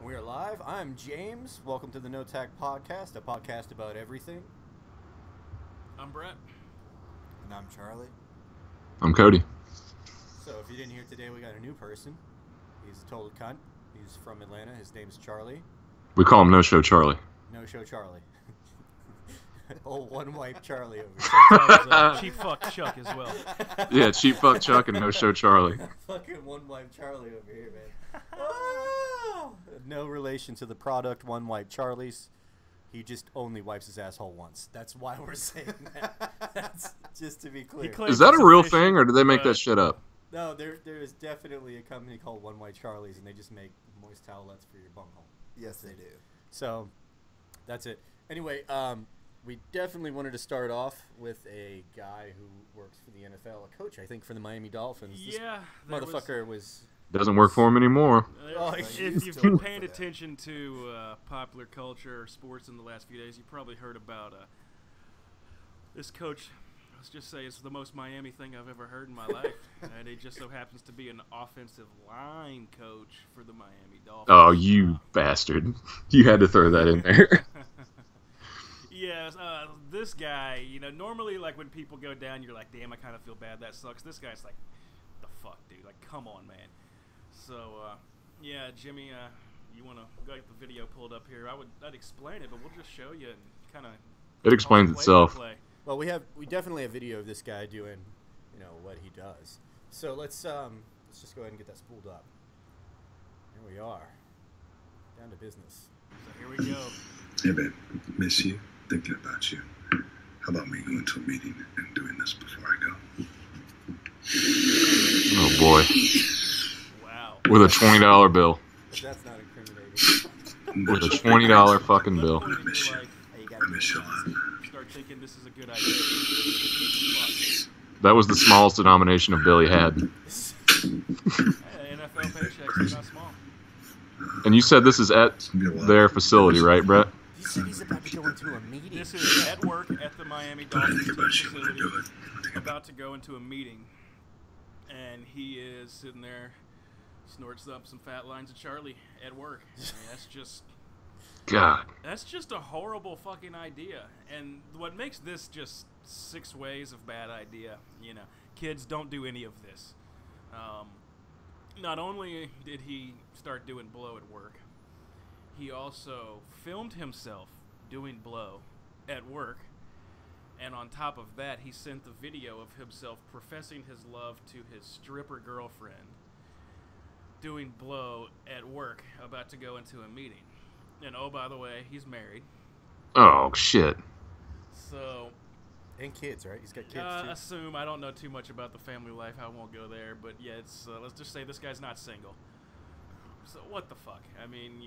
We're live. I'm James. Welcome to the No Tact Podcast, a podcast about everything. I'm Brett. And I'm Charlie. I'm Cody. So if you didn't hear today, we got a new person. He's a total cunt. He's from Atlanta. His name's Charlie. We call him No Show Charlie. No Show Charlie. Old one wipe Charlie over Sometimes cheap fuck Chuck as well. Yeah, cheap fuck Chuck and No Show Charlie. Fucking one wipe Charlie over here, man. Oh! No relation to the product, one wipe Charlie's. He just only wipes his asshole once. That's why we're saying that. That's just to be clear. Is that a real thing, or did they make that shit up? No, there is definitely a company called One White Charlie's, and they just make moist towelettes for your bunghole. Yes, they do. So, that's it. Anyway, we definitely wanted to start off with a guy who works for the NFL, a coach, I think, for the Miami Dolphins. Yeah. This motherfucker was... Doesn't work for him anymore. If you've been paying attention to popular culture or sports in the last few days, you probably heard about this coach. Let's just say it's the most Miami thing I've ever heard in my life. And he just so happens to be an offensive line coach for the Miami Dolphins. Oh, you bastard. You had to throw that in there. Yes, this guy, normally, like, when people go down, you're like, damn, I kind of feel bad. That sucks. This guy's like, the fuck, dude? Like, come on, man. So, yeah, Jimmy, you want to get the video pulled up here? I'd explain it, but we'll just show you and kind of... It explains itself. Well, we definitely have video of this guy doing, what he does. So let's just go ahead and get that spooled up. Here we are. Down to business. So here we go. Hey, babe. Miss you. Thinking about you. How about me going to a meeting and doing this before I go? Oh, boy. Wow. With a $20 bill. That's not incriminating. With a $20 fucking bill. I miss you. I miss you a lot. Start thinking this is a good idea. That was the smallest denomination of bill he had. Hey, NFL paychecks are not small. And you said this is at their facility, right, Brett? He said he's about to go into a meeting. This is at work at the Miami Dolphins Think about you when I facility, do it. about to go into a meeting, and he is sitting there, snorts up some fat lines of Charlie at work. I mean, God. that's just a horrible fucking idea. And what makes this just 6 ways of bad idea, kids, don't do any of this. Not only did he start doing blow at work, he also filmed himself doing blow at work, and on top of that, he sent the video of himself professing his love to his stripper girlfriend doing blow at work, about to go into a meeting. And oh, by the way, he's married. Oh, shit. So... And kids, right? He's got kids, too. I don't know too much about the family life. I won't go there. But yeah, it's let's just say this guy's not single. So what the fuck? I mean,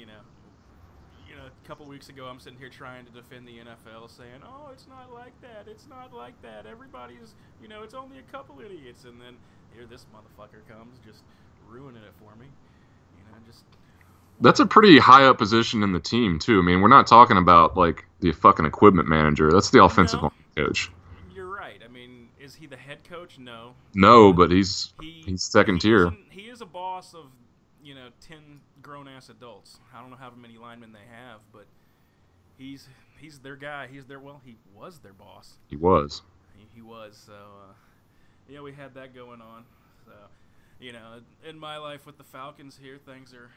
a couple weeks ago, I'm sitting here trying to defend the NFL, saying, "Oh, it's not like that. It's not like that. Everybody's, it's only a couple idiots." And then here this motherfucker comes, just ruining it for me. Just. That's a pretty high up position in the team, too. I mean, we're not talking about, like, the fucking equipment manager. That's the offensive line coach. You're right. I mean, is he the head coach? No. No, but he's second tier. He is a boss of, 10 grown-ass adults. I don't know how many linemen they have, but he's their guy. He was their boss. He was. He was. So, yeah, we had that going on. So, in my life with the Falcons here, things are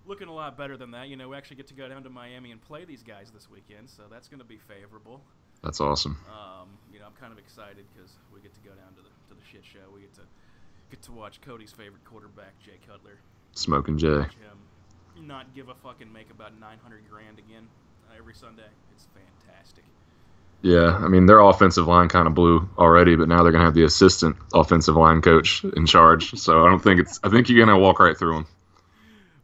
looking a lot better than that. We actually get to go down to Miami and play these guys this weekend, so that's going to be favorable. That's awesome. I'm kind of excited because we get to go down to the shit show. We get to watch Cody's favorite quarterback, Jay Cutler. Smoking Jay. Watch him not give a fucking make about $900,000 again every Sunday. It's fantastic. Yeah, I mean, their offensive line kind of blew already, but now they're going to have the assistant offensive line coach in charge. So I think you're going to walk right through them.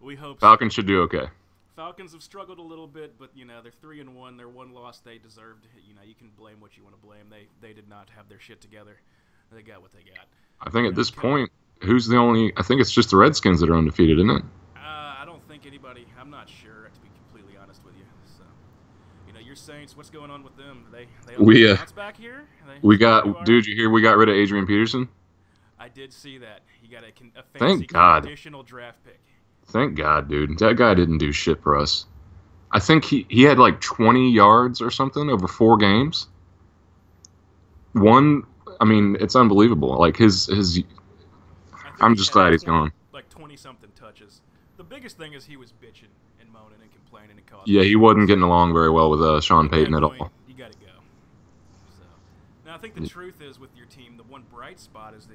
We hope Falcons should do okay. Falcons have struggled a little bit, but they're 3-1. Their one loss they deserved. You can blame what you want to blame. They did not have their shit together. They got what they got. I think at this point, who's the only? I think it's just the Redskins that are undefeated, isn't it? I don't think anybody. I'm not sure, to be completely honest with you. So, your Saints. What's going on with them? They bounce back here. We got, dude. You hear? We got rid of Adrian Peterson. I did see that. You got a fancy Thank God. conditional draft pick. Thank God, dude. That guy didn't do shit for us. I think he had like 20 yards or something over 4 games. One, I mean, it's unbelievable. Like his. I think I'm he just had glad he's gone. Like 20-something touches. The biggest thing is he was bitching and moaning and complaining and causing. Yeah, he wasn't getting along very well with Sean At Payton that at point, all. you got to go. So now I think the truth is with your team, the one bright spot is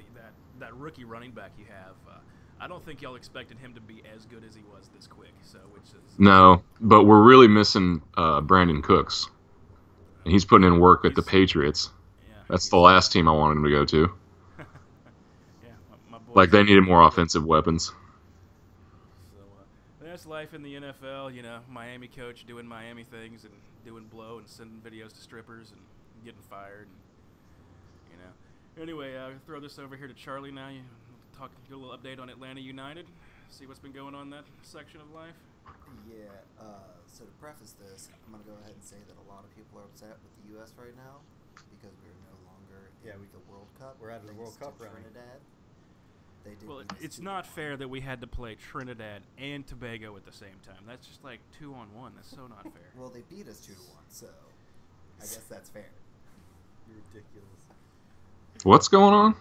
that rookie running back you have. I don't think y'all expected him to be as good as he was this quick. So which is No, but we're really missing Brandon Cooks. And he's putting in work at the Patriots. Yeah, That's the last team I wanted him to go to. yeah, my boy. Like they needed more offensive weapons. So that's life in the NFL. You know, Miami coach doing Miami things and doing blow and sending videos to strippers and getting fired. And, you know. Anyway, I'll throw this over here to Charlie now. You get a little update on Atlanta United. See what's been going on in that section of life. Yeah, so to preface this, I'm going to go ahead and say that a lot of people are upset with the U.S. right now because we're no longer in the World Cup. We're out of the World Cup running. Trinidad. They did Well, beat us it's 2-1. not fair that we had to play Trinidad and Tobago at the same time. That's just like 2-on-1. That's so not fair. Well, they beat us 2-1, so I guess that's fair. You're ridiculous. What's going on?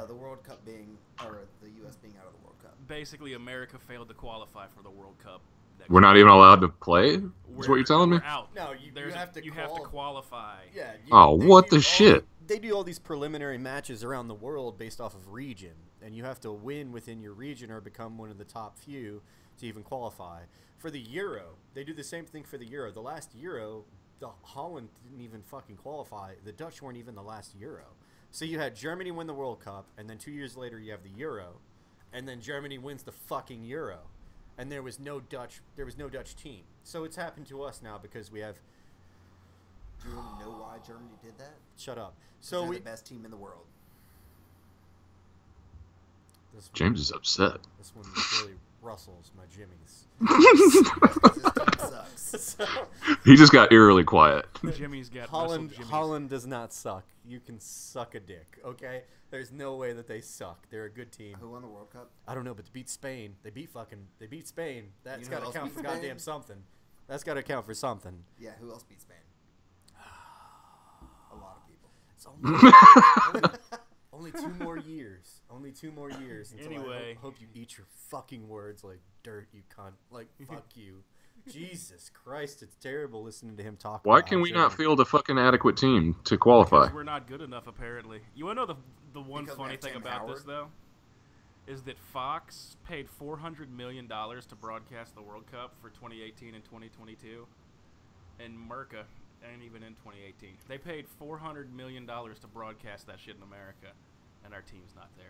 The World Cup being, or the U.S. being out of the World Cup. Basically, America failed to qualify for the World Cup. We're not even allowed to play? Is what you're telling me? We're out. No, you have to you have to qualify. Yeah. Oh, what the shit? They do all these preliminary matches around the world based off of region, and you have to win within your region or become one of the top few to even qualify. For the Euro, they do the same thing for the Euro. The last Euro, Holland didn't even fucking qualify. The Dutch weren't even the last Euro. So you had Germany win the World Cup, and then 2 years later you have the Euro, and then Germany wins the fucking Euro, and there was no Dutch team. So it's happened to us now because we have. Do you know why Germany did that? Shut up. So So they're the best team in the world. James is upset. This one really rustles my jimmies. Because this team sucks. So, He just got eerily quiet. Jimmy's got Holland wrestled Jimmy's. Holland does not suck. You can suck a dick, okay? There's no way that they suck. They're a good team. Who won the World Cup? I don't know, but to beat Spain, they beat Spain. That's You know got to who else count beat for Spain? goddamn something. That's got to count for something. Yeah, who else beat Spain? A lot of people. It's only 2 more years. Only 2 more years. Until Anyway. I hope you eat your fucking words like dirt, you cunt. Like, fuck you. Jesus Christ, it's terrible listening to him talk. Why about can we Germany. not field a fucking adequate team to qualify? Because we're not good enough, apparently. You want to know the one Because we funny have thing Tim about this, Howard? though? Is that Fox paid $400 million to broadcast the World Cup for 2018 and 2022. And Merca ain't even in 2018. They paid $400 million to broadcast that shit in America. And our team's not there.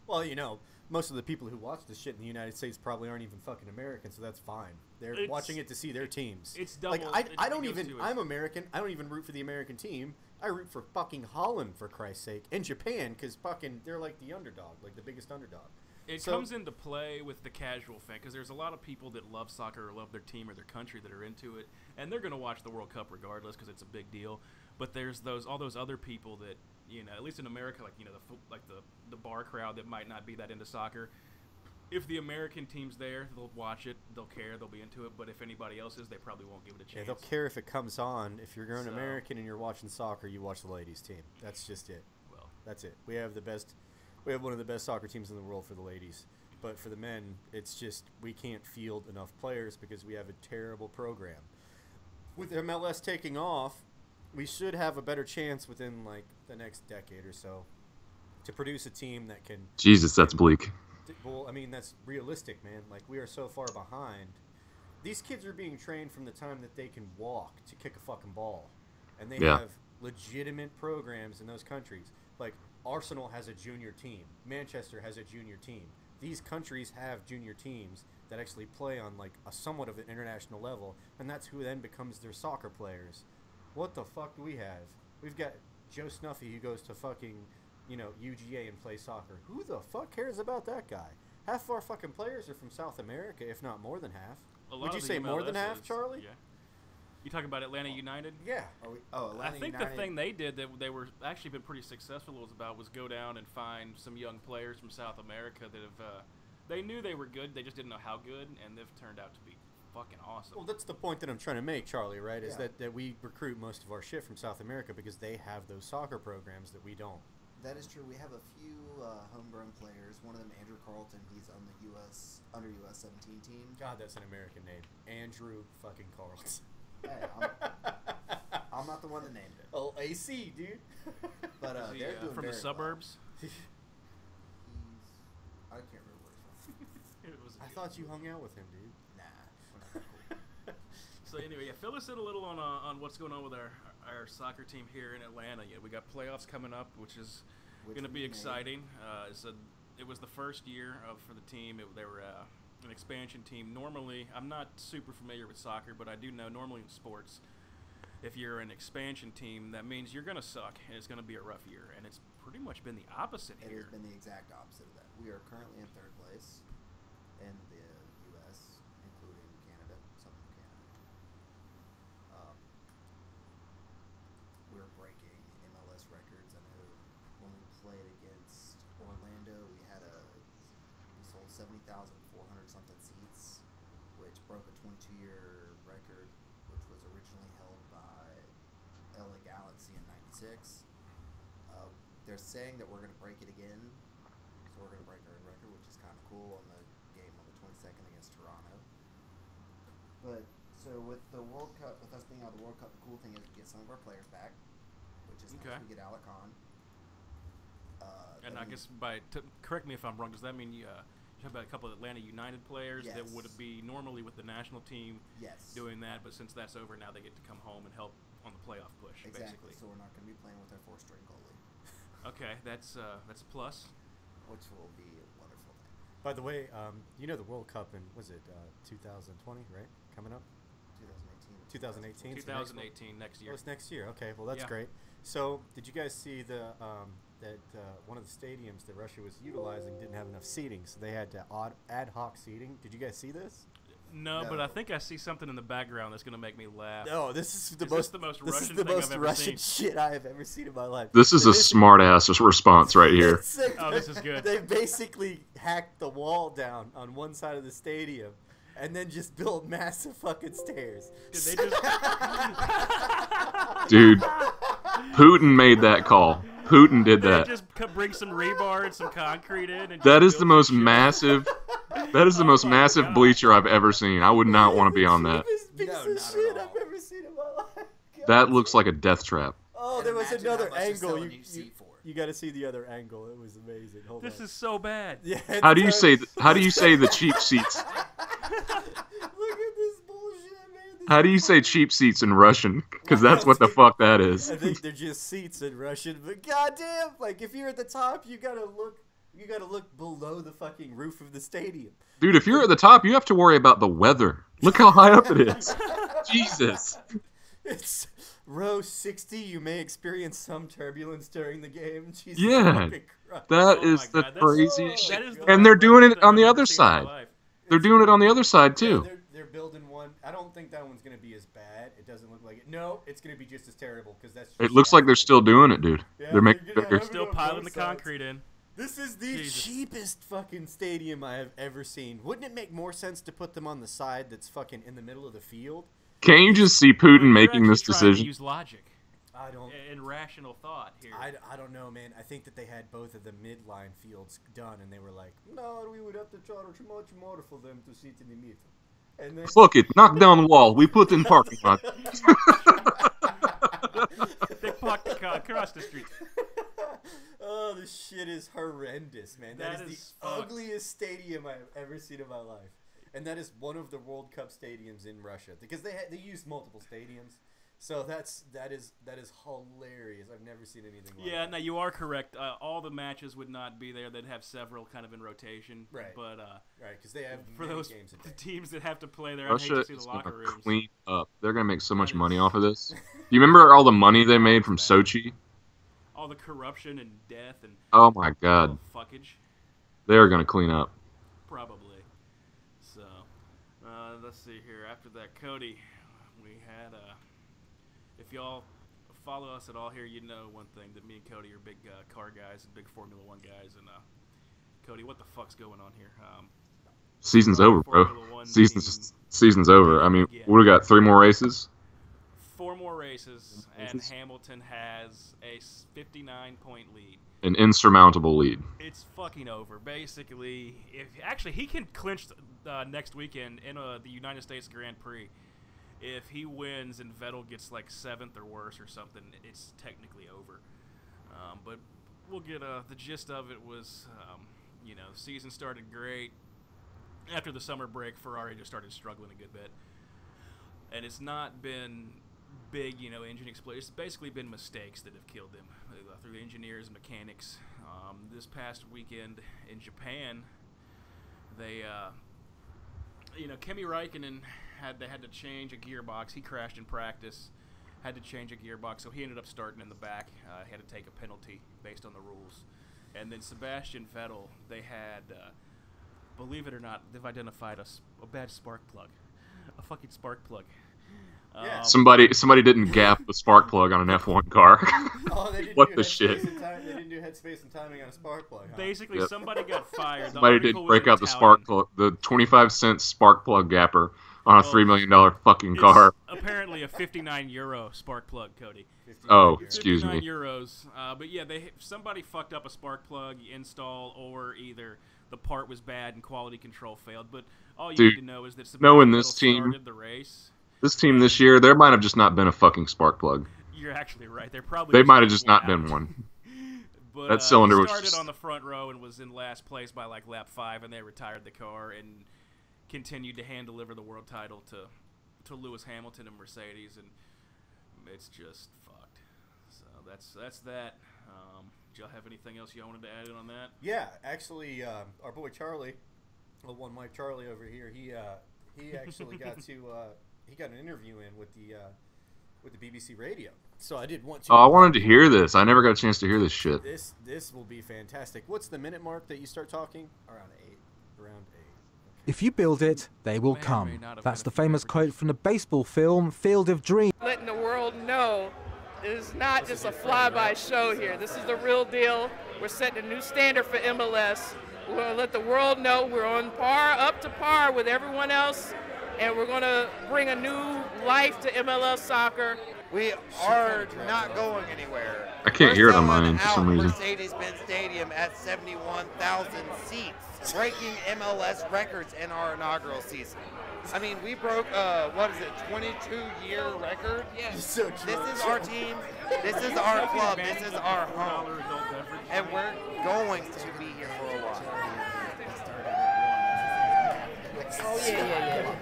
Well, you know, most of the people who watch this shit in the United States probably aren't even fucking American, so that's fine. They're It's- watching it to see their teams. It's double. Like, I it don't goes even. to it. I'm American. I don't even root for the American team. I root for fucking Holland, for Christ's sake, and Japan, because fucking they're like the underdog, like the biggest underdog. It So- comes into play with the casual fan because there's a lot of people that love soccer or love their team or their country that are into it, and they're going to watch the World Cup regardless because it's a big deal. But there's all those other people that, you know, at least in America, like, you know, the bar crowd that might not be that into soccer. If the American team's there, they'll watch it, they'll care, they'll be into it. But if anybody else is, they probably won't give it a Yeah, chance. they'll care if it comes on. If you're an So- American and you're watching soccer, you watch the ladies' team. That's just it. Well, That's it. We have one of the best soccer teams in the world for the ladies. But for the men, it's just we can't field enough players because we have a terrible program. With MLS taking off, we should have a better chance within like the next decade or so to produce a team that can. Jesus, that's bleak. Well, I mean that's realistic, man. Like we are so far behind. These kids are being trained from the time that they can walk to kick a fucking ball, and they Yeah. have legitimate programs in those countries. Like Arsenal has a junior team, Manchester has a junior team. These countries have junior teams that actually play on like a somewhat of an international level, and that's who then becomes their soccer players. What the fuck do we have? We've got Joe Snuffy who goes to fucking, you know, UGA and plays soccer. Who the fuck cares about that guy? Half of our fucking players are from South America, if not more than half. a lot Would you of the say more than MLS half, is- Charlie? Yeah. You talking about Atlanta United? Yeah. I think the thing they did that they were actually been pretty successful was go down and find some young players from South America that have they knew they were good. They just didn't know how good, and they've turned out to be fucking awesome. Well, that's the point that I'm trying to make, Charlie, right? Is Yeah. that we recruit most of our shit from South America because they have those soccer programs that we don't. That is true. We have a few homegrown players. One of them, Andrew Carlton. He's on the under U.S. 17 team. God, that's an American name. Andrew fucking Carlton. Hey, I'm not the one that named it. Oh, AC, dude. But Is he, they're doing from very the suburbs. I can't remember where he's from. It was a I joke. thought you hung out with him, dude. Nah, we're not that cool. So anyway, yeah, fill us in a little on what's going on with our soccer team here in Atlanta. Yeah, we got playoffs coming up, which is going to be exciting. It was the first year for the team. They were an expansion team. Normally, I'm not super familiar with soccer, but I do know normally in sports, if you're an expansion team, that means you're going to suck, and it's going to be a rough year. And it's pretty much been the opposite It here. has been the exact opposite of that. We are currently in third place in the U.S., including Canada, some of Canada. We're breaking MLS records. I know when we played against Orlando, we sold 70,400 something seats, which broke a 22-year record, which was originally held by LA Galaxy in '96. They're saying that we're going to break it again, so we're going to break our own record, which is kind of cool on the game on the 22nd against Toronto. But so with the World Cup, with us being out of the World Cup, the cool thing is we get some of our players back, which is Okay. nice. We get Alec Khan. And I guess correct me if I'm wrong. Does that mean you have about a couple of Atlanta United players that would Yes. be normally with the national team Yes. doing that, but since that's over now, they get to come home and help on the playoff push, Exactly. basically. So we're not going to be playing with our four-string goalie, Okay, that's a plus. which will be a wonderful thing. By the way, you know the World Cup in, was it 2020, right? Coming up? 2018. 2018? So next one? 2018 next Oh, year. it's next year. Okay, well, that's Yeah. great. So, did you guys see that one of the stadiums that Russia was utilizing didn't have enough seating, so they had to ad hoc seating? Did you guys see this? No, but I No. think I see something in the background that's going to make me laugh. No, this is the Is most this the most this Russian is the thing I've most ever Russian seen? shit I have ever seen in my life. This is They a basically- smart ass response right here. Oh, this is good. They basically hacked the wall down on one side of the stadium, and then just built massive fucking stairs. Did they just? Dude, Putin made that call. Putin did They that. just bring some rebar and some concrete in. And That just is the build most some shit. massive. That is the Oh most my massive God. bleacher I've ever seen. I would not want to be on that. Cheapest piece No, of not at shit all. I've ever seen in my life. God. That looks like a death trap. Oh, And there was imagine another how much they're angle. selling each seat for. You got to see the other angle. It was amazing. Hold This on. is so bad. Yeah. How do you it's say? so- How do you say the cheap seats? Look at this bullshit, man. This How do you is say cheap seats in Russian? Because that's what the fuck that is. I think they're just seats in Russian, but goddamn, like if you're at the top, you gotta look below the fucking roof of the stadium. Dude, if you're at the top, you have to worry about the weather. Look how high up it is. Jesus. It's row 60. You may experience some turbulence during the game. Jesus Yeah. fucking Christ. That Oh is my the God, craziest that shit. is the And most they're doing Russian it thing on the I've other ever seen in my side. life. They're doing it on the other side Yeah, too. they're building one. I don't think that one's gonna be as bad. It doesn't look like it. No, it's gonna be just as terrible because that's. It just looks like they're asphalt. still doing it, dude. Yeah, They're making they're gonna bigger. have Still it on piling the both sides. concrete in. This is the Jesus. cheapest fucking stadium I have ever seen. Wouldn't it make more sense to put them on the side that's fucking in the middle of the field? Can't you just see But Putin you're making actually this trying to decision? Use logic I don't. and rational thought here. I don't know, man. I think that they had both of the midline fields done, and they were like, no, we would have to charge much more for them to sit in the middle. And then Fuck it, knock down the wall. We put in parking lot. They parked across the street. Oh, this shit is horrendous, man. That That is is the fucked. ugliest stadium I've ever seen in my life. And that is one of the World Cup stadiums in Russia because they used multiple stadiums. So that is hilarious. I've never seen anything like Yeah, that. no, you are correct. All the matches would not be there. They'd have several kind of in rotation. Right. But Right, because they have for many those games a the day. teams that have to play there, Russia I hate to see is the gonna locker rooms. clean up. They're gonna make so much That money is- off of this. You remember all the money they made from Sochi? All the corruption and death and Oh my god, fuckage. they're gonna clean up. Probably. So, let's see here. After that, Cody, we had if y'all follow us at all here, you know one thing that me and Cody are big car guys and big Formula One guys, and Cody, what the fuck's going on here? Season's over, bro. Formula One Season's over. I mean, Yeah. what do we got? 3 more races? 4 more races, and Hamilton has a 59-point lead. An insurmountable lead. It's fucking over. Basically, he can clinch next weekend in the United States Grand Prix. If he wins and Vettel gets like 7th or worse or something, it's technically over. But we'll get the gist of it was, the season started great. After the summer break, Ferrari just started struggling a good bit. And it's not been big, engine explosions. It's basically been mistakes that have killed them through engineers and mechanics. This past weekend in Japan, they, Kimi Räikkönen had to change a gearbox. He crashed in practice, had to change a gearbox, so he ended up starting in the back. He had to take a penalty based on the rules. And then Sebastian Vettel, they had, believe it or not, they've identified a bad spark plug, a fucking spark plug. Yeah. Somebody didn't gap the spark plug on an F1 car. Oh, they didn't What do the headspace shit? They didn't do headspace and timing on a spark plug. Huh? Basically, Yep. somebody got fired. The Somebody article didn't was break in out the Italian. spark plug, the 25-cent spark plug gapper on a Well, $3 million fucking It's car. apparently a 59 euro spark plug, Cody. 59 Oh, years. excuse 59 me. euros. But yeah, somebody fucked up a spark plug install, or either the part was bad and quality control failed. But all you Dude, need to know is that knowing Sebastian this Vettel team- started the race. This team this year, there might have just not been a fucking spark plug. You're actually right. There probably They was might have just not out. been one. But, That cylinder he was started just- on the front row and was in last place by like lap 5, and they retired the car and continued to hand deliver the world title to Lewis Hamilton and Mercedes, and it's just fucked. So that's that. Do y'all have anything else y'all wanted to add in on that? Yeah, actually, our boy Charlie, the one Mike Charlie over here, he actually got he got an interview in with the BBC Radio. So I did want to. Oh, I wanted to hear this. I never got a chance to hear this shit. This will be fantastic. What's the minute mark that you start talking? Around 8. Around 8. If you build it, they will May or may come. not have That's had the a few famous beverages. quote from the baseball film Field of Dreams. Letting the world know it's not just a fly-by show here. This is the real deal. We're setting a new standard for MLS. We're going to let the world know we're on par, up to par with everyone else, and we're going to bring a new life to MLS soccer. We are not going anywhere. I can't We're hear it on selling mine for some out reason. Mercedes-Benz Stadium at 71,000 seats, breaking MLS records in our inaugural season. I mean, we broke, 22-year record? Yes. So This is our team, this is our club, this is our home, and we're going to be here for a while.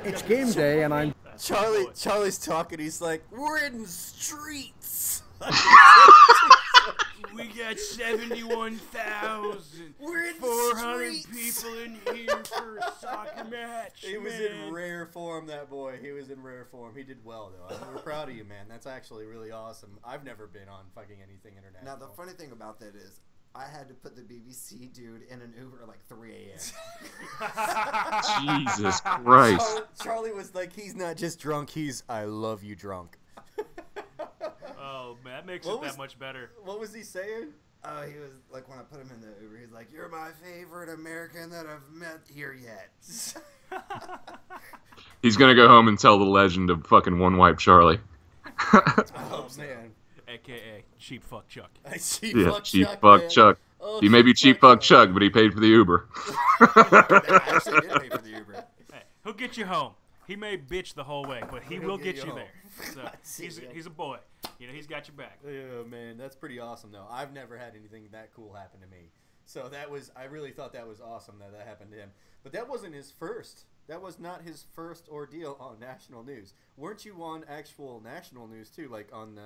It's game day, and I'm Charlie's talking. He's like, "We're in the streets. We got 71,400 We're in the streets." people in here for a soccer match. He was man. in rare form, that boy. He was in rare form. He did well, though. We're proud of you, man. That's actually really awesome. I've never been on fucking anything international. Now, the funny thing about that is, I had to put the BBC dude in an Uber at like 3 a.m. Jesus Christ. Charlie was like, he's not just drunk, he's I love you drunk. Oh man, that makes What it was- that much better. What was he saying? He was like, when I put him in the Uber, he's like, "You're my favorite American that I've met here yet." He's gonna go home and tell the legend of fucking One Wipe Charlie. Oh, man. AKA Cheap Fuck Chuck. Cheap Yeah, fuck cheap Chuck, fuck man. Chuck. Oh, He may be cheap fuck Chuck, but he paid for the Uber. I actually did pay for the Uber. Hey, he'll get you home. He may bitch the whole way, but he He'll will get get you you home. there. So he's a boy. He's got your back. Yeah, man, that's pretty awesome, though. I've never had anything that cool happen to me. So I really thought that was awesome that happened to him. But that wasn't his first. That was not his first ordeal on national news. Weren't you on actual national news, too, like on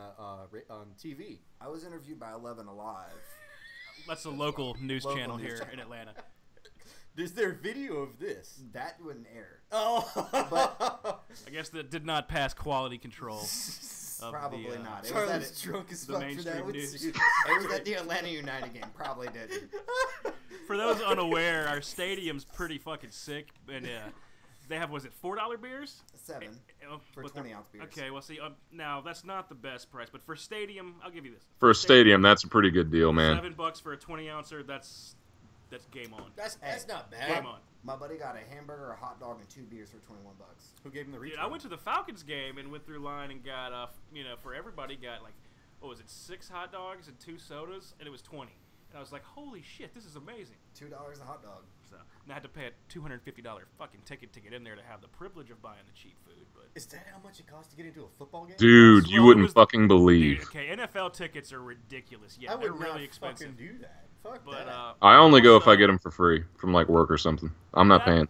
TV? I was interviewed by 11 Alive. That's a local news Local channel news here channel. in Atlanta. Is there video of this? That wouldn't air. Oh, But I guess that did not pass quality control. Of probably the, not. It was, Charlie's drunk as the fuck for that mainstream one, news. too. it was at the Atlanta United game. Probably didn't. For those unaware, our stadium's pretty fucking sick, and they have, was it $4 beers? 7 for But they're- 20-ounce beers. Okay, well, see, now that's not the best price, but for stadium, I'll give you this. For a stadium, that's a pretty good deal, man. $7 for a 20-ouncer. That's That's game on. That's not bad. Game on. My buddy got a hamburger, a hot dog, and 2 beers for $21. Who gave him the Dude, refund? I went to the Falcons game and went through line and got, for everybody, got like, what was it, 6 hot dogs and 2 sodas, and it was 20. And I was like, holy shit, this is amazing. $2 a hot dog. So, and I had to pay a $250 fucking ticket to get in there to have the privilege of buying the cheap food. But Is that how much it costs to get into a football game? Dude, you Well, it wouldn't was- fucking believe. Dude, okay, NFL tickets are ridiculous. Yeah, I they're would really not expensive. fucking do that. Fuck But that. I only go if I also- get them for free from like work or something. I'm not That- paying.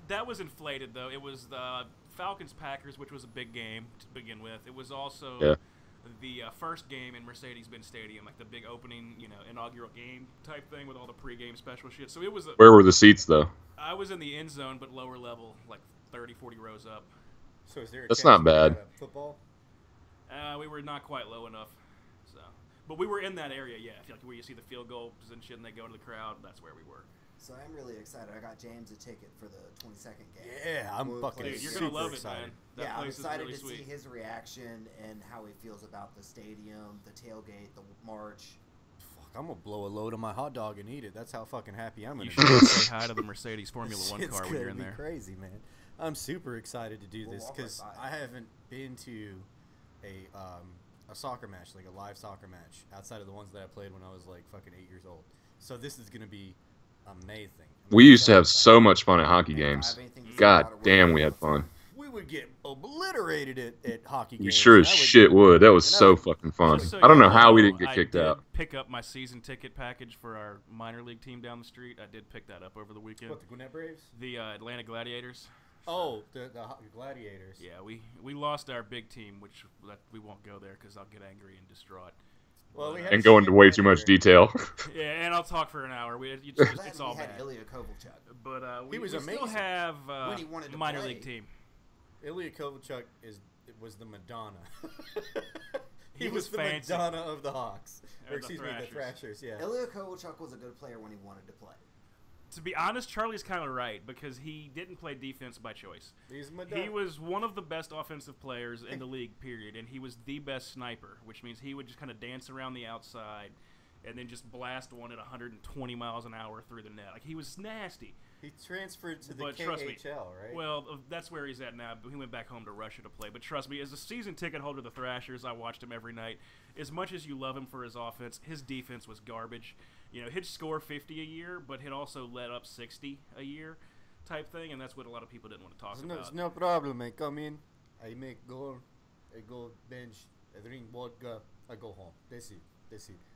That was inflated, though. It was the Falcons-Packers, which was a big game to begin with. It was also the first game in Mercedes-Benz Stadium, like the big opening, inaugural game type thing with all the pregame special shit. So it was. Where were the seats though? I was in the end zone, but lower level, like 30, 40 rows up. So is there a That's chance not we bad. got a football? We were not quite low enough. So, but we were in that area, yeah. I feel like where you see the field goals and shit, and they go to the crowd. That's where we were. So I'm really excited. I got James a ticket for the 22nd game. Yeah, I'm We'll fucking play- Dude, you're super gonna love it, excited. man. That Yeah, I'm place excited is really to sweet. see his reaction and how he feels about the stadium, the tailgate, the march. Fuck, I'm gonna blow a load on my hot dog and eat it. That's how fucking happy I'm gonna You be. should say hi to the Mercedes Formula One Shit's car when gonna you're in be there. crazy, man. I'm super excited to do We'll this walk because right by I haven't been to a soccer match, like a live soccer match, outside of the ones that I played when I was like fucking 8 years old. So this is gonna be amazing. We used to have so much fun at hockey games. God damn, we had fun. We would get obliterated at hockey We games. sure as I would- shit would. That was and I so would- fucking fun. Just so I don't you know how we didn't get I kicked did out. Pick up my season ticket package for our minor league team down the street. I did pick that up over the weekend. What, the Gwinnett Braves? The Atlanta Gladiators. Oh, the Gladiators. Yeah, we lost our big team, which we won't go there because I'll get angry and distraught. Well, we But, had And go into way too shit much there. detail. yeah, and I'll talk for an hour. It's Glad all we had bad. Ilya Kovalchuk. But He was we still amazing. have When he wanted to minor play. league team. Ilya Kovalchuk was the Madonna. He he was the fancy. Madonna of the Hawks. Or Or the excuse me, the Thrashers. Thrashers, yeah. Ilya Kovalchuk was a good player when he wanted to play. To be honest, Charlie's kind of right because he didn't play defense by choice. He's Madonna. He was one of the best offensive players in the league, period, and he was the best sniper, which means he would just kind of dance around the outside and then just blast one at 120 miles an hour through the net. Like, he was nasty. He transferred to the But trust me, KHL, right? Well, that's where he's at now. But he went back home to Russia to play. But trust me, as a season ticket holder of the Thrashers, I watched him every night. As much as you love him for his offense, his defense was garbage. He'd score 50 a year, but he'd also let up 60 a year type thing, and that's what a lot of people didn't want to talk about. It's no problem, man. Come in, I make goal, I go bench, I drink vodka, I go home. That's it.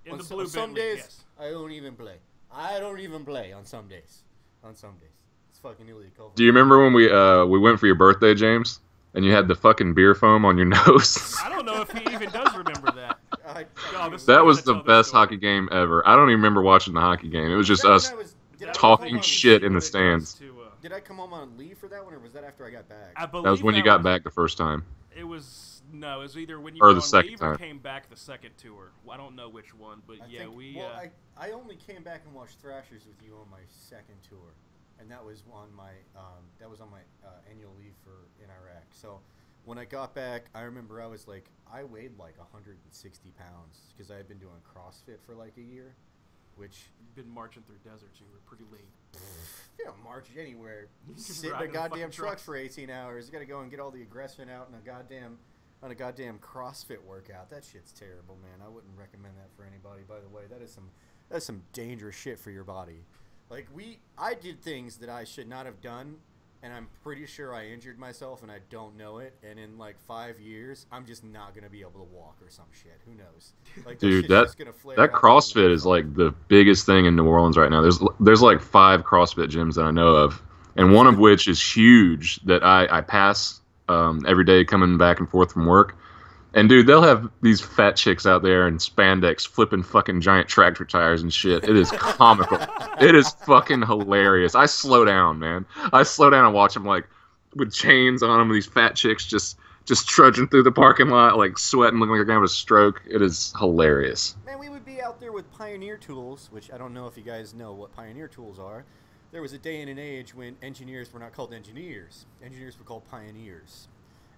In on the so- Blue on some Bentley, days, yes. I don't even play. I don't even play on some days. It's fucking illegal. Do you remember when we went for your birthday, James, and you had the fucking beer foam on your nose? I don't know if he even does remember that. That was the best hockey game ever. I don't even remember watching the hockey game. It was just us talking shit in the stands. Did I come home on leave for that one, or was that after I got back? I believe That was when you got back the first time. It was either when you Or were the on second leave or time. came back the second tour. Well, I don't know which one, but I think- we. Well, I only came back and watched Thrashers with you on my second tour, and that was on my annual leave in Iraq. So when I got back, I remember I weighed like 160 pounds because I had been doing CrossFit for like a year, which You've been marching through deserts. You were pretty lean. you don't march anywhere. You can Sit in ride a in a fucking goddamn truck truck. for 18 hours. You got to go and get all the aggression out in on a goddamn CrossFit workout. That shit's terrible, man. I wouldn't recommend that for anybody. By the way, that's some dangerous shit for your body. Like I did things that I should not have done, and I'm pretty sure I injured myself, and I don't know it. And in like 5 years, I'm just not gonna be able to walk or some shit. Who knows? Like, Dude, shit's just gonna flare that out. CrossFit is like the biggest thing in New Orleans right now. There's like 5 CrossFit gyms that I know of, and one of which is huge that I pass every day coming back and forth from work. And dude, they'll have these fat chicks out there in spandex flipping fucking giant tractor tires and shit. It is comical. It is fucking hilarious. I slow down, man. I slow down and watch them like with chains on them. These fat chicks just trudging through the parking lot, like sweating, looking like they're gonna have a stroke. It is hilarious. Man, we would be out there with Pioneer tools, which I don't know if you guys know what Pioneer tools are. There was a day and an age when engineers were not called engineers. Engineers were called pioneers.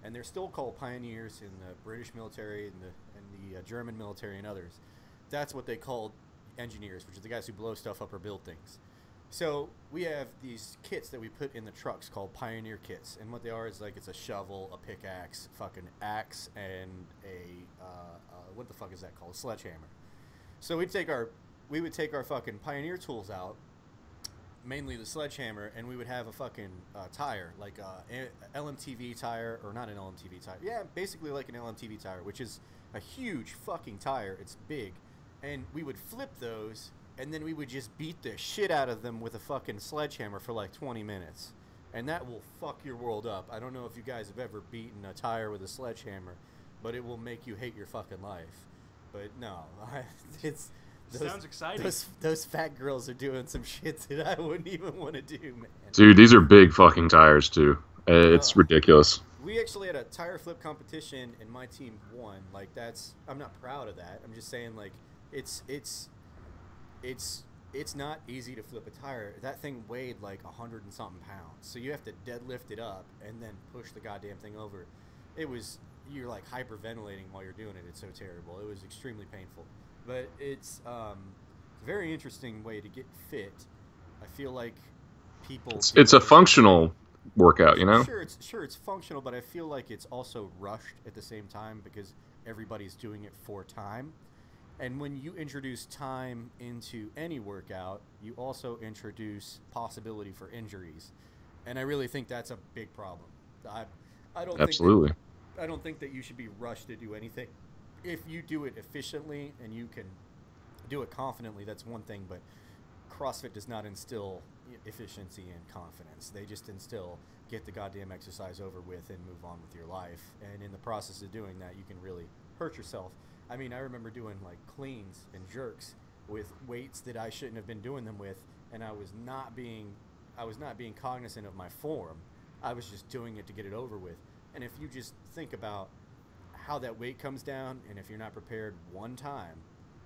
And they're still called pioneers in the British military and the German military and others. That's what they called engineers, which is the guys who blow stuff up or build things. So we have these kits that we put in the trucks called Pioneer kits, and what they are is like it's a shovel, a pickaxe, fucking axe, and a what the fuck is that called? A sledgehammer. So we would take our fucking Pioneer tools out, mainly the sledgehammer, and we would have a fucking tire, like a LMTV tire, or not an LMTV tire. Yeah, basically like an LMTV tire, which is a huge fucking tire. It's big, and we would flip those. And then we would just beat the shit out of them with a fucking sledgehammer for like 20 minutes. And that will fuck your world up. I don't know if you guys have ever beaten a tire with a sledgehammer, but it will make you hate your fucking life. But no, Sounds exciting. Those fat girls are doing some shit that I wouldn't even want to do, man. Dude, these are big fucking tires, too. It's ridiculous. We actually had a tire flip competition, and my team won. Like, I'm not proud of that. I'm just saying, like, it's not easy to flip a tire. That thing weighed like 100 and something pounds. So you have to deadlift it up and then push the goddamn thing over. You're like hyperventilating while you're doing it. It's so terrible. It was extremely painful. But it's a very interesting way to get fit. I feel like people... It's a functional workout, you know? Sure, it's functional, but I feel like it's also rushed at the same time because everybody's doing it for time. And when you introduce time into any workout, you also introduce possibility for injuries. And I really think that's a big problem. I don't Absolutely. I don't think that you should be rushed to do anything. If you do it efficiently and you can do it confidently, that's one thing, but CrossFit does not instill efficiency and confidence. They just instill get the goddamn exercise over with and move on with your life. And in the process of doing that, you can really hurt yourself. I mean, I remember doing like cleans and jerks with weights that I shouldn't have been doing them with, and I was not being cognizant of my form. I was just doing it to get it over with. And if you just think about how that weight comes down, and if you're not prepared one time,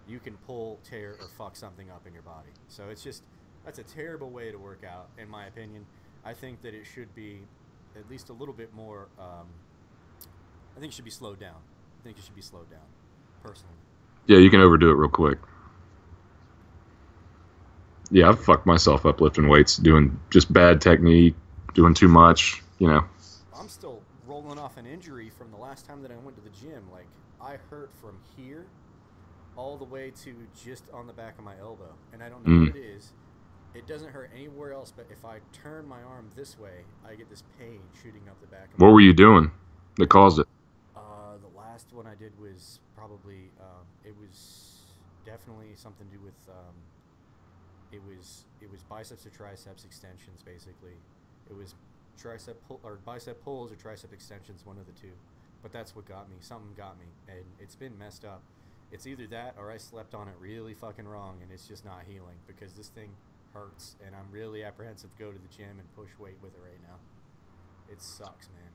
you can pull, tear, or fuck something up in your body. So that's a terrible way to work out, in my opinion. I think that it should be at least a little bit more. I think it should be slowed down. Personally. Yeah, you can overdo it real quick. Yeah, I've fucked myself up lifting weights, doing just bad technique, doing too much, you know. I'm still rolling off an injury from the last time that I went to the gym. Like, I hurt from here all the way to just on the back of my elbow. And I don't know what it is. It doesn't hurt anywhere else, but if I turn my arm this way, I get this pain shooting up the back of my What were you doing that caused it? The last one I did was probably, it was definitely something to do with, it was biceps or triceps extensions, basically. It was bicep pulls or tricep extensions, one of the two. But that's what got me. Something got me, and it's been messed up. It's either that or I slept on it really fucking wrong, and it's just not healing because this thing hurts, and I'm really apprehensive to go to the gym and push weight with it right now. It sucks, man.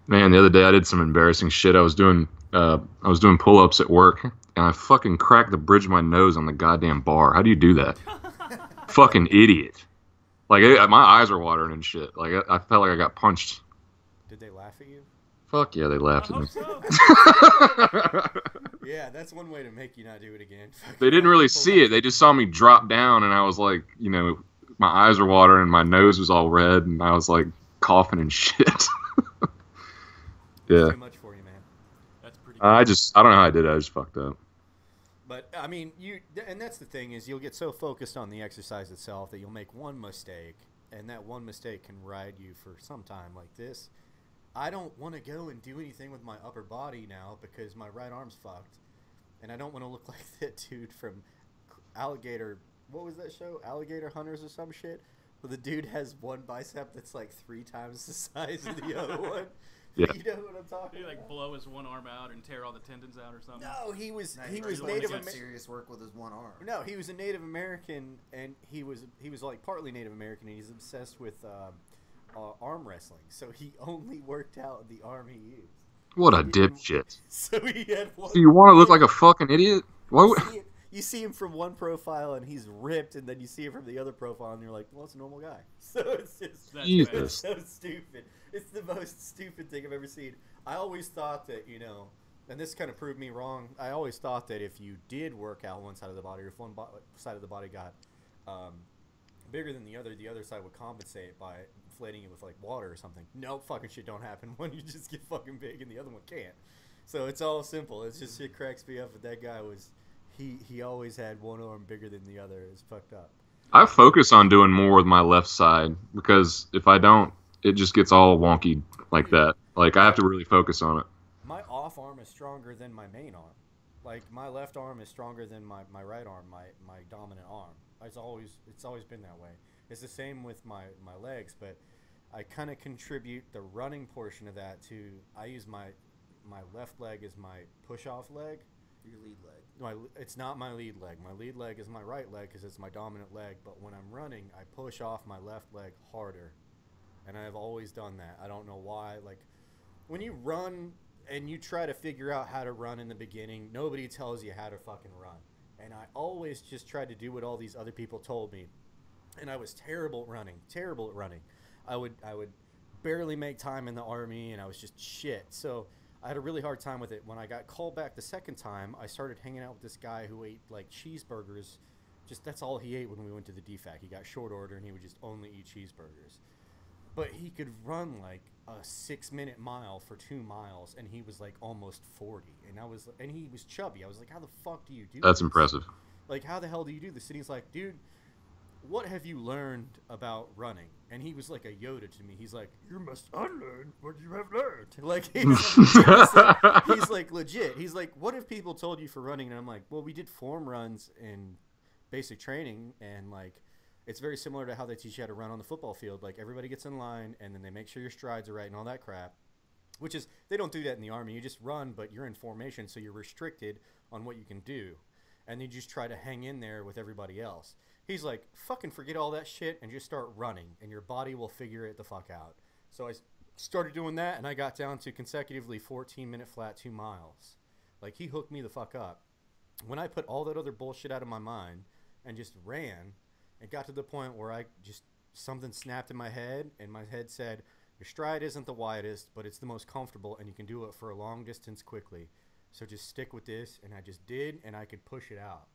Man, the other day I did some embarrassing shit. I was doing pull-ups at work, and I fucking cracked the bridge of my nose on the goddamn bar. How do you do that? Fucking idiot. Like, my eyes were watering and shit. Like, I felt like I got punched. Did they laugh at you? Fuck yeah, they laughed at me. So. Yeah, that's one way to make you not do it again. They didn't really see it. They just saw me drop down, and I was like, you know, my eyes were watering, and my nose was all red, and I was like coughing and shit. Yeah. Too much for you, man. That's pretty cool. I don't know how I did it. I just fucked up. But I mean, and that's the thing is you'll get so focused on the exercise itself that you'll make one mistake, and that one mistake can ride you for some time like this. I don't want to go and do anything with my upper body now because my right arm's fucked, and I don't want to look like that dude from Alligator. What was that show? Alligator Hunters or some shit? Where the dude has one bicep that's like 3 times the size of the other one. Yeah. You know what I'm talking Did he about? blow his one arm out and tear all the tendons out or something? No, he was Native Native American. serious work with his one arm. No, he was a Native American, and he was like partly Native American, and he's obsessed with arm wrestling. So he only worked out the arm he used. What a dipshit. So he had one. Do you want to look like a fucking idiot? Why would... You see him from one profile and he's ripped, and then you see him from the other profile and you're like, well, it's a normal guy. So it's just Jesus. It's so stupid. It's the most stupid thing I've ever seen. I always thought that, you know, and this kind of proved me wrong. I always thought that if you did work out one side of the body, or if one side of the body got bigger than the other side would compensate by inflating it with like water or something. Nope, fucking shit don't happen when you just get fucking big and the other one can't. So it's all simple. It's just shit cracks me up. But that guy was, he always had one arm bigger than the other. It's fucked up. I focus on doing more with my left side because if I don't, it just gets all wonky like that. Like I have to really focus on it. My off arm is stronger than my main arm. Like my left arm is stronger than my right arm, my dominant arm. It's always been that way. It's the same with my legs, but I kind of contribute the running portion of that to, I use my left leg as my push-off leg. Your lead leg. It's not my lead leg. My lead leg is my right leg because it's my dominant leg, but when I'm running, I push off my left leg harder. And I've always done that. I don't know why. Like, when you run and you try to figure out how to run in the beginning, nobody tells you how to fucking run. And I always just tried to do what all these other people told me. And I was terrible at running. I would barely make time in the Army, and I was just shit. So I had a really hard time with it. When I got called back the second time, I started hanging out with this guy who ate like cheeseburgers. Just that's all he ate when we went to the DFAC. He got short order, and he would just only eat cheeseburgers. But he could run like a 6-minute mile for 2 miles, and he was like almost 40. And he was chubby. I was like, how the fuck do you do That's this? impressive. Like, how the hell do you do this? And he's like, dude, what have you learned about running? And he was like a Yoda to me. He's like, you must unlearn what you have learned. Like, he's like legit. He's like, what have people told you for running? And I'm like, well, we did form runs in basic training, and like, it's very similar to how they teach you how to run on the football field. Like, everybody gets in line, and then they make sure your strides are right and all that crap. Which is, they don't do that in the Army. You just run, but you're in formation, so you're restricted on what you can do. And you just try to hang in there with everybody else. He's like, fucking forget all that shit and just start running, and your body will figure it the fuck out. So I started doing that, and I got down to consecutively 14-minute flat 2 miles. Like, he hooked me the fuck up. When I put all that other bullshit out of my mind and just ran, it got to the point where something snapped in my head, and my head said, your stride isn't the widest, but it's the most comfortable, and you can do it for a long distance quickly. So just stick with this, and I just did, and I could push it out.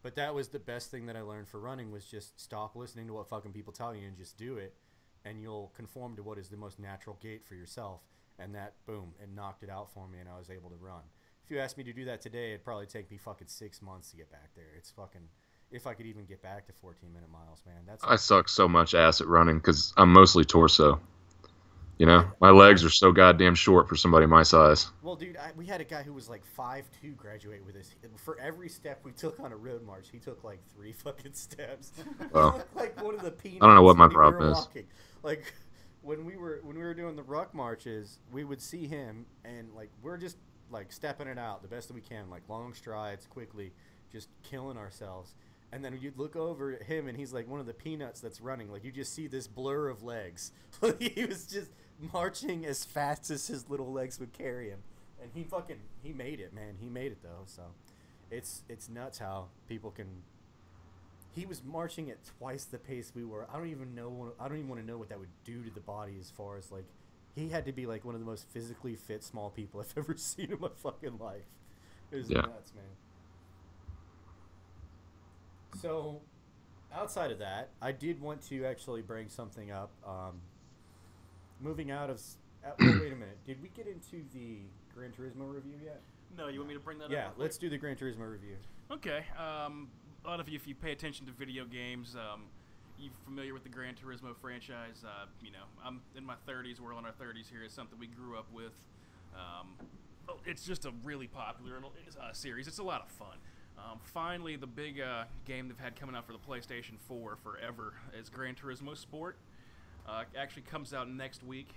But that was the best thing that I learned for running, was just stop listening to what fucking people tell you and just do it, and you'll conform to what is the most natural gait for yourself. And that, boom, it knocked it out for me, and I was able to run. If you asked me to do that today, it'd probably take me fucking 6 months to get back there. It's fucking, if I could even get back to 14-minute miles, man. I suck so much ass at running because I'm mostly torso. You know, my legs are so goddamn short for somebody my size. Well, dude, we had a guy who was like 5'2" graduate with us. For every step we took on a road march, he took like 3 fucking steps. Well, He looked like one of the peanuts. I don't know what my when we were problem is. walking. Like, when we were doing the ruck marches, we would see him, and like, we're just like stepping it out the best that we can, like long strides, quickly, just killing ourselves. And then you'd look over at him, and he's like one of the peanuts that's running. Like, you just see this blur of legs. He was just marching as fast as his little legs would carry him. And he made it, man. He made it, though. So it's nuts how people can. He was marching at twice the pace we were. I don't even want to know what that would do to the body, as far as like, he had to be like one of the most physically fit small people I've ever seen in my fucking life. It was nuts, man. So, outside of that, I did want to actually bring something up. Moving out of... wait a minute. Did we get into the Gran Turismo review yet? No, you want me to bring that up? Yeah, let's do the Gran Turismo review. Okay. A lot of you, if you pay attention to video games, you're familiar with the Gran Turismo franchise. You know, I'm in my 30s. We're all in our 30s here. It's something we grew up with. It's just a really popular series. It's a lot of fun. Finally, the big game they've had coming out for the PlayStation 4 forever is Gran Turismo Sport. Actually comes out next week.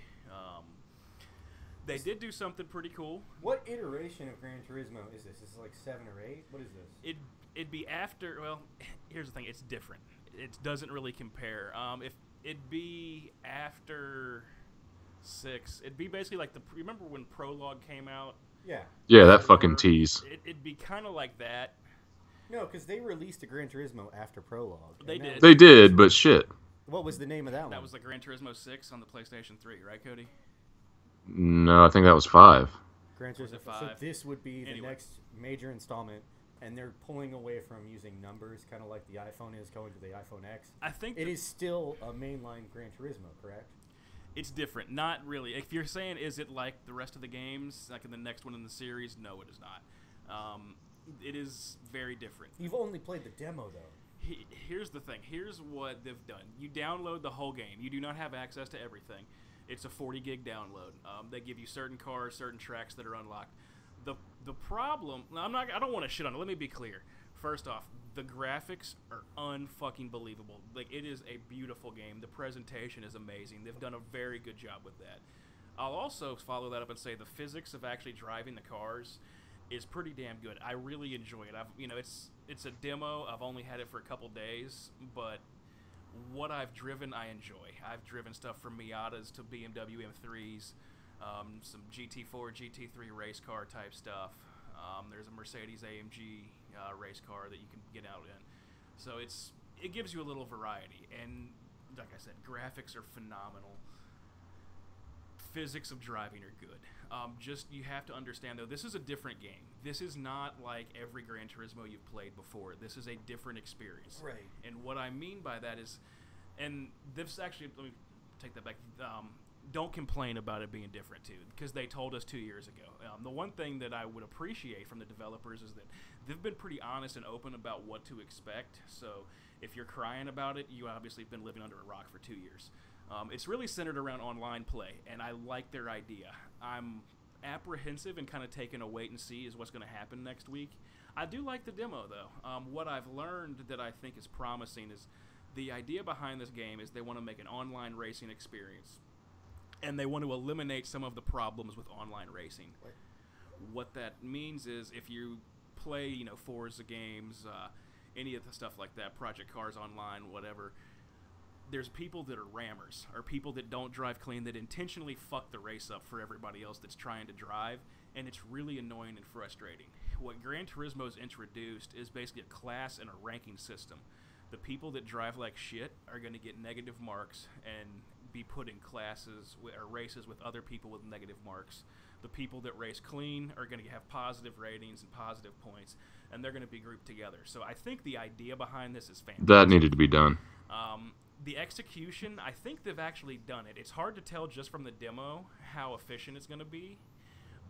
They did do something pretty cool. What iteration of Gran Turismo is this? Is this like 7 or 8? What is this? It'd be after. Well, here's the thing. It's different. It doesn't really compare. If it'd be after 6, it'd be basically like remember when Prologue came out? Yeah. Yeah, that fucking tease. It'd be kind of like that. No, because they released a Gran Turismo after Prologue. They did, but shit. What was the name of that one? That was the Gran Turismo 6 on the PlayStation 3, right, Cody? No, I think that was 5. Gran Turismo 5. So this would be the next major installment, and they're pulling away from using numbers, kind of like the iPhone is going to the iPhone X. I think it is still a mainline Gran Turismo, correct? It's different. Not really. If you're saying, is it like the rest of the games, like in the next one in the series? No, it is not. It is very different. You've only played the demo, though. Here's the thing. Here's what they've done. You download the whole game. You do not have access to everything. It's a 40 gig download. They give you certain cars, certain tracks that are unlocked. The problem, I don't want to shit on it. Let me be clear. First off, the graphics are unfucking believable. Like, it is a beautiful game. The presentation is amazing. They've done a very good job with that. I'll also follow that up and say the physics of actually driving the cars is pretty damn good. I really enjoy it. It's a demo. I've only had it for a couple days, but what I've driven, I enjoy. I've driven stuff from Miatas to BMW M3s, some GT4, GT3 race car type stuff. There's a Mercedes AMG race car that you can get out in. So it gives you a little variety. And like I said, graphics are phenomenal. Physics of driving are good. Just you have to understand, though, this is a different game. This is not like every Gran Turismo you've played before. This is a different experience. Right. And what I mean by that is, and this actually, let me take that back. Don't complain about it being different, too, because they told us 2 years ago. The one thing that I would appreciate from the developers is that they've been pretty honest and open about what to expect. So if you're crying about it, you obviously have been living under a rock for 2 years. It's really centered around online play, and I like their idea. I'm apprehensive and kind of taking a wait and see is what's going to happen next week. I do like the demo, though. What I've learned that I think is promising is the idea behind this game is they want to make an online racing experience, and they want to eliminate some of the problems with online racing. Right. What that means is if you play, Forza games, any of the stuff like that, Project Cars Online, whatever, there's people that are rammers, or people that don't drive clean, that intentionally fuck the race up for everybody else that's trying to drive, and it's really annoying and frustrating. What Gran Turismo's introduced is basically a class and a ranking system. The people that drive like shit are going to get negative marks and be put in classes or races with other people with negative marks. The people that race clean are going to have positive ratings and positive points, and they're going to be grouped together. So I think the idea behind this is fantastic. That needed to be done. The execution, I think they've actually done it. It's hard to tell just from the demo how efficient it's going to be,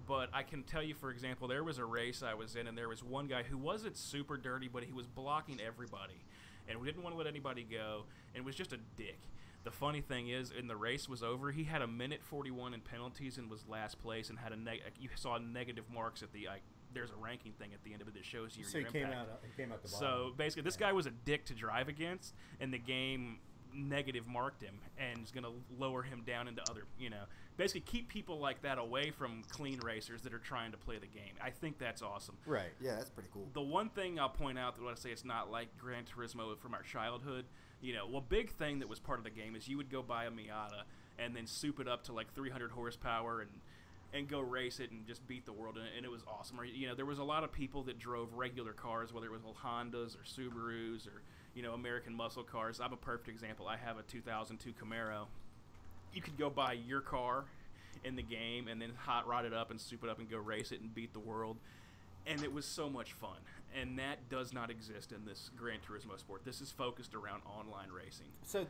but I can tell you, for example, there was a race I was in, and there was one guy who wasn't super dirty, but he was blocking everybody, and we didn't want to let anybody go, and was just a dick. The funny thing is, when the race was over, he had a minute 41 in penalties and was last place, and had you saw negative marks at the there's a ranking thing at the end of it that shows you your impact. He came out the bottom. So basically, this guy was a dick to drive against, and the game negative marked him and is going to lower him down into other, basically keep people like that away from clean racers that are trying to play the game. I think that's awesome. Right. Yeah, that's pretty cool. The one thing I'll point out that when I say it's not like Gran Turismo from our childhood, big thing that was part of the game is you would go buy a Miata and then soup it up to like 300 horsepower and go race it and just beat the world in it, and it was awesome. Or, there was a lot of people that drove regular cars, whether it was Hondas or Subarus or American muscle cars. I'm a perfect example. I have a 2002 Camaro. You could go buy your car in the game and then hot rod it up and soup it up and go race it and beat the world. And it was so much fun. And that does not exist in this Gran Turismo sport. This is focused around online racing. So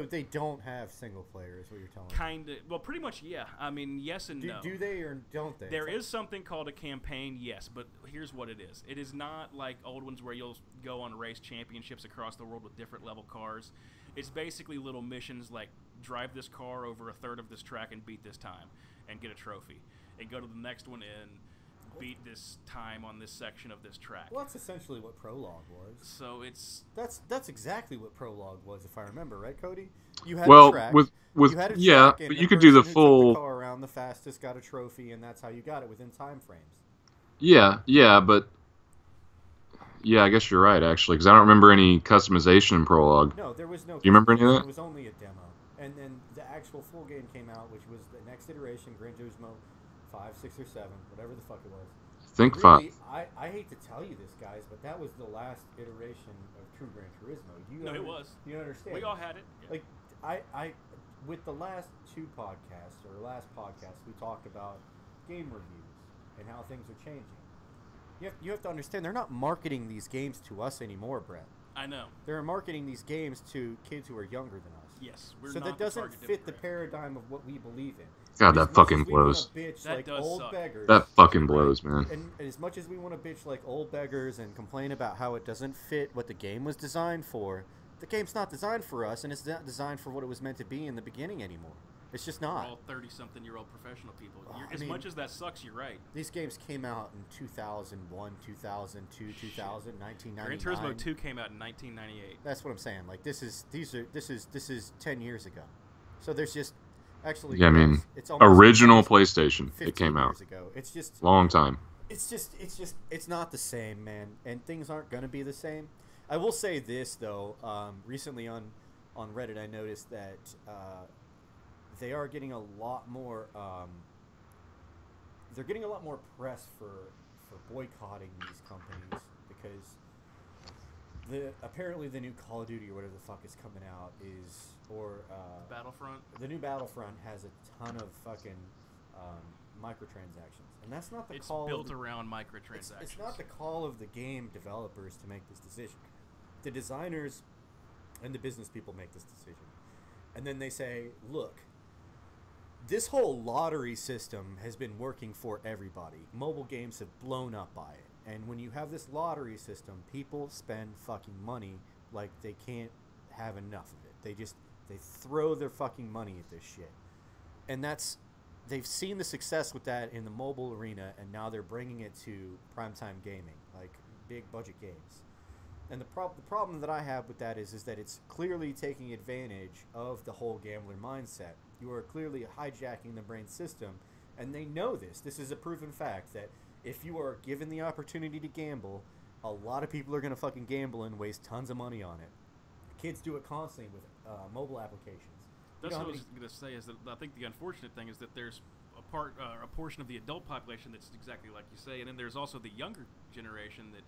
they don't have single player, is what you're telling me? Kind of. Well, pretty much, yeah. I mean, yes and no. Do they or don't they? There is something called a campaign, yes, but here's what it is. It is not like old ones where you'll go on race championships across the world with different level cars. It's basically little missions like drive this car over a third of this track and beat this time and get a trophy. And go to the next one and beat this time on this section of this track. Well, that's essentially what Prologue was. So it's that's exactly what Prologue was, if I remember, right, Cody? You had a track. You had a track, but you could do the full car around the fastest got a trophy, and that's how you got it within time frames. Yeah, but I guess you're right actually, because I don't remember any customization in Prologue. No, there was no. Do you remember any of that? It was only a demo, and then the actual full game came out, which was the next iteration, Gran Turismo 5, 6, or 7, whatever the fuck it was. I think really, 5. I hate to tell you this, guys, but that was the last iteration of true Gran Turismo. it was. You understand? We all had it. Yeah. Like I with the last two podcasts or last podcast, we talked about game reviews and how things are changing. You have to understand, they're not marketing these games to us anymore, Brett. I know. They're marketing these games to kids who are younger than us. Yes, we're so not that the doesn't target fit the demographic. paradigm of what we believe in. God, As that much fucking as we wanna blows. bitch That like does old suck. beggars, That fucking blows, man. and as much as we want to bitch like old beggars and complain about how it doesn't fit what the game was designed for, the game's not designed for us, and it's not designed for what it was meant to be in the beginning anymore. It's just We're not. all 30-something-year-old professional people. Oh, I As mean- much as that sucks, you're right. These games came out in 2001, 2002, 2000, Gran 1999. Turismo 2 came out in 1998. That's what I'm saying. Like this is 10 years ago. So there's just actually Yeah, I mean, yes, it's almost original PlayStation. 15 It came out. years ago. It's just Long time. it's not the same, man, and things aren't going to be the same. I will say this though. Recently on Reddit, I noticed that they are getting a lot more. They're getting a lot more press for boycotting these companies because apparently the new Call of Duty or whatever the fuck is coming out is Battlefront. the new Battlefront has a ton of fucking microtransactions, and that's not the It's call. built of the, around microtransactions. it's not the call of the game developers to make this decision. The designers and the business people make this decision, and then they say, "Look, this whole lottery system has been working for everybody. Mobile games have blown up by it, and when you have this lottery system, people spend fucking money like they can't have enough of it. They throw their fucking money at this shit, and they've seen the success with that in the mobile arena, and now they're bringing it to primetime gaming, like big budget games. And the problem that I have with that is that it's clearly taking advantage of the whole gambler mindset. You are clearly hijacking the brain system, and they know this. This is a proven fact that if you are given the opportunity to gamble, a lot of people are going to fucking gamble and waste tons of money on it. Kids do it constantly with mobile applications. That's what I was going to say. Is that I think the unfortunate thing is that there's a portion of the adult population that's exactly like you say, and then there's also the younger generation that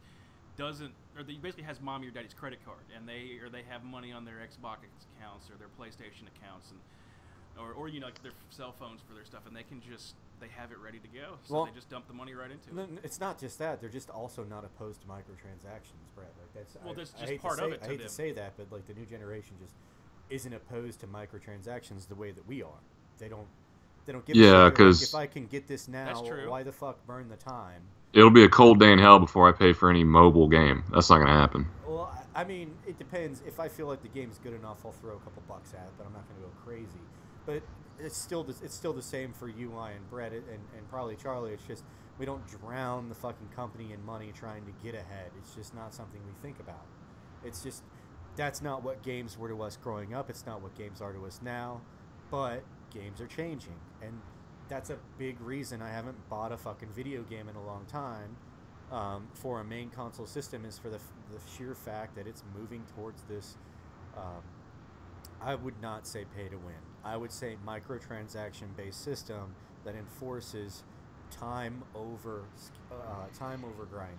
doesn't, or that basically has mom or daddy's credit card, and they have money on their Xbox accounts or their PlayStation accounts, and or like their cell phones for their stuff, and they have it ready to go, so they just dump the money right into it. It's not just that; they're just also not opposed to microtransactions, Brett. Like that's just part of it. I hate to say that, but like the new generation just isn't opposed to microtransactions the way that we are. They don't give. Yeah, because if I can get this now, That's true. why the fuck burn the time? It'll be a cold day in hell before I pay for any mobile game. That's not gonna happen. Well, I mean, it depends. If I feel like the game's good enough, I'll throw a couple bucks at it, but I'm not going to go crazy. But it's still the same for you, I, and Brett, and probably Charlie. It's just we don't drown the fucking company in money trying to get ahead. It's just not something we think about. It's just that's not what games were to us growing up. It's not what games are to us now. But games are changing, and that's a big reason I haven't bought a fucking video game in a long time. For a main console system is for the sheer fact that it's moving towards this. I would not say pay to win. I would say microtransaction based system that enforces time over grinding.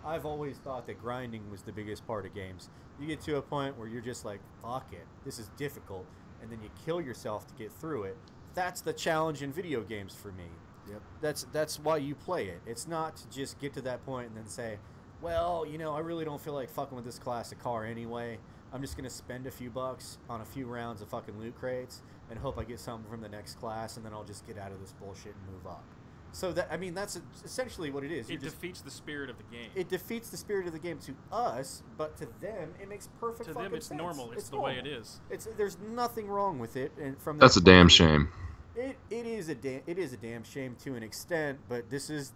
I've always thought that grinding was the biggest part of games. You get to a point where you're just like, fuck it, this is difficult, and then you kill yourself to get through it. That's the challenge in video games for me. Yep. That's why you play it. It's not to just get to that point and then say, well, I really don't feel like fucking with this classic car anyway. I'm just gonna spend a few bucks on a few rounds of fucking loot crates and hope I get something from the next class, and then I'll just get out of this bullshit and move up. So that's essentially what it is. It defeats the spirit of the game. It defeats the spirit of the game to us, but to them it makes perfect. To fucking them, it's sense. normal. It's the normal. way it is. There's nothing wrong with it, and from That's a damn shame. It is a damn shame to an extent, but this is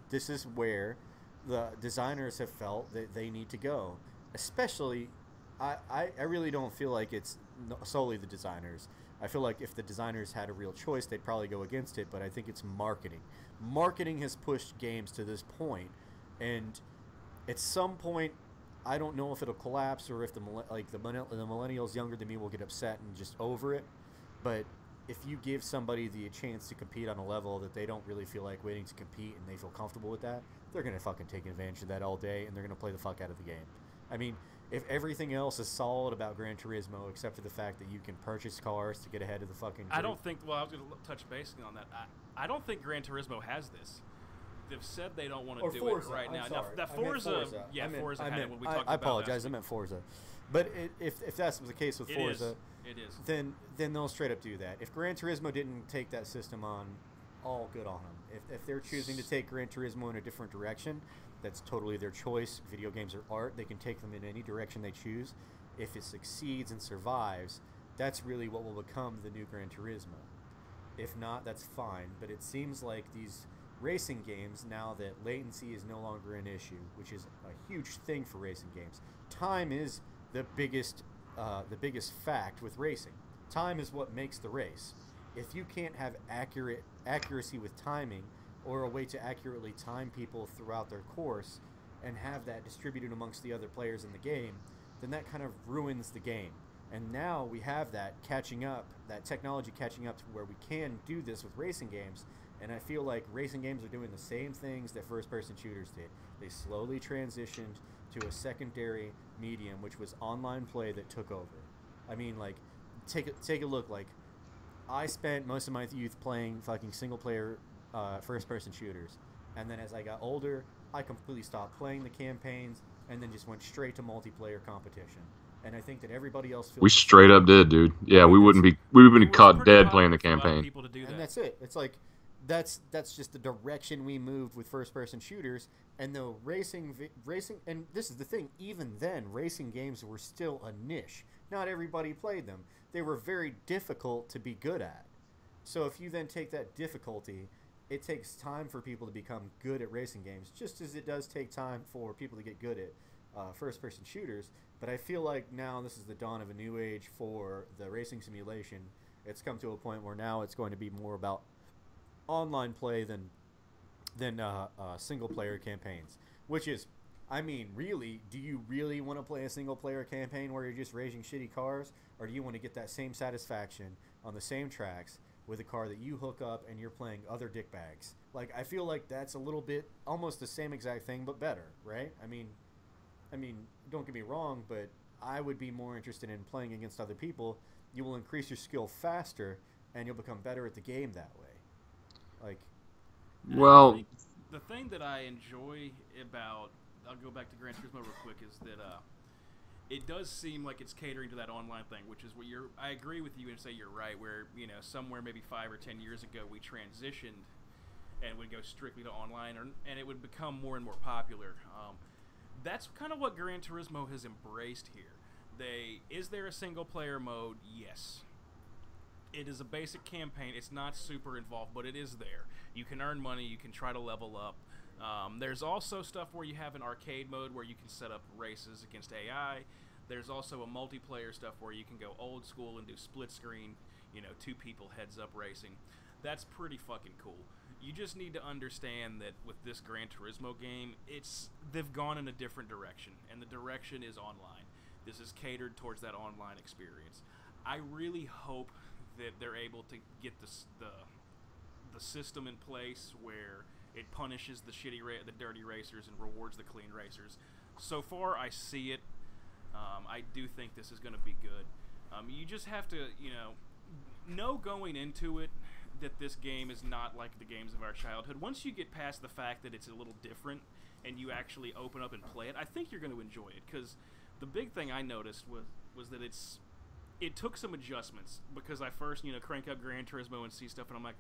where the designers have felt that they need to go. Especially, I really don't feel like it's solely the designers. I feel like if the designers had a real choice, they'd probably go against it, but I think it's marketing. Marketing has pushed games to this point, and at some point, I don't know if it'll collapse or if the millennials younger than me will get upset and just over it, but if you give somebody the chance to compete on a level that they don't really feel like waiting to compete and they feel comfortable with that, they're going to fucking take advantage of that all day, and they're going to play the fuck out of the game. I mean, if everything else is solid about Gran Turismo except for the fact that you can purchase cars to get ahead of the fucking group. I don't think, well, I was going to touch base on that. I don't think Gran Turismo has this. they've said they don't want Or to do Forza, it right I'm now. sorry. Now, I meant Forza, yeah, Forza had it when we talked I about apologize. last I meant Forza. But if that's the case with week. Forza, It is. then they'll straight up do that. If Gran Turismo didn't take that system on, all good on them. If they're choosing to take Gran Turismo in a different direction, that's totally their choice. Video games are art. They can take them in any direction they choose. If it succeeds and survives, that's really what will become the new Gran Turismo. If not, that's fine. But it seems like these racing games, now that latency is no longer an issue, which is a huge thing for racing games. Time is the biggest fact with racing. Time is what makes the race. If you can't have accuracy with timing, or a way to accurately time people throughout their course and have that distributed amongst the other players in the game, then that kind of ruins the game. And now we have that catching up, that technology catching up to where we can do this with racing games. And I feel like racing games are doing the same things that first-person shooters did. They slowly transitioned to a secondary medium, which was online play, that took over. I mean, like, take a look. Like, I spent most of my youth playing fucking single-player first-person shooters. And then as I got older, I completely stopped playing the campaigns and then just went straight to multiplayer competition. And I think that everybody else feels We straight up did, dude. Yeah, we would have been caught dead playing the campaign. People to do that. And that's it. It's like that's just the direction we moved with first-person shooters. And the racing, and this is the thing. Even then, racing games were still a niche. Not everybody played them. They were very difficult to be good at. So if you then take that difficulty, it takes time for people to become good at racing games, just as it does take time for people to get good at first-person shooters. But I feel like now this is the dawn of a new age for the racing simulation. It's come to a point where now it's going to be more about online play than single-player campaigns. Which is, I mean, really, do you really want to play a single-player campaign where you're just racing shitty cars? Or do you want to get that same satisfaction on the same tracks with a car that you hook up and you're playing other dickbags? Like, I feel like that's a little bit almost the same exact thing, but better, right? I mean, don't get me wrong, but I would be more interested in playing against other people. You will increase your skill faster, and you'll become better at the game that way. Like, Well, the thing that I enjoy about, I'll go back to Gran Turismo real quick, is that it does seem like it's catering to that online thing, which is what I agree with you and say you're right, where, somewhere maybe 5 or 10 years ago we transitioned and would go strictly to online, and it would become more and more popular. That's kind of what Gran Turismo has embraced here. Is there a single player mode? Yes. It is a basic campaign. It's not super involved, but it is there. You can earn money. You can try to level up. There's also stuff where you have an arcade mode where you can set up races against AI. There's also a multiplayer stuff where you can go old school and do split screen, 2 people heads up racing. That's pretty fucking cool. You just need to understand that with this Gran Turismo game, they've gone in a different direction, and the direction is online. This is catered towards that online experience. I really hope that they're able to get the system in place where it punishes the the dirty racers and rewards the clean racers. So far, I see it. I do think this is going to be good. You just have to, know going into it that this game is not like the games of our childhood. Once you get past the fact that it's a little different and you actually open up and play it, I think you're going to enjoy it. Because the big thing I noticed was that it took some adjustments. Because I first, crank up Gran Turismo and see stuff, and I'm like,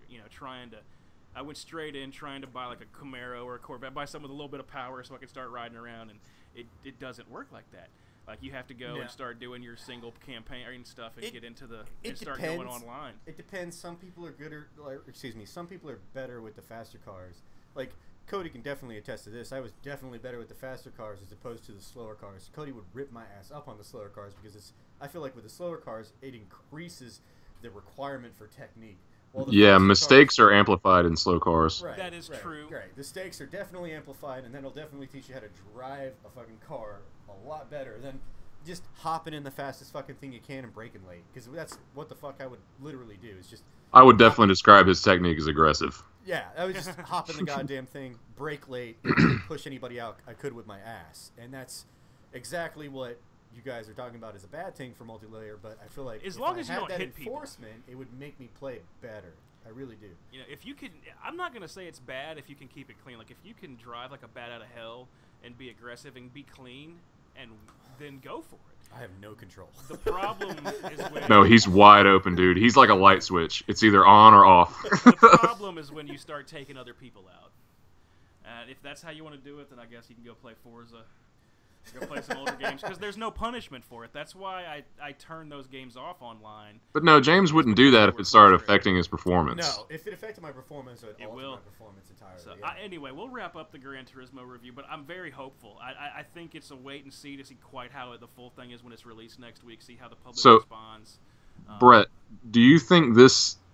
I went straight in trying to buy like a Camaro or a Corvette, buy something with a little bit of power so I could start riding around, and it doesn't work like that. Like, you have to go and start doing your single campaign and stuff and get into start going online. It depends. Some people are some people are better with the faster cars. Like, Cody can definitely attest to this. I was definitely better with the faster cars as opposed to the slower cars. Cody would rip my ass up on the slower cars because I feel like with the slower cars, it increases the requirement for technique. Mistakes are amplified in slow cars. Right, that is true. Right. The stakes are definitely amplified, and then it'll definitely teach you how to drive a fucking car a lot better than just hopping in the fastest fucking thing you can and braking late. Because that's what the fuck I would literally do. Is just. I would definitely describe his technique as aggressive. Yeah, I would just hop in the goddamn thing, brake late, push anybody out I could with my ass, and that's exactly what you guys are talking about is a bad thing for multiplayer, but I feel like as long as you don't that hit people, enforcement, it would make me play better. I really do. You know, if you can, I'm not gonna say it's bad if you can keep it clean. Like if you can drive like a bat out of hell and be aggressive and be clean, and then go for it. I have no control. The problem is when No, he's wide open, dude. He's like a light switch. It's either on or off. the problem is when you start taking other people out. If that's how you want to do it, then I guess you can go play Forza. Go play some older games because there's no punishment for it. That's why I turn those games off online. But no, James wouldn't do that if it started affecting his performance. No, if it affected my performance, it will alter my performance entirely. So, yeah. Anyway, we'll wrap up the Gran Turismo review, but I'm very hopeful. I think it's a wait and see to see quite how the full thing is when it's released next week. See how the public responds. Brett, do you think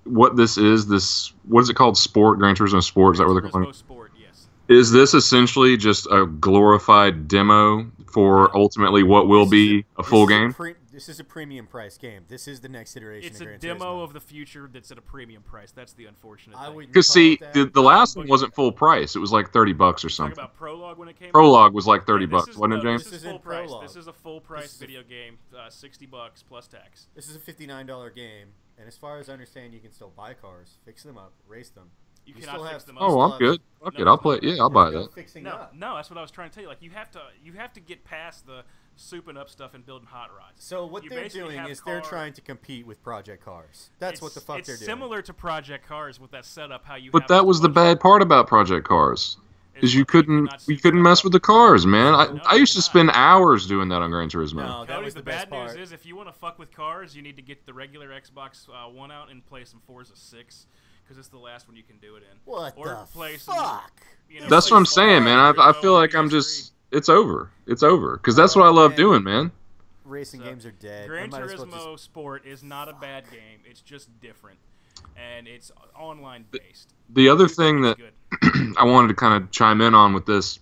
what this is? What is it called? Sport? Gran Turismo Sport? Is that what they're calling it? Sport, yes. Is this essentially just a glorified demo for ultimately what will be a full game? This is a premium price game. This is the next iteration It's of Gran a demo Turismo. of the future that's at a premium price. That's the unfortunate thing. Because see, the last one wasn't full price. It was like $30 or something. Talk about Prologue when it came out? Prologue was like $30, wasn't it, James? This is full price. This is a full price video game, $60 plus tax. This is a $59 game, and as far as I understand, you can still buy cars, fix them up, race them. You cannot fix them up. Oh, I'm good. Fuck it, I'll play. Yeah, I'll buy that. No, that's what I was trying to tell you. Like you have to get past the souping up stuff and building hot rods. So what they're doing is they're trying to compete with Project Cars. That's what the fuck they're doing. It's similar to Project Cars with that setup. How you. But that was the bad part about Project Cars, is you couldn't mess with the cars, man. I used to spend hours doing that on Gran Turismo. No, that was the bad news is if you want to fuck with cars, you need to get the regular Xbox One out and play some Forza 6. Because it's the last one you can do it in. What or the play fuck? That's what I'm saying, man. I feel like I'm just... It's over. It's over. Because that's what I love doing, man. Racing games are dead. Gran Turismo Sport is not a bad game. It's just different. And it's online based. The other thing that I wanted to kind of chime in on with this,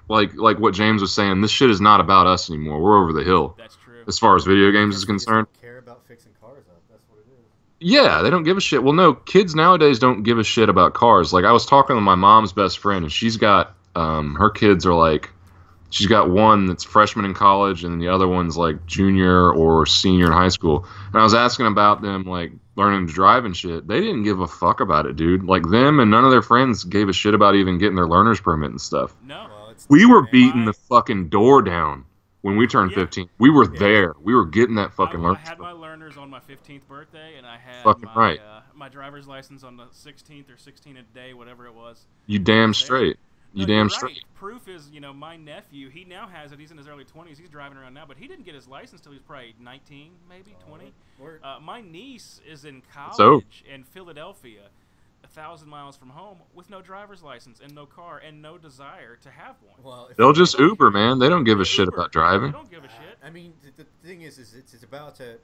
like what James was saying, this shit is not about us anymore. We're over the hill. That's true. As far as video games is concerned. They don't care about fixing cars up. That's what it is. Yeah, they don't give a shit. Well, no, kids nowadays don't give a shit about cars. Like, I was talking to my mom's best friend, and she's got, her kids are like, she's got one that's freshman in college, and the other one's like junior or senior in high school. And I was asking about them, like, learning to drive and shit. They didn't give a fuck about it, dude. Like, them and none of their friends gave a shit about even getting their learner's permit and stuff. No. We were beating the fucking door down when we turned 15. We were there. We were getting that fucking learner's I had my learners on my 15th birthday, and I had my driver's license on the 16th or 16th day, whatever it was. You damn straight. You damn straight. Right. Proof is, my nephew, he now has it. He's in his early 20s. He's driving around now, but he didn't get his license till he was probably 19, maybe 20. My niece is in college in Philadelphia, 1,000 miles from home, with no driver's license and no car and no desire to have one. Well, they'll just Uber, man. They don't give a shit about driving. They don't give a shit. I mean, the thing is it's about to...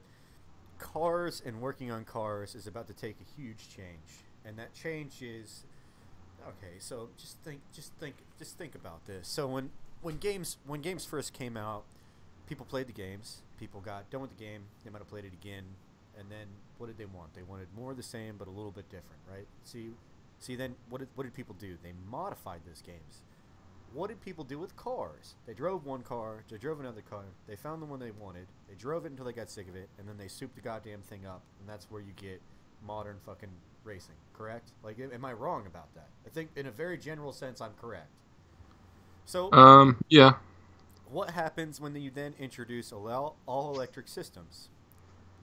Cars and working on cars is about to take a huge change. And that change is... Okay, so just think about this. So when games first came out, people played the games. People got done with the game. They might have played it again, and then what did they want? They wanted more of the same, but a little bit different, right? See, then what did people do? They modified those games. What did people do with cars? They drove one car. They drove another car. They found the one they wanted. They drove it until they got sick of it, and then they souped the goddamn thing up, and that's where you get modern fucking racing, correct? Like, am I wrong about that? I think in a very general sense, I'm correct. So, yeah. What happens when you then introduce all-electric systems?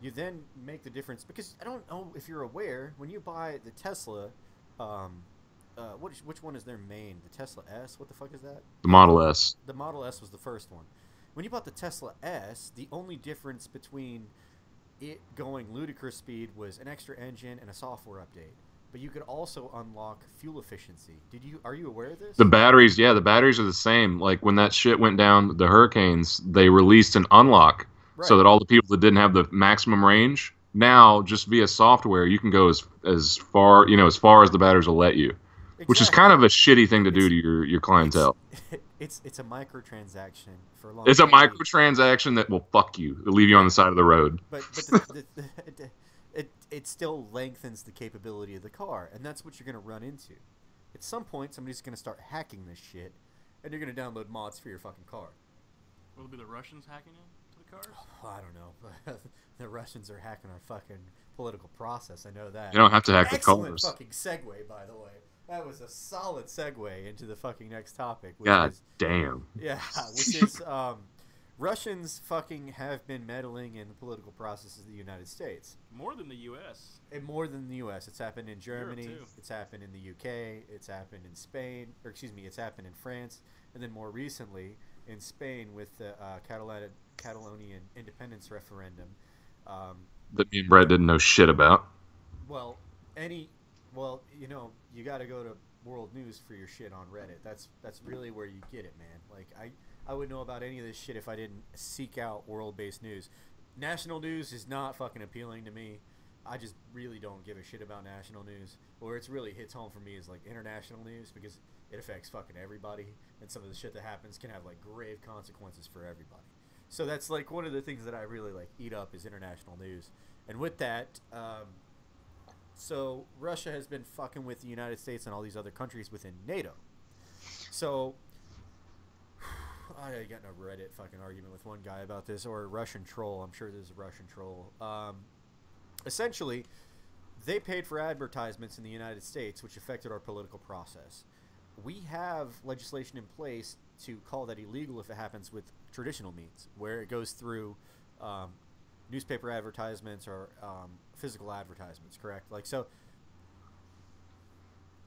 You then make the difference, because I don't know if you're aware, when you buy the Tesla, which one is their main? The Tesla S? What the fuck is that? The Model S. The Model S was the first one. When you bought the Tesla S, the only difference between it going ludicrous speed was an extra engine and a software update. But you could also unlock fuel efficiency. Are you aware of this? The batteries are the same. Like when that shit went down the hurricanes, they released an unlock so that all the people that didn't have the maximum range, now just via software, you can go as far as the batteries will let you. Exactly. Which is kind of a shitty thing to do to your clientele. It's a microtransaction for long. It's a microtransaction that will fuck you. It'll leave you on the side of the road. But it still lengthens the capability of the car, and that's what you're going to run into. At some point, somebody's going to start hacking this shit, and you're going to download mods for your fucking car. Will it be the Russians hacking into the cars? Oh, I don't know. The Russians are hacking our fucking political process. I know that. You don't have to hack the Excellent callers. fucking segue, by the way. That was a solid segue into the fucking next topic. Which God is, damn. yeah, which is Russians fucking have been meddling in the political processes of the United States. More than the U.S. And more than the U.S. It's happened in Germany. too. It's happened in the U.K. It's happened in Spain. Or excuse me, it's happened in France. And then more recently in Spain with the Catalonian independence referendum. That me and Brett didn't know shit about. Well, you know, you got to go to world news for your shit on Reddit. That's really where you get it, man. Like I wouldn't know about any of this shit if I didn't seek out world-based news. National news is not fucking appealing to me. I just really don't give a shit about national news. Where it's really hits home for me is like international news, because it affects fucking everybody, and some of the shit that happens can have like grave consequences for everybody. So that's like one of the things that I really like eat up is international news. And with that, so Russia has been fucking with the United States and all these other countries within NATO. So I got in a Reddit fucking argument with one guy about this, or a Russian troll. I'm sure there's a Russian troll. Essentially, they paid for advertisements in the United States, which affected our political process. We have legislation in place to call that illegal if it happens with traditional means, where it goes through newspaper advertisements or physical advertisements, correct? Like, so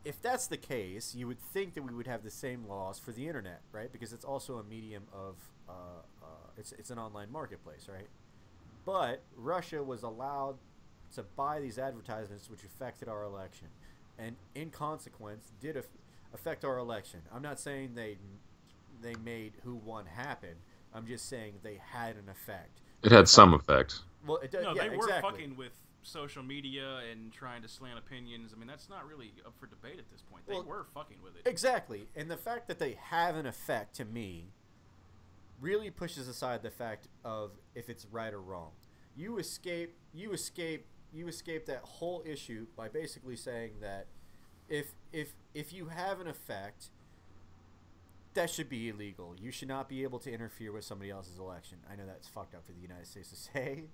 if that's the case, you would think that we would have the same laws for the internet, right? Because it's also a medium of it's an online marketplace, right? But Russia was allowed to buy these advertisements, which affected our election, and in consequence did affect our election. I'm not saying they made who won happen. I'm just saying they had an effect. It had some effect. Well, it does. No, Yeah, they were exactly. fucking with social media and trying to slant opinions. I mean, that's not really up for debate at this point. They Well, were fucking with it. Exactly. And the fact that they have an effect, to me, really pushes aside the fact of if it's right or wrong. You escape that whole issue by basically saying that if you have an effect, that should be illegal. You should not be able to interfere with somebody else's election. I know that's fucked up for the United States to say,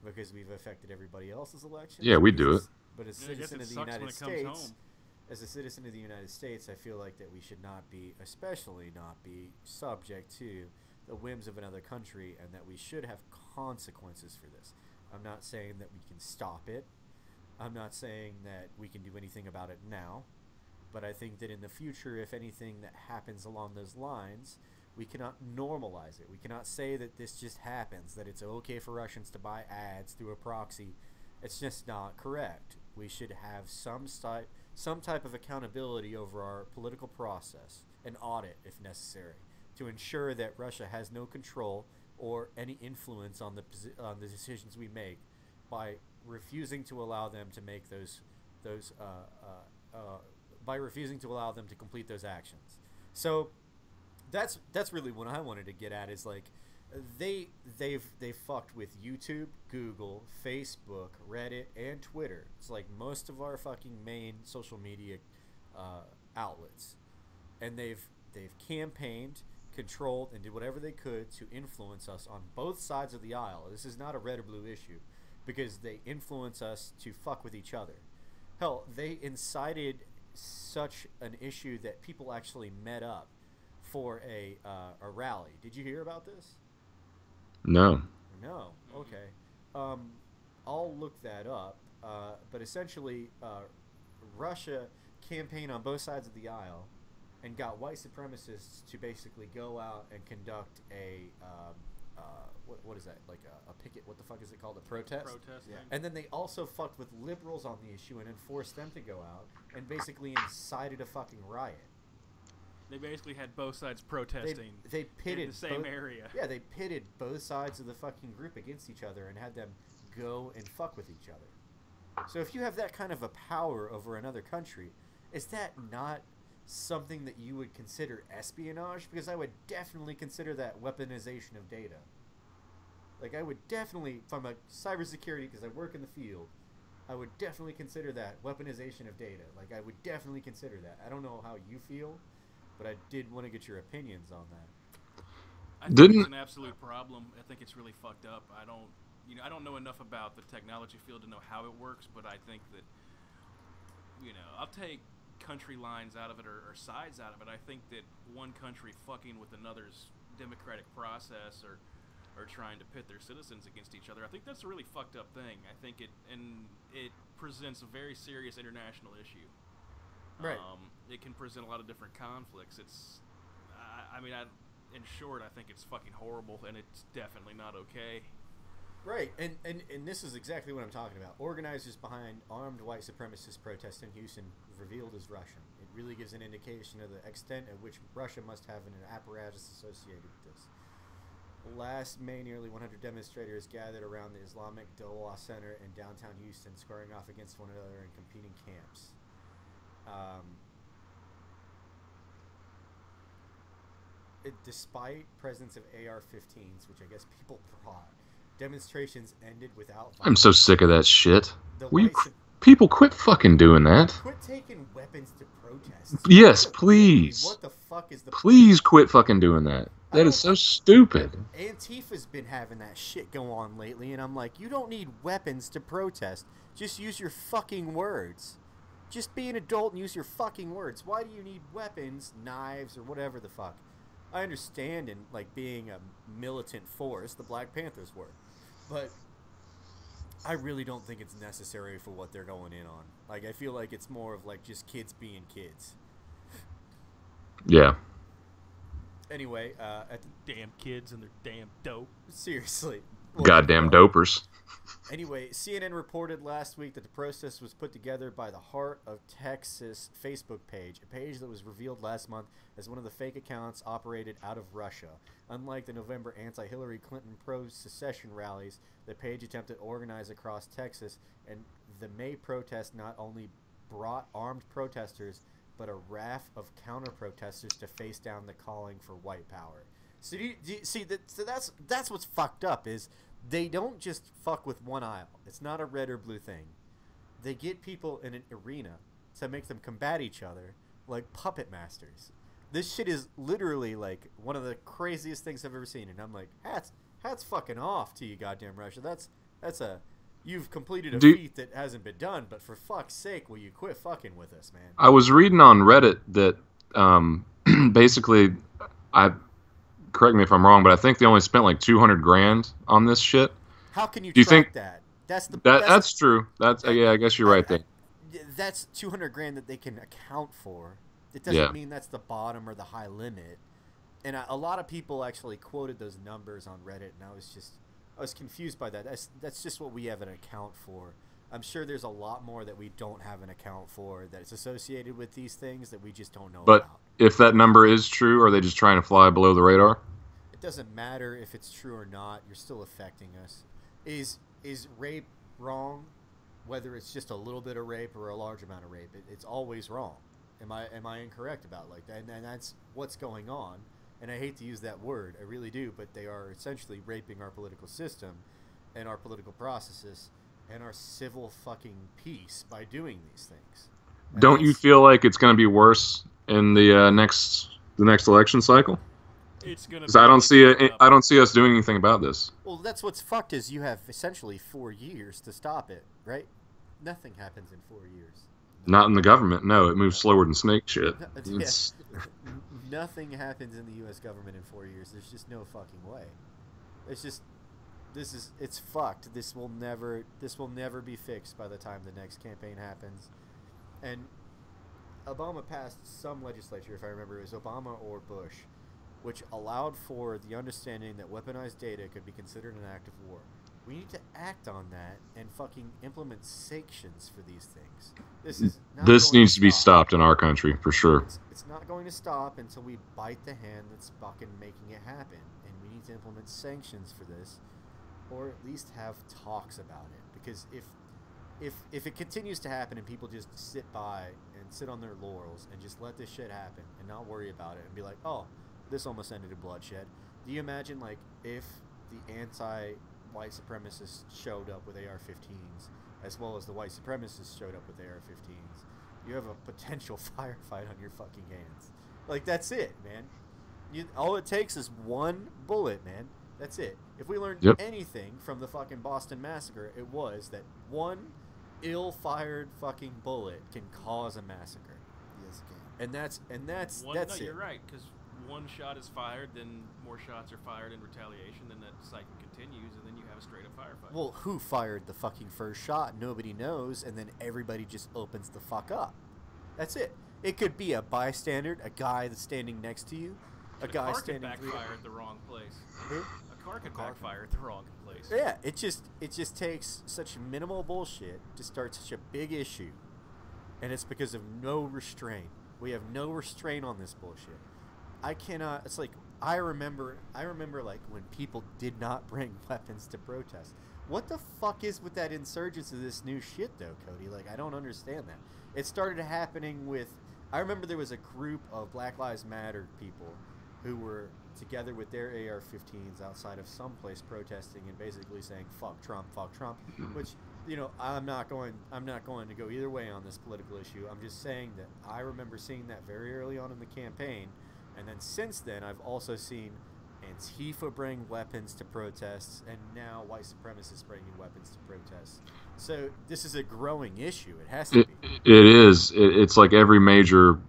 because we've affected everybody else's elections. Yeah, we do it. But as a Yeah, I guess citizen it of the sucks United when it comes States, home. as a citizen of the United States, I feel like that we should not be, especially not be, subject to the whims of another country, and that we should have consequences for this. I'm not saying that we can stop it. I'm not saying that we can do anything about it now. But I think that in the future, if anything that happens along those lines, we cannot normalize it. We cannot say that this just happens, that it's okay for Russians to buy ads through a proxy. It's just not correct. We should have some type of accountability over our political process, an audit if necessary, to ensure that Russia has no control or any influence on the decisions we make by refusing to allow them to make by refusing to allow them to complete those actions. So that's really what I wanted to get at, is like they've fucked with YouTube, Google, Facebook, Reddit, and Twitter. It's like most of our fucking main social media outlets, and they've campaigned, controlled, and did whatever they could to influence us on both sides of the aisle. This is not a red or blue issue, because they influence us to fuck with each other. Hell, they incited such an issue that people actually met up for a rally. Did you hear about this? No. No. Okay. I'll look that up. But essentially, Russia campaigned on both sides of the aisle and got white supremacists to basically go out and conduct a what is that, like a picket? What the fuck is it called? A protest? Protest Yeah. thing. And then they also fucked with liberals on the issue and enforced them to go out and basically incited a fucking riot. They basically had both sides protesting They pitted in the same both, area. Yeah, they pitted both sides of the fucking group against each other and had them go and fuck with each other. So if you have that kind of a power over another country, is that not something that you would consider espionage? Because I would definitely consider that weaponization of data. Like, I would definitely, from a cybersecurity, because I work in the field, I would definitely consider that weaponization of data. Like, I would definitely consider that. I don't know how you feel, but I did want to get your opinions on that. I think it's an absolute problem. I think it's really fucked up. I don't know enough about the technology field to know how it works, but I think that, I'll take country lines out of it or sides out of it. I think that one country fucking with another's democratic process or trying to pit their citizens against each other, I think that's a really fucked up thing. I think it presents a very serious international issue. Right. It can present a lot of different conflicts. In short, I think it's fucking horrible, and it's definitely not okay. Right, and this is exactly what I'm talking about. Organizers behind armed white supremacist protests in Houston revealed as Russian. It really gives an indication of the extent at which Russia must have an apparatus associated with this. Last May, nearly 100 demonstrators gathered around the Islamic Dawah Center in downtown Houston, squaring off against one another in competing camps. Despite presence of AR-15s, which I guess people brought, demonstrations ended without violence. I'm so sick of that shit. The People quit fucking doing that. Quit taking weapons to protest. Yes, please. What the fuck is the Please quit fucking doing that. That is so stupid. Antifa's been having that shit go on lately, and I'm like, you don't need weapons to protest. Just use your fucking words. Just be an adult and use your fucking words. Why do you need weapons, knives, or whatever the fuck? I understand in, like, being a militant force, the Black Panthers were. But I really don't think it's necessary for what they're going in on. Like, I feel like it's more of, like, just kids being kids. Yeah. Anyway, at the damn kids and their damn dope. Seriously. Goddamn dopers. Anyway, CNN reported last week that the protest was put together by the Heart of Texas Facebook page, a page that was revealed last month as one of the fake accounts operated out of Russia. Unlike the November anti-Hillary Clinton pro-secession rallies, the page attempted to organize across Texas, and the May protest not only brought armed protesters, but a raft of counter-protesters to face down the calling for white power. So, that's what's fucked up is they don't just fuck with one aisle. It's not a red or blue thing. They get people in an arena to make them combat each other like puppet masters. This shit is literally like one of the craziest things I've ever seen, and I'm like, hats fucking off to you, goddamn Russia. That's a you've completed a feat that hasn't been done, but for fuck's sake, will you quit fucking with us, man? I was reading on Reddit that basically correct me if I'm wrong, but I think they only spent like $200,000 on this shit. How can you Do you track think that? That's true. Yeah, I guess you're right there. That's $200,000 that they can account for. It doesn't mean that's the bottom or the high limit. And a lot of people actually quoted those numbers on Reddit, and I was confused by that. That's just what we have an account for. I'm sure there's a lot more that we don't have an account for that's associated with these things that we just don't know about. If that number is true, are they just trying to fly below the radar? It doesn't matter if it's true or not. You're still affecting us. Is rape wrong? Whether it's just a little bit of rape or a large amount of rape, it's always wrong. Am I incorrect about like that? And that's what's going on. And I hate to use that word, I really do, but they are essentially raping our political system and our political processes and our civil fucking peace by doing these things. And don't you feel like it's going to be worse in the next election cycle? It's gonna. I don't see us doing anything about this. Well, that's what's fucked is you have essentially 4 years to stop it, right? Nothing happens in 4 years. Not in the government. No, it moves slower than snake shit. Nothing happens in the U.S. government in 4 years. There's just no fucking way. It's fucked. This will never be fixed by the time the next campaign happens. And Obama passed some legislature, if I remember, it was Obama or Bush, which allowed for the understanding that weaponized data could be considered an act of war. We need to act on that and fucking implement sanctions for these things. This needs to be stopped in our country, for sure. It's not going to stop until we bite the hand that's fucking making it happen. And we need to implement sanctions for this, or at least have talks about it. Because if it continues to happen and people just sit by and sit on their laurels and just let this shit happen and not worry about it and be like, oh, this almost ended in bloodshed. Do you imagine, like, if the anti-white supremacists showed up with AR-15s, as well as the white supremacists showed up with AR-15s? You have a potential firefight on your fucking hands. Like, that's it, man. All it takes is one bullet, man. That's it. If we learned Yep. anything from the fucking Boston Massacre, it was that one ill-fired fucking bullet can cause a massacre. Yes, it can. And that's No, it. you're right, because one shot is fired, then more shots are fired in retaliation, then that cycle continues, and then you have a straight-up firefight. Well, who fired the fucking first shot? Nobody knows, and then everybody just opens the fuck up. That's it. It could be a bystander, a guy that's standing next to you, a guy car standing. could backfire at the wrong place. Who? A car could backfire at the wrong place. Yeah, it just takes such minimal bullshit to start such a big issue, and it's because of no restraint. We have no restraint on this bullshit. I cannot. It's like I remember like when people did not bring weapons to protest. What the fuck is with that insurgence of this new shit though, Cody? Like I don't understand that. It started happening with. I remember there was a group of Black Lives Matter people who were together with their AR-15s outside of some place protesting and basically saying fuck Trump, which I'm not going to go either way on this political issue. I'm just saying that I remember seeing that very early on in the campaign, and then since then I've also seen Antifa bring weapons to protests, and now white supremacists bringing weapons to protests. So this is a growing issue. It has to be. It is. It's like every major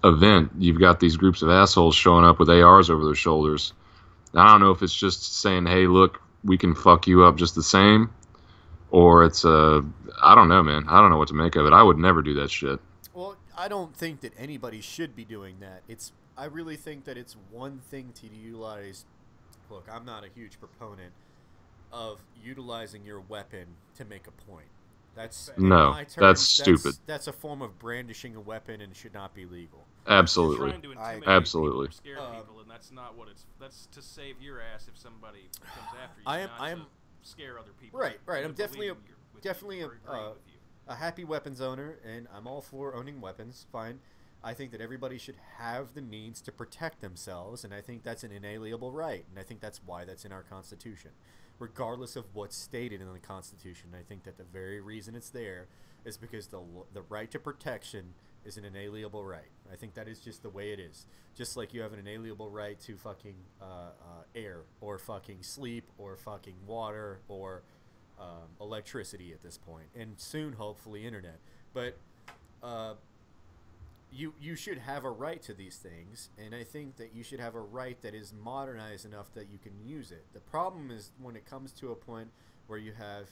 event, you've got these groups of assholes showing up with ARs over their shoulders. I don't know if it's just saying, hey, look, we can fuck you up just the same, or it's I don't know, man. I don't know what to make of it. I would never do that shit. Well, I don't think that anybody should be doing that. I really think that it's one thing to utilize. Look, I'm not a huge proponent of utilizing your weapon to make a point. That's No, that's stupid. That's a form of brandishing a weapon and should not be legal. Absolutely. You're trying to intimidate Absolutely. people or scare people, and that's not what it's. That's to save your ass if somebody comes after you. I am to scare other people. Right. You I'm know, definitely believing you're with definitely you or agreeing with you. a happy weapons owner, and I'm all for owning weapons. Fine. I think that everybody should have the means to protect themselves, and I think that's an inalienable right, and I think that's why that's in our Constitution. Regardless of what's stated in the Constitution, I think that the very reason it's there is because the right to protection is an inalienable right. I think that is just the way it is. Just like you have an inalienable right to fucking air, or fucking sleep, or fucking water, or electricity at this point, and soon, hopefully, internet. But you should have a right to these things, and I think that you should have a right that is modernized enough that you can use it. The problem is when it comes to a point where you have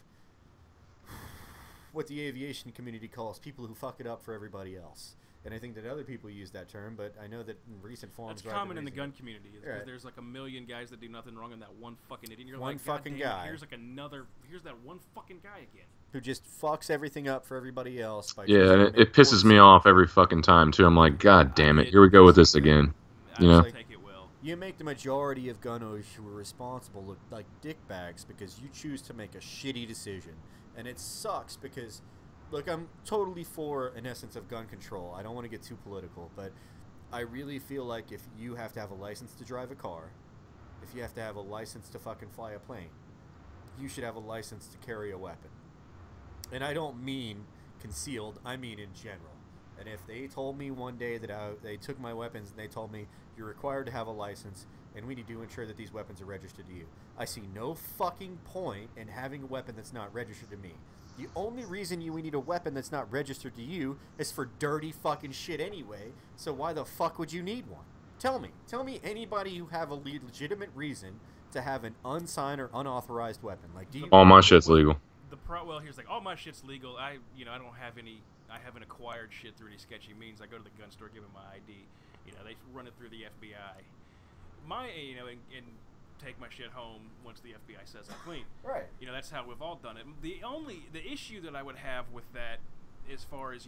what the aviation community calls people who fuck it up for everybody else. And I think that other people use that term, but I know that in recent forums... That's common in the gun community. Right. There's like a million guys that do nothing wrong and that one fucking idiot. You're one like, fucking God damn, guy. Here's that one fucking guy again. Who just fucks everything up for everybody else. By Yeah, it pisses me off every fucking time, too. I'm like, God damn it, here we go with this again. You know? Take it well. You make the majority of gun owners who are responsible look like dickbags because you choose to make a shitty decision. And it sucks because... Look, I'm totally for an essence of gun control. I don't want to get too political, but I really feel like if you have to have a license to drive a car, if you have to have a license to fucking fly a plane, you should have a license to carry a weapon. And I don't mean concealed, I mean in general. And if they told me one day that they took my weapons and they told me, you're required to have a license and we need to ensure that these weapons are registered to you, I see no fucking point in having a weapon that's not registered to me. The only reason we need a weapon that's not registered to you is for dirty fucking shit anyway, so why the fuck would you need one? Tell me anybody who have a legitimate reason to have an unsigned or unauthorized weapon. Like, do you... All my shit's legal. Well, here's like, all my shit's legal. I don't have any, I haven't acquired shit through any sketchy means. I go to the gun store, give them my ID. They run it through the FBI. And take my shit home once the FBI says I'm clean. Right. That's how we've all done it. The issue that I would have with that, as far as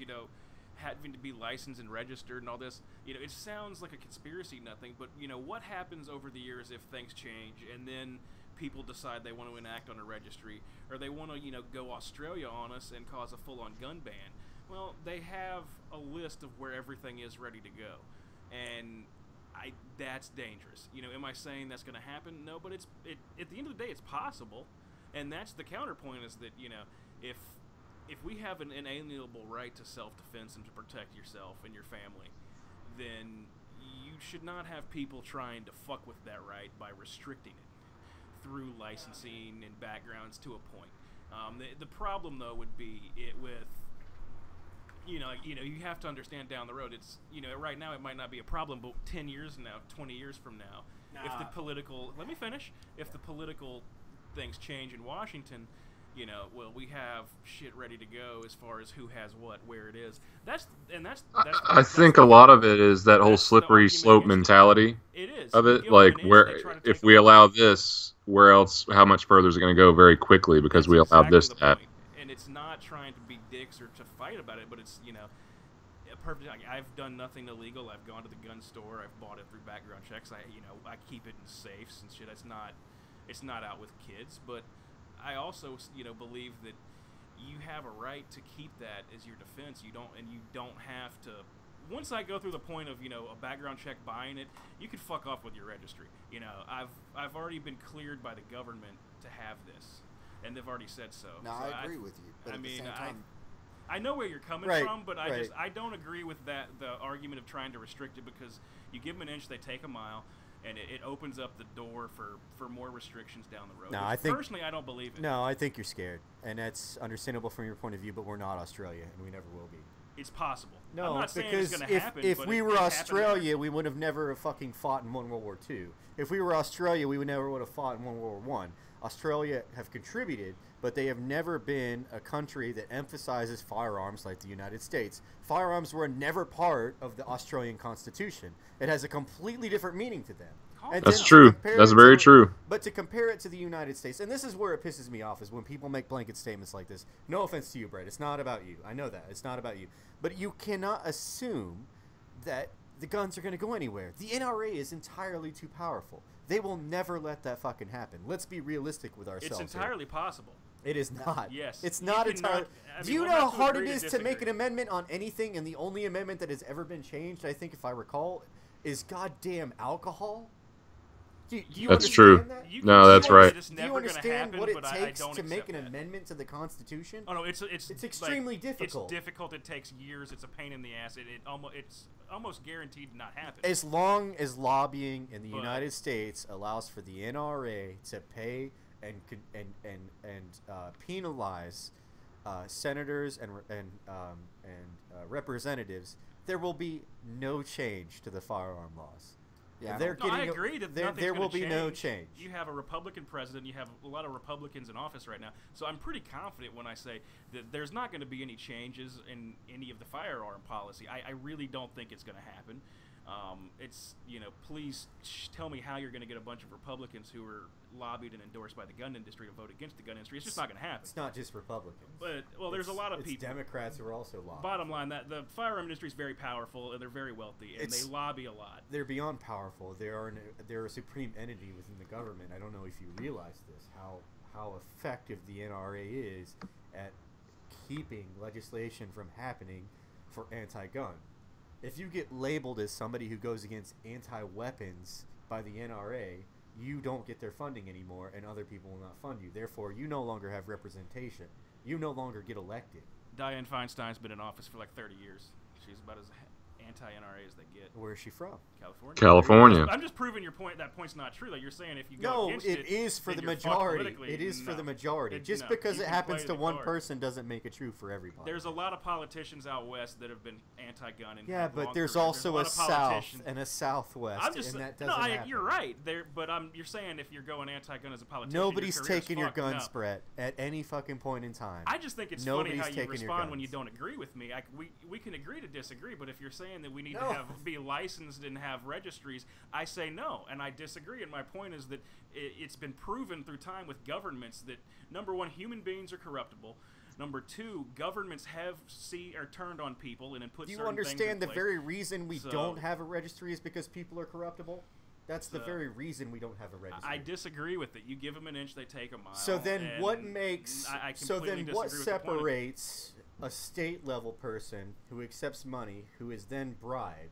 having to be licensed and registered and all this, it sounds like a conspiracy, nothing. But what happens over the years if things change and then people decide they want to enact on a registry, or they want to go Australia on us and cause a full-on gun ban? Well, they have a list of where everything is ready to go, and that's dangerous. Am I saying that's going to happen? No, but at the end of the day, it's possible, and that's the counterpoint is that if we have an inalienable right to self-defense and to protect yourself and your family, then you should not have people trying to fuck with that right by restricting it through licensing and backgrounds to a point. The problem though would be it with you have to understand down the road. It's right now it might not be a problem, but 10 years from now, 20 years from now, if the political things change in Washington, we have shit ready to go as far as who has what, where it is. I think a lot of it is that whole slippery slope mentality of it. Like, where if we allow this, where else? How much further is it going to go? Very quickly because we allowed this to happen. And it's not trying to be dicks or to fight about it, but it's perfect. I've done nothing illegal. I've gone to the gun store. I've bought it through background checks. I keep it in safes and shit. It's not out with kids, but I also believe that you have a right to keep that as your defense. You don't have to. Once I go through the point of a background check buying it, you can fuck off with your registry. I've already been cleared by the government to have this, and they've already said so. No, so I agree with you. But at the same time, I know where you're coming from, but I don't agree with the argument of trying to restrict it, because you give them an inch, they take a mile. And it opens up the door for more restrictions down the road. No, personally, I don't believe it. No, I think you're scared, and that's understandable from your point of view. But we're not Australia, and we never will be. It's possible. No, I'm not saying it's because gonna happen, if we were Australia, we would have never fucking fought in World War II. If we were Australia, we would never would have fought in World War I. Australia have contributed, but they have never been a country that emphasizes firearms like the United States. Firearms were never part of the Australian Constitution. It has a completely different meaning to them. And that's true. That's very true. But to compare it to the United States, and this is where it pisses me off, is when people make blanket statements like this. No offense to you, Brett. It's not about you. I know that. It's not about you. But you cannot assume that the guns are going to go anywhere. The NRA is entirely too powerful. They will never let that fucking happen. Let's be realistic with ourselves. It's entirely possible. It is not. Yes. It's not entirely. Do you know how hard it is to make an amendment on anything? And the only amendment that has ever been changed, I think, if I recall, is goddamn alcohol. Do you that's true. That? No, that's right. Do you understand what it takes to make an amendment to the Constitution? Oh no, it's extremely difficult. It's difficult. It takes years. It's a pain in the ass. It's almost guaranteed to not happen. As long as lobbying in the United States allows for the NRA to pay and penalize senators and representatives, there will be no change to the firearm laws. Yeah, I agree that there will be no change. You have a Republican president. You have a lot of Republicans in office right now. So I'm pretty confident when I say that there's not going to be any changes in any of the firearm policy. I really don't think it's going to happen. Please tell me how you're going to get a bunch of Republicans who are lobbied and endorsed by the gun industry to vote against the gun industry. It's just not going to happen. It's not just Republicans. But there's a lot of people. Democrats who are also lobbying. Bottom line, that the firearm industry is very powerful and they're very wealthy and they lobby a lot. They're beyond powerful. They're a supreme entity within the government. I don't know if you realize this, how effective the NRA is at keeping legislation from happening for anti-gun. If you get labeled as somebody who goes against anti-weapons by the NRA, you don't get their funding anymore, and other people will not fund you. Therefore, you no longer have representation. You no longer get elected. Dianne Feinstein's been in office for like 30 years. She's about as anti-NRA as they get. Where is she from? California. I'm just proving your point. That point's not true. Like you're saying, if you go against it, is for the majority. It is for the majority. Just because it happens to one person doesn't make it true for everybody. There's a lot of politicians out west that have been anti-gun. And but there's also a south and a southwest, and that doesn't happen. You're right. You're saying if you're going anti-gun as a politician, nobody's taking your guns, Brett, at any fucking point in time. I just think it's funny how you respond when you don't agree with me. We can agree to disagree, but if you're saying that we need to be licensed and have registries, I say no, and I disagree. And my point is that it's been proven through time with governments that, number one, human beings are corruptible. Number two, governments are turned on people and then put. Do you certain understand things in the place. very reason we don't have a registry is because people are corruptible? That's the very reason we don't have a registry. I disagree with it. You give them an inch, they take a mile. So then, what makes? What separates a state level person who accepts money, who is then bribed,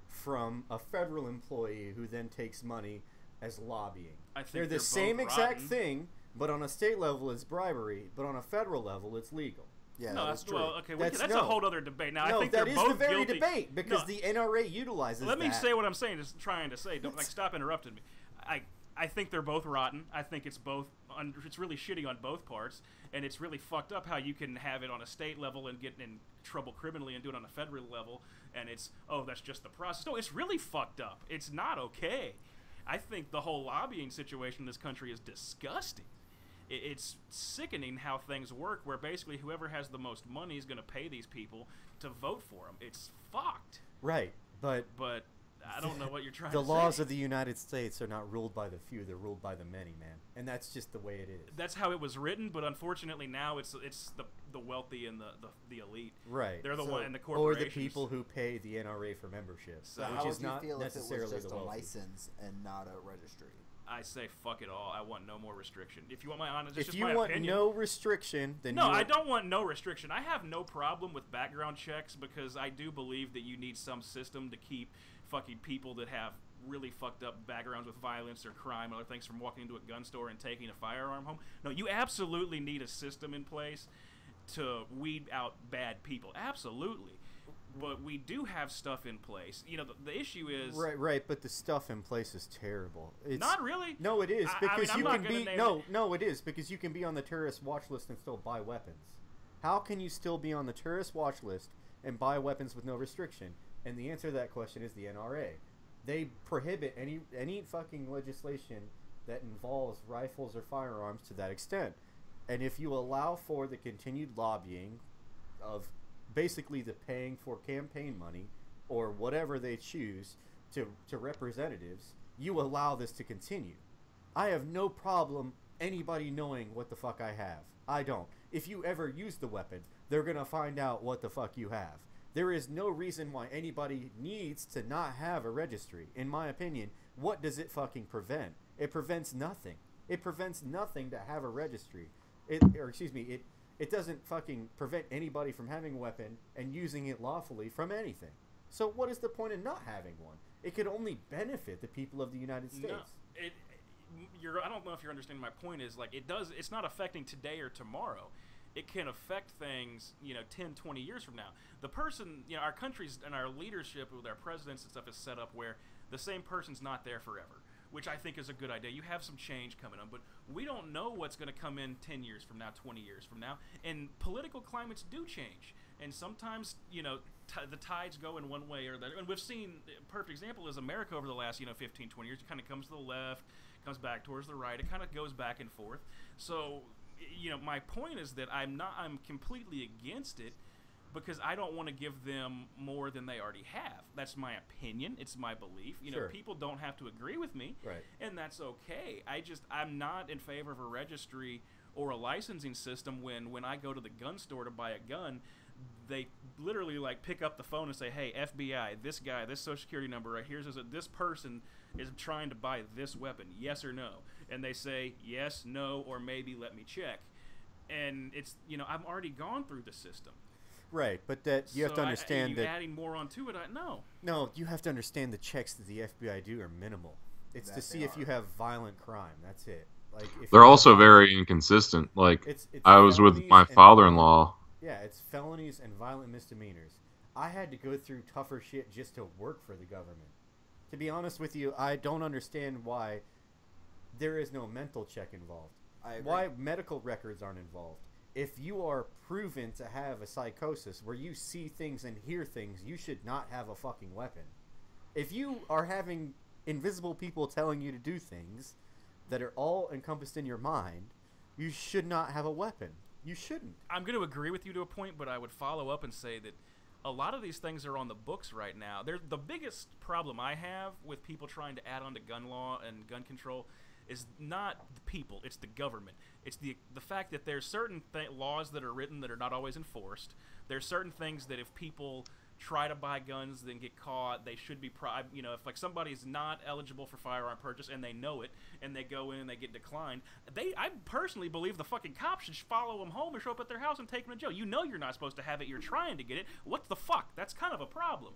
from a federal employee who then takes money as lobbying? I think they're the same exact thing, but on a state level it's bribery, but on a federal level it's legal. Yeah, No, that's true. well, okay, That's that's no. a whole other debate. Now, I No, think that they're is both the very guilty. debate because No, the NRA utilizes let me that. say what I'm saying. Just trying to say. Don't stop interrupting me. I think they're both rotten. I think it's both. It's really shitty on both parts, and it's really fucked up how you can have it on a state level and get in trouble criminally and do it on a federal level, and it's that's just the process. No, it's really fucked up. It's not okay. I think the whole lobbying situation in this country is disgusting. It's sickening how things work, where basically whoever has the most money is going to pay these people to vote for them. It's fucked. Right, but I don't know what you're trying the to say. laws of the United States are not ruled by the few; they're ruled by the many, man. And that's just the way it is. That's how it was written, but unfortunately now it's the wealthy and the elite. Right. They're the one and the Or corporations. the people who pay the NRA for membership, So How which would is you not feel if it necessarily was just the a wealthy. license and not a registry? I say fuck it all. I want no more restriction. If you want my honest, If you want no restriction, then no, you I don't want no restriction. I have no problem with background checks because I do believe that you need some system to keep fucking people that have really fucked up backgrounds with violence or crime or other things from walking into a gun store and taking a firearm home. No, you absolutely need a system in place to weed out bad people. Absolutely. But we do have stuff in place. You know, the issue is right. But the stuff in place is terrible. It's not really. No, it is because I'm you not can gonna be name no, it is because you can be on the terrorist watch list and still buy weapons. How can you still be on the terrorist watch list and buy weapons with no restriction? And the answer to that question is the NRA. They prohibit any fucking legislation that involves rifles or firearms to that extent. And if you allow for the continued lobbying of basically the paying for campaign money or whatever they choose to representatives, you allow this to continue. I have no problem anybody knowing what the fuck I have. I don't. If you ever use the weapon, they're going to find out what the fuck you have. There is no reason why anybody needs to not have a registry. In my opinion, what does it fucking prevent? It prevents nothing. It prevents nothing to have a registry. It doesn't fucking prevent anybody from having a weapon and using it lawfully from anything. So what is the point of not having one? It could only benefit the people of the United States. No, I don't know if you're understanding my point. Is like it's not affecting today or tomorrow. It can affect things, 10, 20 years from now. The person, our countries and our leadership with our presidents and stuff is set up where the same person's not there forever, which I think is a good idea. You have some change coming on, but we don't know what's going to come in 10 years from now, 20 years from now, and political climates do change. And sometimes, the tides go in one way or the other. And we've seen, a perfect example is America over the last, 15, 20 years. It kind of comes to the left, comes back towards the right. It kind of goes back and forth. So, my point is that I'm completely against it because I don't want to give them more than they already have. That's my opinion. It's my belief. Sure. People don't have to agree with me. Right. And that's okay. I'm not in favor of a registry or a licensing system when I go to the gun store to buy a gun, they literally pick up the phone and say, hey, FBI, this guy, this social security number right here says that this person is trying to buy this weapon, yes or no? And they say yes, no, or maybe let me check. And it's, I've already gone through the system. Right, but that you have to understand that adding more onto it, no, you have to understand the checks that the FBI do are minimal. It's to see if you have violent crime. That's it. If they're also very inconsistent. It's I was with my father-in-law. Yeah, it's felonies and violent misdemeanors. I had to go through tougher shit just to work for the government. To be honest with you, I don't understand why there is no mental check involved. Why medical records aren't involved. If you are proven to have a psychosis where you see things and hear things, you should not have a fucking weapon. If you are having invisible people telling you to do things that are all encompassed in your mind, you should not have a weapon. You shouldn't. I'm going to agree with you to a point, but I would follow up and say that a lot of these things are on the books right now. The biggest problem I have with people trying to add on to gun law and gun control is not the people, it's the government. It's the fact that there's certain laws that are written that are not always enforced. There's certain things that if people try to buy guns then get caught, they should be if somebody's not eligible for firearm purchase and they know it and they go in and they get declined, I personally believe the fucking cops should follow them home or show up at their house and take them to jail. You're not supposed to have it, you're trying to get it. What the fuck? That's kind of a problem.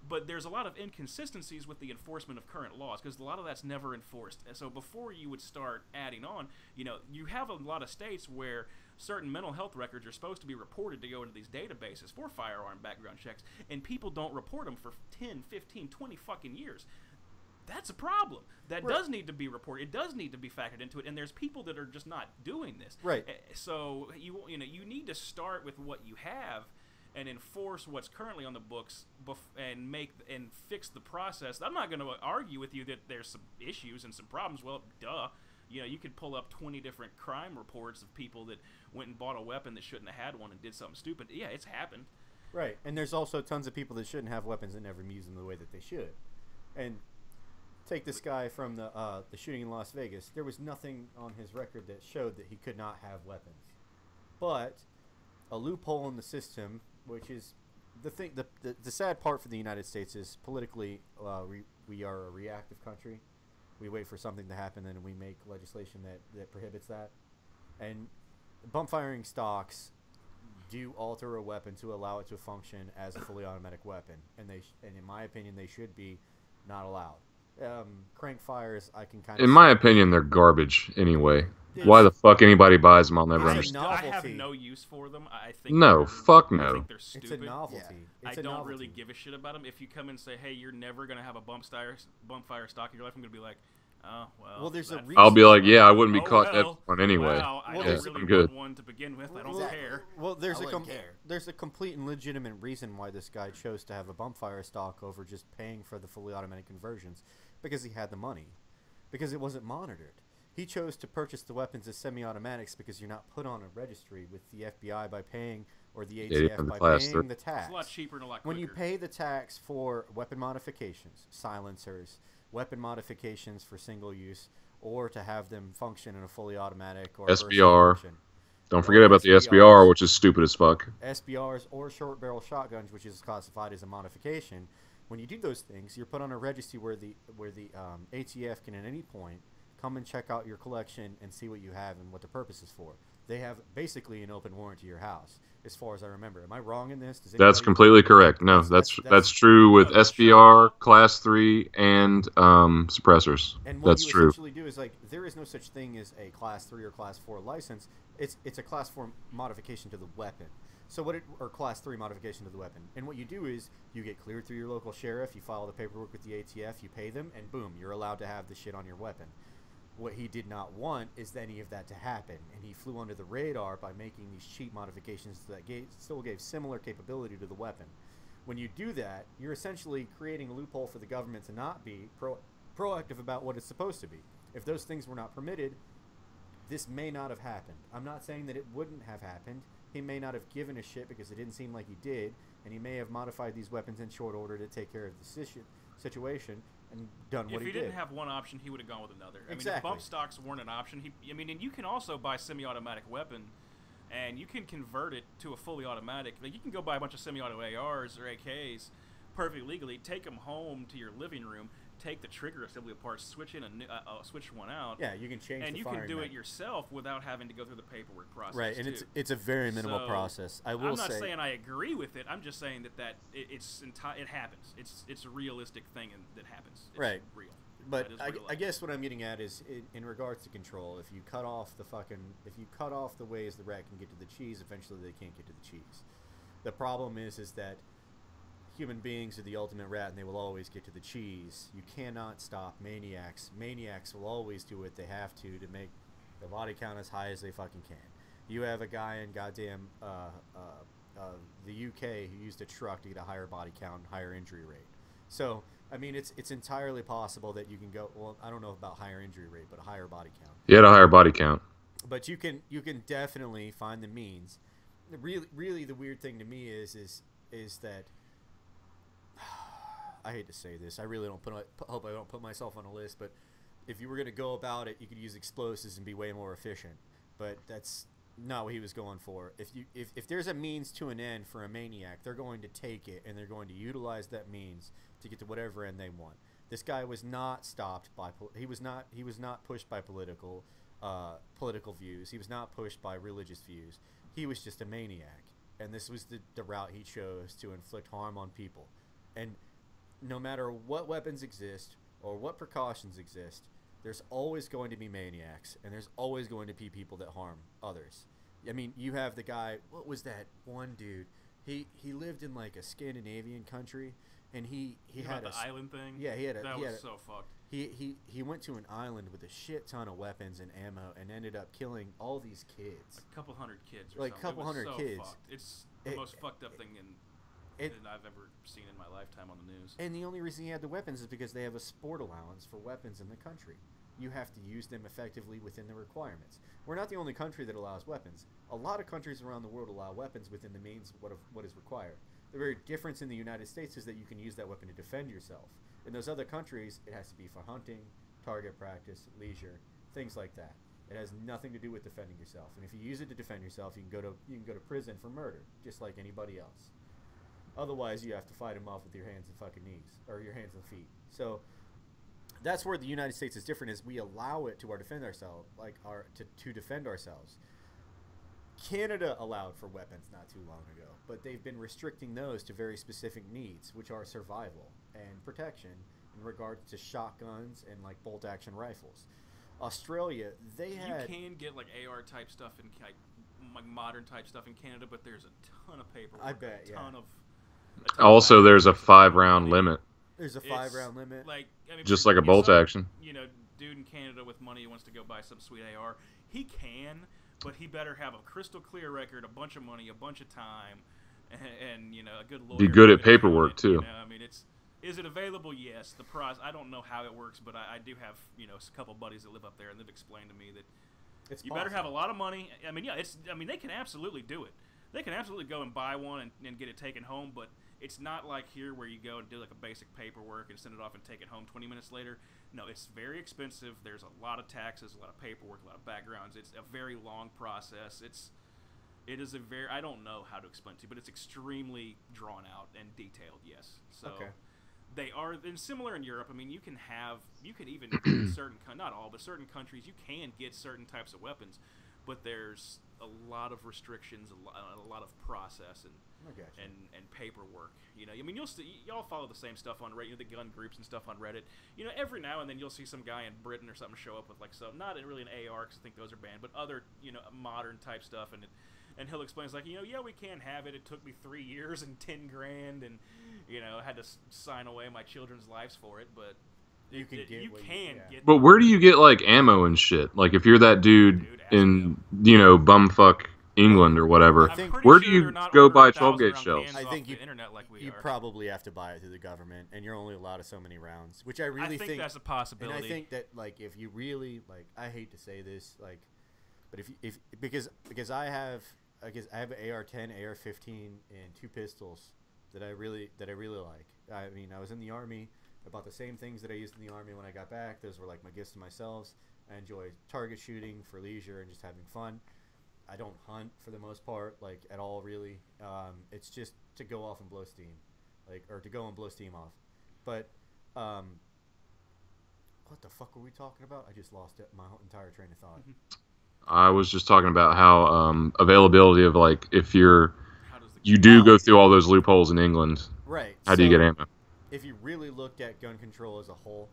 But there's a lot of inconsistencies with the enforcement of current laws because a lot of that's never enforced. And so before you would start adding on, you have a lot of states where certain mental health records are supposed to be reported to go into these databases for firearm background checks, and people don't report them for 10, 15, 20 fucking years. That's a problem. That does need to be reported. It does need to be factored into it, and there's people that are just not doing this. Right. So you need to start with what you have and enforce what's currently on the books and fix the process. I'm not going to argue with you that there's some issues and some problems. Well, duh. You could pull up 20 different crime reports of people that went and bought a weapon that shouldn't have had one and did something stupid. Yeah, it's happened. Right. And there's also tons of people that shouldn't have weapons and never use them the way that they should. And take this guy from the shooting in Las Vegas. There was nothing on his record that showed that he could not have weapons. But a loophole in the system, which is the thing. The sad part for the United States is politically we are a reactive country. We wait for something to happen and we make legislation that prohibits that. And bump firing stocks do alter a weapon to allow it to function as a fully automatic weapon, and in my opinion they should be not allowed. Crank fires, I can kind of. In my opinion, they're garbage anyway. Why the fuck anybody buys them, I'll never understand. I have no use for them. I think fuck I no. think they're stupid. It's a novelty. Yeah. It's I a don't novelty. really give a shit about them. If you come and say, "Hey, you're never gonna have a bump fire stock in your life," I'm gonna be like, "Oh well." Well, there's a reason. I'll be like, yeah, I wouldn't be caught dead well, on anyway. Wow, I Well, don't there's- really I'm good. want one to begin with. I don't Exactly. care. Well, I wouldn't care. there's a complete and legitimate reason why this guy chose to have a bump fire stock over just paying for the fully automatic conversions, because he had the money, because it wasn't monitored. He chose to purchase the weapons as semi-automatics because you're not put on a registry with the FBI by paying, or the ATF the by class paying three. the tax. It's a lot cheaper and a lot quicker. When you pay the tax for weapon modifications, silencers, weapon modifications for single use, or to have them function in a fully automatic or burst SBR. function, Don't forget about the SBR, which is stupid as fuck. SBRs or short barrel shotguns, which is classified as a modification. When you do those things, you're put on a registry where the ATF can at any point come and check out your collection and see what you have and what the purpose is for. They have basically an open warrant to your house, as far as I remember. Am I wrong in this? Does That's anybody- completely correct. No, that's true with SBR, Class 3, and suppressors. And what That's you true. essentially do is, like, there is no such thing as a Class 3 or Class 4 license. It's a Class 4 modification to the weapon. So or Class 3 modification to the weapon. And what you do is you get cleared through your local sheriff, you file the paperwork with the ATF, you pay them, and boom, you're allowed to have the shit on your weapon. What he did not want is any of that to happen, and he flew under the radar by making these cheap modifications that still gave similar capability to the weapon. When you do that, you're essentially creating a loophole for the government to not be proactive about what it's supposed to be. If those things were not permitted, this may not have happened. I'm not saying that it wouldn't have happened. He may not have given a shit because it didn't seem like he did, and he may have modified these weapons in short order to take care of the situation and done what If he he did. didn't have one option, he would have gone with another. I mean, if Exactly. bump stocks weren't an option, and you can also buy semi-automatic weapon, and you can convert it to a fully automatic. Like, you can go buy a bunch of semi-auto ARs or AKs perfectly legally, take them home to your living room, take the trigger assembly apart, switch one out. Yeah, you can change and the you can firing do it method. yourself without having to go through the paperwork process. Right, and too. it's a very minimal So, process. I will I'm not say, saying I agree with it. I'm just saying that it happens. It's a realistic thing that happens. It's Right. real. but That is I real life. guess what I'm getting at is in regards to control. If you cut off the ways the rat can get to the cheese, eventually they can't get to the cheese. The problem is that human beings are the ultimate rat, and they will always get to the cheese. You cannot stop maniacs. Maniacs will always do what they have to make their body count as high as they fucking can. You have a guy in goddamn the UK who used a truck to get a higher body count and higher injury rate. So, I mean, it's entirely possible that you can go, well, I don't know about higher injury rate, but a higher body count. He had a higher body count. But you can definitely find the means. Really the weird thing to me is that I hate to say this. I really hope I don't put myself on a list, but if you were going to go about it, you could use explosives and be way more efficient. But that's not what he was going for. If there's a means to an end for a maniac, they're going to take it, and they're going to utilize that means to get to whatever end they want. This guy was not stopped by he was not pushed by political views. He was not pushed by religious views. He was just a maniac, and this was the route he chose to inflict harm on people. And no matter what weapons exist or what precautions exist, there's always going to be maniacs, and there's always going to be people that harm others. I mean, you have the guy. What was that one dude? He lived in like a Scandinavian country, and he had the island thing. Yeah, he had a. That he was had a, so fucked. He went to an island with a shit ton of weapons and ammo, and ended up killing all these kids. A couple hundred kids. Or Like something. couple It was hundred so kids. Fucked. It's the most fucked up thing that I've ever seen in my lifetime on the news. And the only reason he had the weapons is because they have a sport allowance for weapons in the country. You have to use them effectively within the requirements. We're not the only country that allows weapons. A lot of countries around the world allow weapons within the means of what is required. The very difference in the United States is that you can use that weapon to defend yourself. In those other countries, it has to be for hunting, target practice, leisure, things like that. It has nothing to do with defending yourself. And if you use it to defend yourself, you can go to prison for murder, just like anybody else. Otherwise, you have to fight them off with your hands and fucking knees, or your hands and feet. So that's where the United States is different. Is we allow it to defend ourselves, to defend ourselves. Canada allowed for weapons not too long ago, but they've been restricting those to very specific needs, which are survival and protection in regards to shotguns and like bolt action rifles. Australia, they had. You can get like AR type stuff and like modern type stuff in Canada, but there's a ton of paperwork. I bet, a ton yeah. of. Also, there's a 5-round limit. There's a 5-round limit. Like, I mean, just like a bolt action. You know, dude in Canada with money who wants to go buy some sweet AR, he can, but he better have a crystal clear record, a bunch of money, a bunch of time, and you know, a good lawyer. Be good at paperwork too. You know, I mean, is it available? Yes. The price, I don't know how it works, but I do have, you know, a couple buddies that live up there, and they've explained to me that it's you better have a lot of money. I mean, yeah, they can absolutely do it. They can absolutely go and buy one and get it taken home, but it's not like here where you go and do like a basic paperwork and send it off and take it home 20 minutes later. No, it's very expensive. There's a lot of taxes, a lot of paperwork, a lot of backgrounds. It's a very long process. It is a very, I don't know how to explain it to you, but it's extremely drawn out and detailed, yes. So okay. They are, and similar in Europe. I mean, you can even in certain, not all, but certain countries, you can get certain types of weapons, but there's a lot of restrictions, a lot of process and paperwork. You know, I mean, y'all follow the same stuff on Reddit, you know, the gun groups and stuff on Reddit. You know, every now and then you'll see some guy in Britain or something show up with like some, not really an AR because I think those are banned, but other, you know, modern type stuff, and he'll explain, it's like, you know, yeah, we can have it. It took me 3 years and $10,000, and you know, I had to sign away my children's lives for it, but you can get. But where do you get like ammo and shit? Like if you're that dude in, you know, bumfuck England or whatever, where do you go buy 12-gauge shells? I think you internet like you probably have to buy it through the government, and you're only allowed so many rounds, which I really think that's a possibility. And I think that like if you really like, I hate to say this, like, but if because I have an AR-10, AR-15, and 2 pistols that I really like. I mean, I was in the Army. I bought the same things that I used in the Army when I got back. Those were like my gifts to myself. I enjoy target shooting for leisure and just having fun. I don't hunt for the most part, like at all, really. It's just to go off and blow steam, or to go and blow steam off. But what the fuck were we talking about? I just lost my whole entire train of thought. I was just talking about how availability of like if you do go through all those loopholes in England. Right. How do you get ammo? If you really looked at gun control as a whole,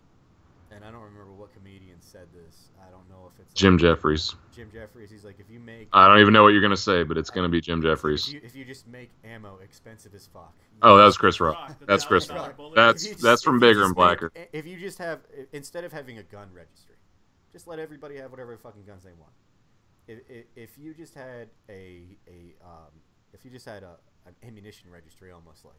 and I don't remember what comedian said this. I don't know if it's Jim Jeffries. Jim Jeffries. He's like, if you make. I don't even know what you're gonna say, but it's gonna be Jim Jeffries. If you just make ammo expensive as fuck. Oh, that was Chris Rock. That's Chris Rock. That's from Bigger and Blacker. If you just have, instead of having a gun registry, just let everybody have whatever fucking guns they want. If you just had an ammunition registry, almost like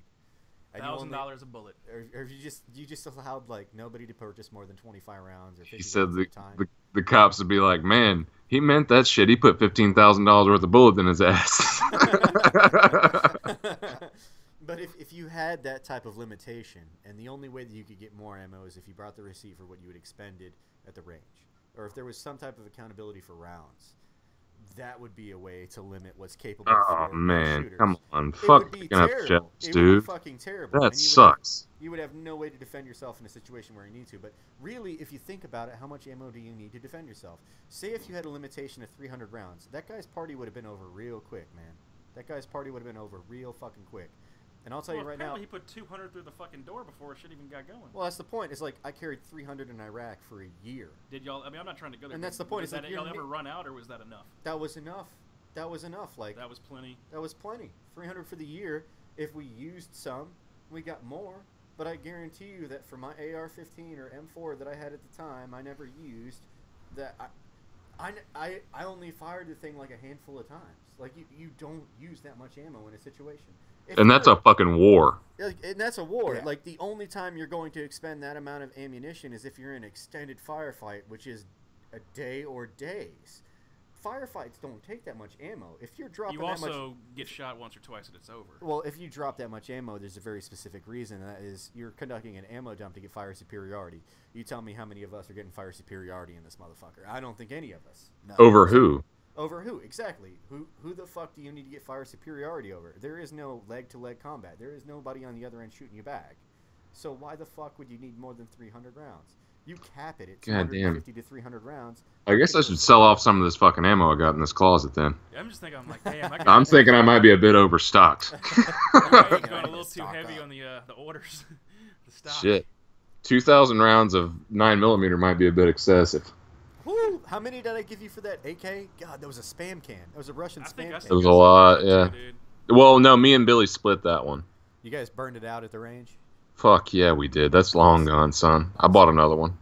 $1,000 a bullet, or if you just allowed like nobody to purchase more than 25 rounds, or 50 he said rounds at a time. the cops would be like, man, he meant that shit. He put $15,000 worth of bullets in his ass. But if you had that type of limitation, and the only way that you could get more ammo is if you brought the receipt for what you had expended at the range, or if there was some type of accountability for rounds, that would be a way to limit what's capable. Oh for man, shooters. come on, fuck picking up shells, dude. It would be fucking terrible. That sucks. You would have no way to defend yourself in a situation where you need to. But really, if you think about it, how much ammo do you need to defend yourself? Say if you had a limitation of 300 rounds, that guy's party would have been over real quick, man. That guy's party would have been over real fucking quick. And I'll tell you right now, he put 200 through the fucking door before shit even got going. Well, that's the point. It's like I carried 300 in Iraq for a year. Did y'all? I mean, I'm not trying to go there. And that's the point. Did y'all ever run out, or was that enough? That was enough. that was enough. Like That was plenty. That was plenty. 300 for the year. If we used some, we got more. But I guarantee you that for my AR-15 or M4 that I had at the time, I never used. That I only fired the thing like a handful of times. Like you don't use that much ammo in a situation. And that's a fucking war. And that's a war. Yeah. Like the only time you're going to expend that amount of ammunition is if you're in an extended firefight, which is a day or days. Firefights don't take that much ammo. If you're dropping You that much, also get shot once or twice and it's over. well, if you drop that much ammo, there's a very specific reason. And that is you're conducting an ammo dump to get fire superiority. You tell me how many of us are getting fire superiority in this motherfucker. I don't think any of us. No. Over who? Over who? Exactly. Who the fuck do you need to get fire superiority over? There is no leg-to-leg combat. There is nobody on the other end shooting you back. So why the fuck would you need more than 300 rounds? You cap it at God damn. 250 to 300 rounds. I guess I should sell off some of this fucking ammo I got in this closet then. I'm just thinking, I'm like, damn, I got I'm thinking I might be a bit overstocked. going a little too Stock heavy up. on the orders. The stock. Shit. 2,000 rounds of 9mm might be a bit excessive. Woo! How many did I give you for that AK? God, that was a spam can. That was a Russian I spam think I can. said It was you a got lot, some yeah. too, dude. Well, no, me and Billy split that one. You guys burned it out at the range? Fuck yeah, we did. That's long gone, son. I bought another one.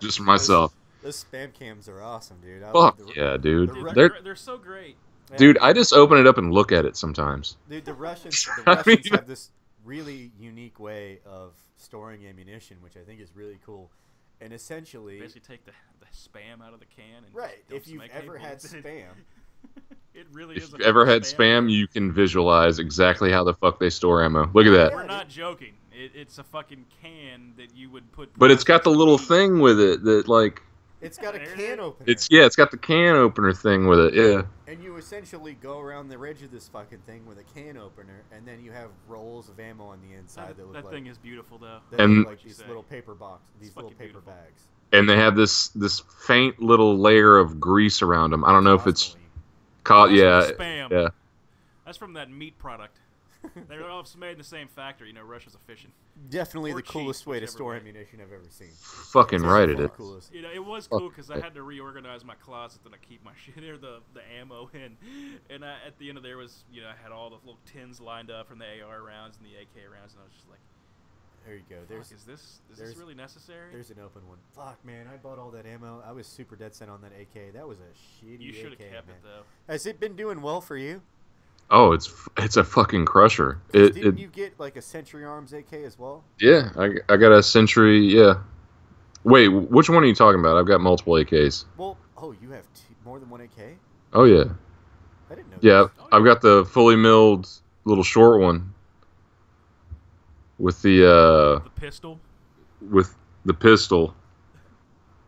Just for myself. Those spam cams are awesome, dude. I Fuck love the, yeah, dude. the Ru- They're so great. Dude, I just open it up and look at it sometimes. Dude, the Russians I mean- have this really unique way of storing ammunition, which I think is really cool. And essentially, Basically take the spam out of the can and right, dump if some you've AK ever had bullets in it. spam, It really If is. you've ever had spam, you can visualize exactly how the fuck they store ammo. Look at that. We're not joking. It's a fucking can that you would put. But it's got the little meat. thing with it that, like, it's got a There it can is. opener. it's got the can opener thing with it, yeah. And you essentially go around the edge of this fucking thing with a can opener, and then you have rolls of ammo on the inside that look That like, thing is beautiful, though. that And- look like What you these say. little paper box, these It's little fucking paper beautiful. bags. And they have this faint little layer of grease around them. I don't know if it's Gasoline. caught, That's yeah, from spam. yeah. That's from that meat product. They're all made in the same factory. You know, Russia's efficient. Definitely Or the coolest cheap, way to whichever store way. ammunition I've ever seen. Fucking It's right it the is. coolest. You know, it was Fuck cool because I yeah. had to reorganize my closet that I keep my shit there, the ammo in. And at the end of there was, you know, I had all the little tins lined up from the AR rounds and the AK rounds, and I was just like, There you go. fuck, There's is this there's- really necessary? There's an open one. Fuck, man, I bought all that ammo. I was super dead set on that AK. That was a shitty You should have AK, kept man. it, though. Has it been doing well for you? Oh, it's a fucking crusher. 'Cause It didn't you get like a Century Arms AK as well? yeah, I got a Century, yeah. Wait, which one are you talking about? I've got multiple AKs. Well, oh, you have more than one AK? Oh yeah. I didn't know Yeah, this. I've got the fully milled little short one with the pistol. pistol.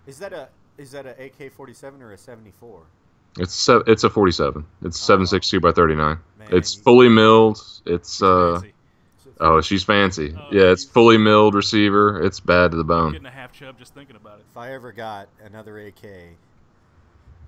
Is that a AK-47 or a 74? It's a 47. It's 7.62 by 39. Man, It's you- fully milled. It's Fancy. oh, she's fancy. Oh, Yeah, it's she's- fully milled receiver. It's bad to the I'm bone. getting a half chub just thinking about it. If I ever got another AK,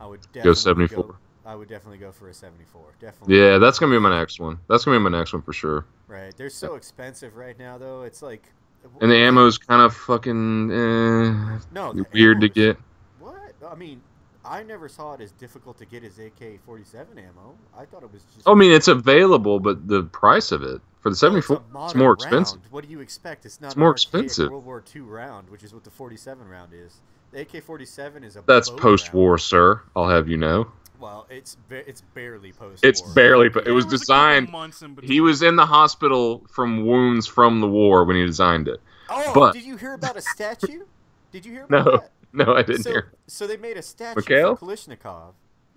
I would definitely Go 74. I would definitely go for a 74. Definitely. Yeah, that's gonna be my next one. That's gonna be my next one for sure. Right. They're so expensive right now, though. It's like. And the ammo's kind of fucking No, the weird to ammo's- get. What? I mean, I never saw it as difficult to get as AK-47 ammo. I thought it was just. I mean, it's available, but the price of it for the Well, 74 a it's modern more expensive. round. What do you expect? It's not It's an more archaic expensive. World War II round, which is what the 47 round is. The AK-47 is a. That's boat post-war, round. sir. I'll have you know. Well, it's barely post-war. It's barely. It was There was a couple designed. months in He between. was in the hospital from wounds from the war when he designed it. Oh, but- did you hear about a statue? Did you hear about No, that? no, I didn't so, hear. so they made a statue Mikhail? for Kalashnikov.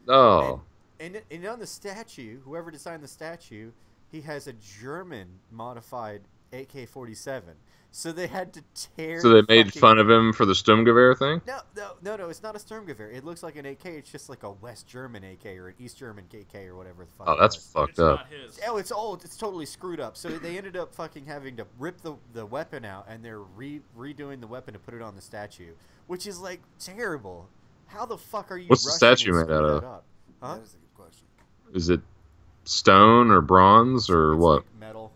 Oh, And on the statue, whoever designed the statue, he has a German modified AK-47. So they had to tear. so they the made fucking- fun of him for the Sturmgewehr thing. No. It's not a Sturmgewehr. It looks like an AK. It's just like a West German AK or an East German AK or whatever the fuck. Oh, it that's was. fucked It's up. not his. Oh, it's old. It's totally screwed up. So they ended up fucking having to rip the weapon out, and they're redoing the weapon to put it on the statue, which is like terrible. How the fuck are you? What's the Rushing statue and made out screw of? that up? Huh? That is a good question. Is it stone or bronze or It's what? like metal.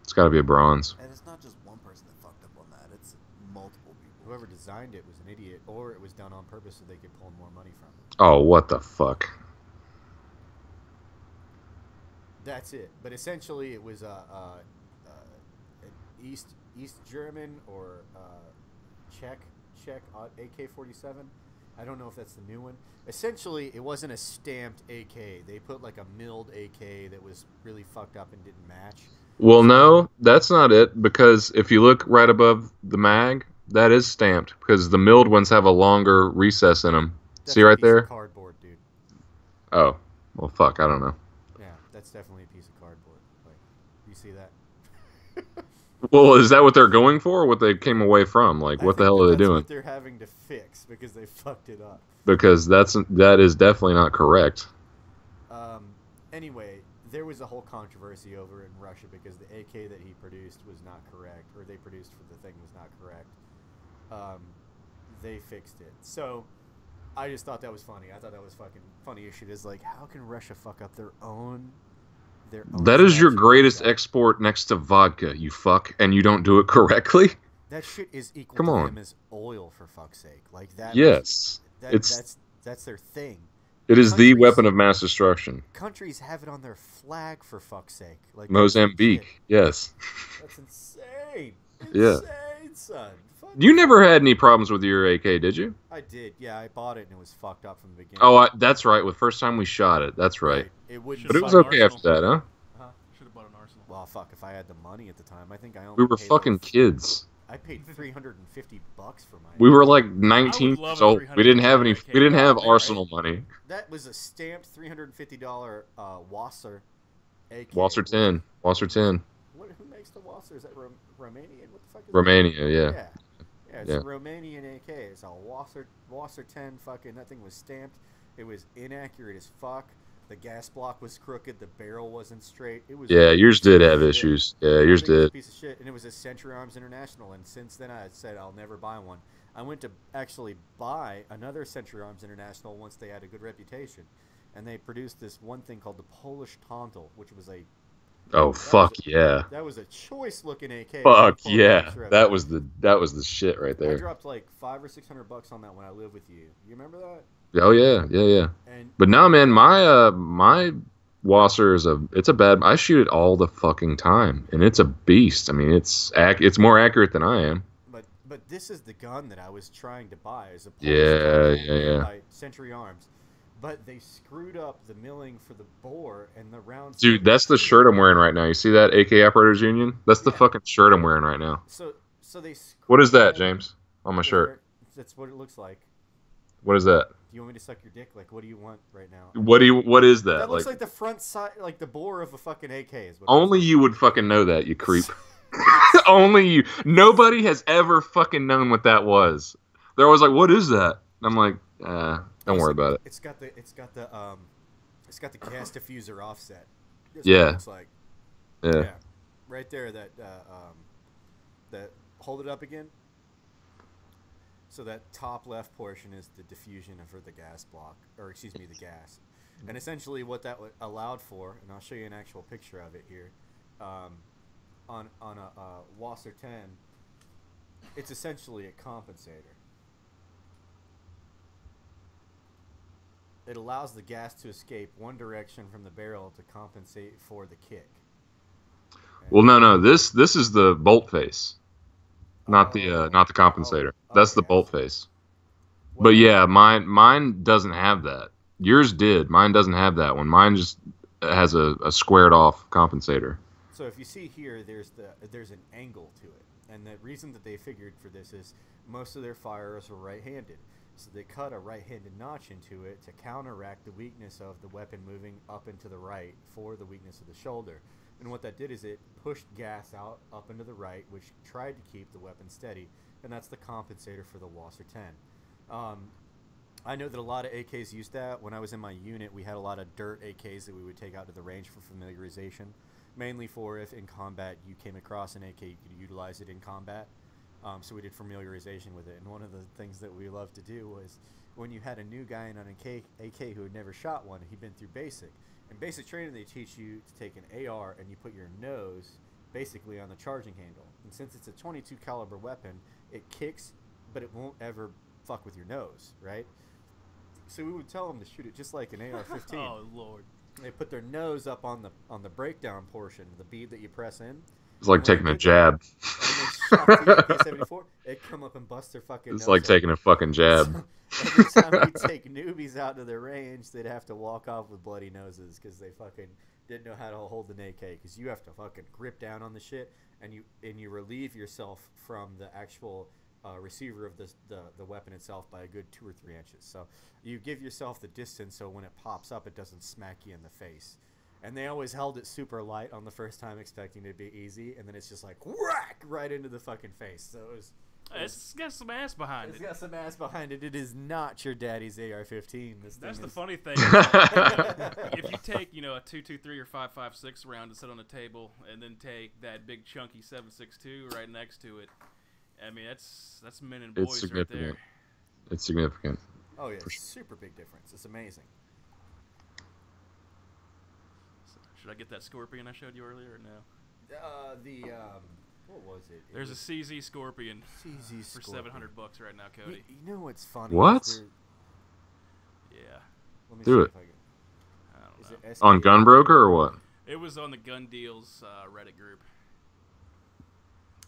It's got to be a bronze. And it's not just one person that fucked up on that. It's multiple people. Whoever designed it was an idiot, or it was done on purpose so they could pull more money from it. Oh, what the fuck? That's it. But essentially, it was an East German or Czech AK-47. I don't know if that's the new one. Essentially, it wasn't a stamped AK. They put like a milled AK that was really fucked up and didn't match. Well, no, that's not it, because if you look right above the mag, that is stamped, because the milled ones have a longer recess in them. That's See a right piece there? of cardboard, dude. Oh, well, fuck, I don't know. Yeah, that's definitely a piece of cardboard. Like, you see that? Well, is that what they're going for, or what they came away from? Like, what the hell are they doing? That's what they're having to fix because they fucked it up. Because that is definitely not correct. Anyway, there was a whole controversy over in Russia because the AK that he produced was not correct, or they produced for the thing was not correct. They fixed it. So I just thought that was funny. I thought that was fucking funny as shit. Is like, how can Russia fuck up their own? That is your statute greatest stuff? export next to vodka, you fuck, and you don't do it correctly? That shit is equal Come to on. them as oil, for fuck's sake. Like that. Yes. That's their thing. It is the Countries- weapon of mass destruction. Countries have it on their flag, for fuck's sake. Like Mozambique, yes. That's insane. Yeah. Insane, son. Fuck You never had any problems with your AK, did you? I did. Yeah, I bought it and it was fucked up from the beginning. Oh, that's right. The first time we shot it. That's right. It wouldn't. But it was Bought an okay after that, huh? Should have bought an Arsenal. Well, fuck. If I had the money at the time, I think I only. We were paid fucking like, kids. I paid $350 for my. We were like 19 love years a old. We didn't have any. $350 We didn't have AK. Arsenal money. That was a stamped $350 Wasser AK. Wasser 10. Wasser 10. Who makes the Wasser? Is that Romanian? What the fuck is Romania, yeah. that? Yeah, it's Yeah. a Romanian AK. It's a Wasser 10 fucking, that thing was stamped. It was inaccurate as fuck. The gas block was crooked. The barrel wasn't straight. It was. Yeah, yours did have shit. issues. Yeah, That yours thing was a did. piece of shit, and it was a Century Arms International. And since then, I had said I'll never buy one. I went to actually buy another Century Arms International once they had a good reputation, and they produced this one thing called the Polish Tontal, which was a Oh, fuck yeah. that was a choice looking AK. Fuck for yeah. Polish rep. That was the shit right I there. dropped like $500 or $600 on that when I lived with you. You remember that? Oh yeah, yeah, yeah. And But now, man, my Wasser is it's a bad. I shoot it all the fucking time, and it's a beast. I mean, it's more accurate than I am. But this is the gun that I was trying to buy as a Polish Yeah, gun yeah, made yeah. by Century Arms. But they screwed up the milling for the bore and the rounds. Dude, that's the shirt I'm wearing right now. You see that AK Operators Union? That's the Yeah. fucking shirt I'm wearing right now. So they. What is that, screwed James? On my up- shirt. That's what it looks like. What is that? Do you want me to suck your dick? Like, what do you want right now? What is that? That looks like the front side, like the bore of a fucking AK. Is what it Only looks you would fucking know that, you creep. Only you. Nobody has ever fucking known what that was. They're always like, "What is that?" I'm like, don't worry about it. It's got the gas diffuser offset. That's what Yeah. it looks like. Yeah. Right there. That hold it up again. So that top left portion is the diffusion for the gas block, or excuse me, the gas. And essentially, what that allowed for, and I'll show you an actual picture of it here, on a Wasser 10, it's essentially a compensator. It allows the gas to escape one direction from the barrel to compensate for the kick. Well, no. This is the bolt face, not the compensator. That's the okay, bolt I see. face. But yeah, mine doesn't have that. Yours did. Mine doesn't have that one. Mine just has a squared off compensator. So if you see here, there's an angle to it, and the reason that they figured for this is most of their firers are right-handed, so they cut a right-handed notch into it to counteract the weakness of the weapon moving up into the right for the weakness of the shoulder. And what that did is it pushed gas out up into the right, which tried to keep the weapon steady, and that's the compensator for the Wasser 10. I know that a lot of AKs used that. When I was in my unit, we had a lot of dirt AKs that we would take out to the range for familiarization, mainly for if in combat you came across an AK, you could utilize it in combat. So we did familiarization with it. And one of the things that we loved to do was when you had a new guy in on an AK who had never shot one, he'd been through basic. In basic training, they teach you to take an AR and you put your nose basically on the charging handle. And since it's a 22 caliber weapon, it kicks, but it won't ever fuck with your nose, right? So we would tell them to shoot it just like an AR-15. Oh Lord. They put their nose up on the breakdown portion, the bead that you press in. It's like And when taking they a did jab. that, and they shot the AK-74, they'd come up and bust their fucking It's nose like taking open. a fucking jab. So every time we take newbies out to the range, they'd have to walk off with bloody noses because they fucking didn't know how to hold an AK. Because you have to fucking grip down on the shit, and you relieve yourself from the actual receiver of the weapon itself by a good 2 or 3 inches. So you give yourself the distance so when it pops up, it doesn't smack you in the face. And they always held it super light on the first time, expecting it to be easy, and then it's just like whack right into the fucking face. So It's got some ass behind it's it. got some ass behind it. It is not your daddy's AR-15. That's the is... funny thing. If you take, a 223 or 5.56 round to sit on a table, and then take that big chunky 7.62 right next to it, I mean that's men and boys right there. It's significant. Oh yeah, super big difference. It's amazing. Should I get that Scorpion I showed you earlier or no? What was it? There's a CZ Scorpion for Scorpion. $700 right now, Cody. You know what's funny? What? Yeah. Let me Do see it. if I can... I don't Is know. it On Gunbroker or what? It was on the Gun Deals Reddit group.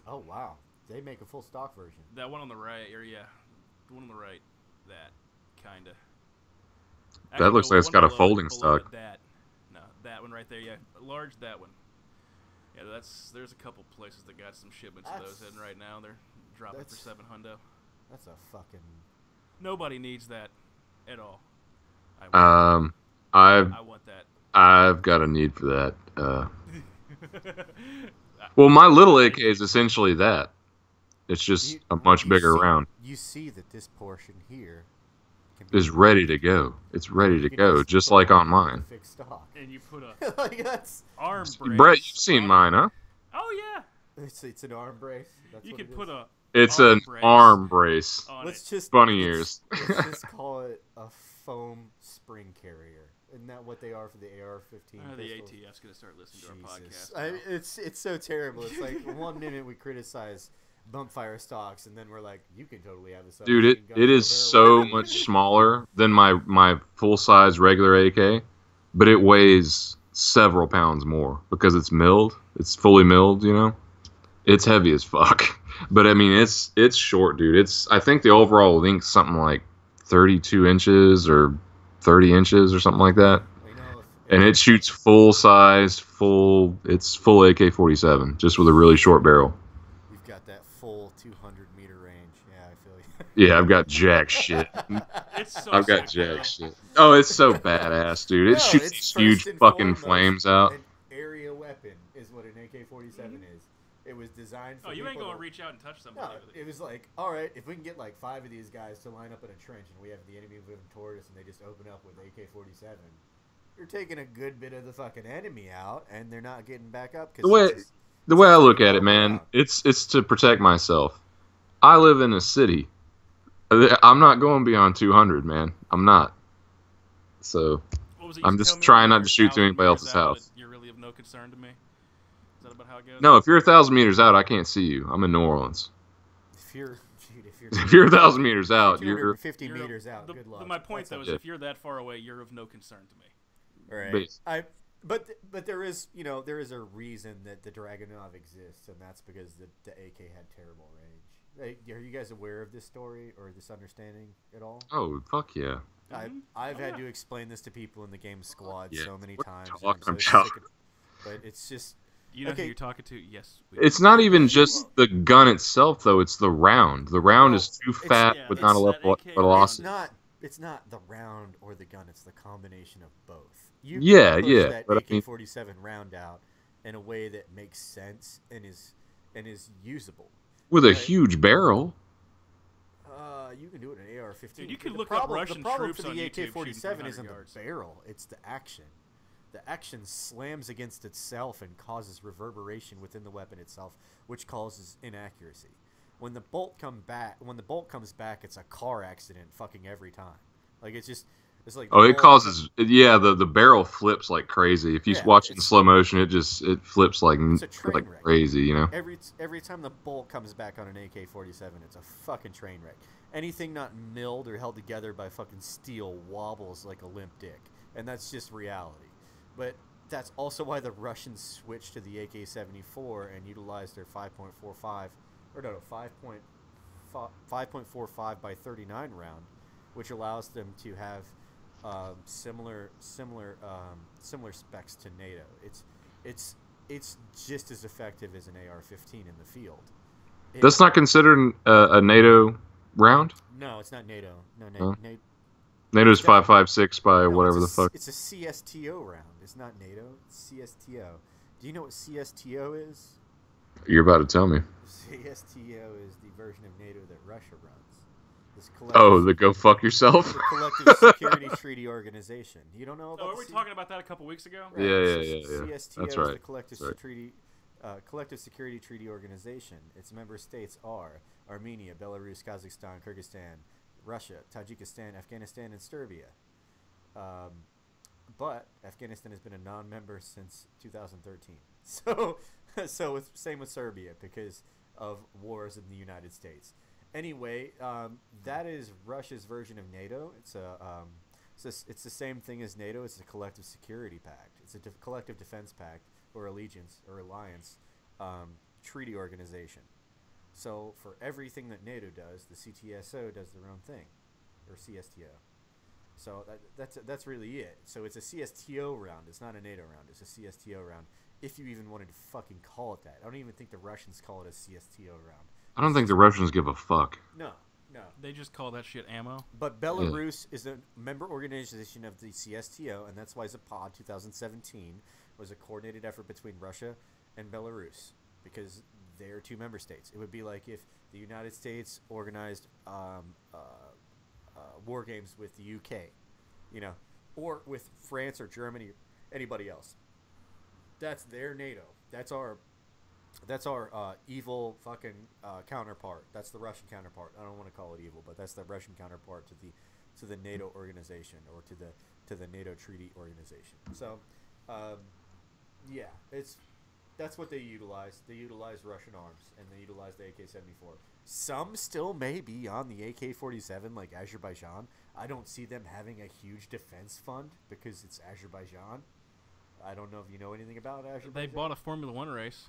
Oh wow, they make a full stock version. That one on the right, or yeah, the one on the right, that kinda. That looks like it's got a folding below stock. That one right there, yeah, large that one. Yeah, there's a couple places that got some shipments of those in right now. They're dropping for $700. That's a fucking. Nobody needs that at all. I want that. I've got a need for that. Well, my little AK is essentially that. It's just a much bigger round. You see that this portion here is ready to go. It's ready to go, just like on mine. Fixed stock. And you put a like that's arm brace. Brett, you've seen mine, huh? Oh yeah. It's an arm brace. That's You what can it put is. a. It's an arm brace. Let's just Bunny ears. Let's just call it a foam spring carrier. Isn't that what they are for the AR-15? The pistols? ATF's gonna start listening to our Jesus. podcast. It's so terrible. It's like one minute we criticize bump fire stocks, and then we're like, you can totally have this. Dude, it is so much smaller than my full size regular AK, but it weighs several pounds more because it's milled. It's fully milled, It's heavy as fuck. But I mean, it's short, dude. I think the overall length's something like 32 inches or 30 inches or something like that. And it shoots full size, it's full AK-47, just with a really short barrel. You've got that full 200-meter range. Yeah, I feel you. Yeah, I've got jack shit. I've got jack shit. Oh, it's so badass, dude. It shoots these huge fucking flames out. An area weapon is what an AK-47 is. It was designed for you ain't people gonna reach out and touch somebody with it. It was like, all right, if we can get like 5 of these guys to line up in a trench and we have the enemy moving toward us and they just open up with AK-47, you're taking a good bit of the fucking enemy out and they're not getting back up. The way I look at it, man, it's to protect myself. I live in a city. I'm not going beyond 200, man. I'm not. So I'm just trying not to shoot through anybody else's house. You're really of no concern to me. Is that about how it goes? No, if you're 1,000 meters out, I can't see you. I'm in New Orleans. If you're if you're 1,000 meters out, you're 50 meters out. Good luck. My point though is, if you're that far away, you're of no concern to me. Right. But there is a reason that the Dragunov exists, and that's because the AK had terrible range. Are you guys aware of this story or this understanding at all? Oh, fuck yeah. I've had to explain this to people in the game squad so many times. But it's just... You know who you're talking to? Yes. It's not even just the gun itself, though. It's the round. The round is too fat with not enough velocity. It's not the round or the gun. It's the combination of both. You that but AK-47 round out in a way that makes sense and is usable. With a huge barrel. You can do it in an AR-15. Dude, you can look up Russian troops on YouTube. The AK-47 isn't the barrel; it's the action. The action slams against itself and causes reverberation within the weapon itself, which causes inaccuracy. When the bolt comes back, it's a car accident fucking every time. Like it's like it causes the barrel flips like crazy. If you watch it in slow motion, it flips like crazy, Every time the bolt comes back on an AK-47, it's a fucking train wreck. Anything not milled or held together by fucking steel wobbles like a limp dick, and that's just reality. But that's also why the Russians switched to the AK-74 and utilized their 5.45, or no, 5.45 by 39 round, which allows them to have similar specs to NATO. It's just as effective as an AR-15 in the field. That's not considered a NATO round? No, it's not NATO. No, Huh? NATO's NATO's 5.56 by whatever the fuck. It's a CSTO round. It's not NATO. It's CSTO. Do you know what CSTO is? You're about to tell me. CSTO is the version of NATO that Russia runs. This Oh, the go fuck yourself? the Collective Security Treaty Organization. You don't know about Oh, were we talking about that a couple weeks ago? Right. Yeah. CSTO That's is right. the Collective Security Treaty Organization. Its member states are Armenia, Belarus, Kazakhstan, Kyrgyzstan, Russia, Tajikistan, Afghanistan, and Serbia. But Afghanistan has been a non-member since 2013. So it's same with Serbia because of wars in the United States. Anyway, that is Russia's version of NATO. It's the same thing as NATO. It's a collective security pact. It's a collective defense pact or alliance treaty organization. So for everything that NATO does, the CTSO does their own thing, or CSTO. So that's really it. So it's a CSTO round. It's not a NATO round. It's a CSTO round. If you even wanted to fucking call it that. I don't even think the Russians call it a CSTO round. I don't think the Russians give a fuck. No. They just call that shit ammo. But Belarus is a member organization of the CSTO, and that's why Zapad 2017 was a coordinated effort between Russia and Belarus, because they're two member states. It would be like if the United States organized war games with the UK, or with France or Germany or anybody else. That's their NATO. That's our evil fucking counterpart. That's the Russian counterpart. I don't want to call it evil, but that's the Russian counterpart to the NATO organization, or to the NATO treaty organization. So, that's what they utilize. They utilize Russian arms, and they utilize the AK-74. Some still may be on the AK-47, like Azerbaijan. I don't see them having a huge defense fund because it's Azerbaijan. I don't know if you know anything about Azerbaijan. They bought a Formula One race.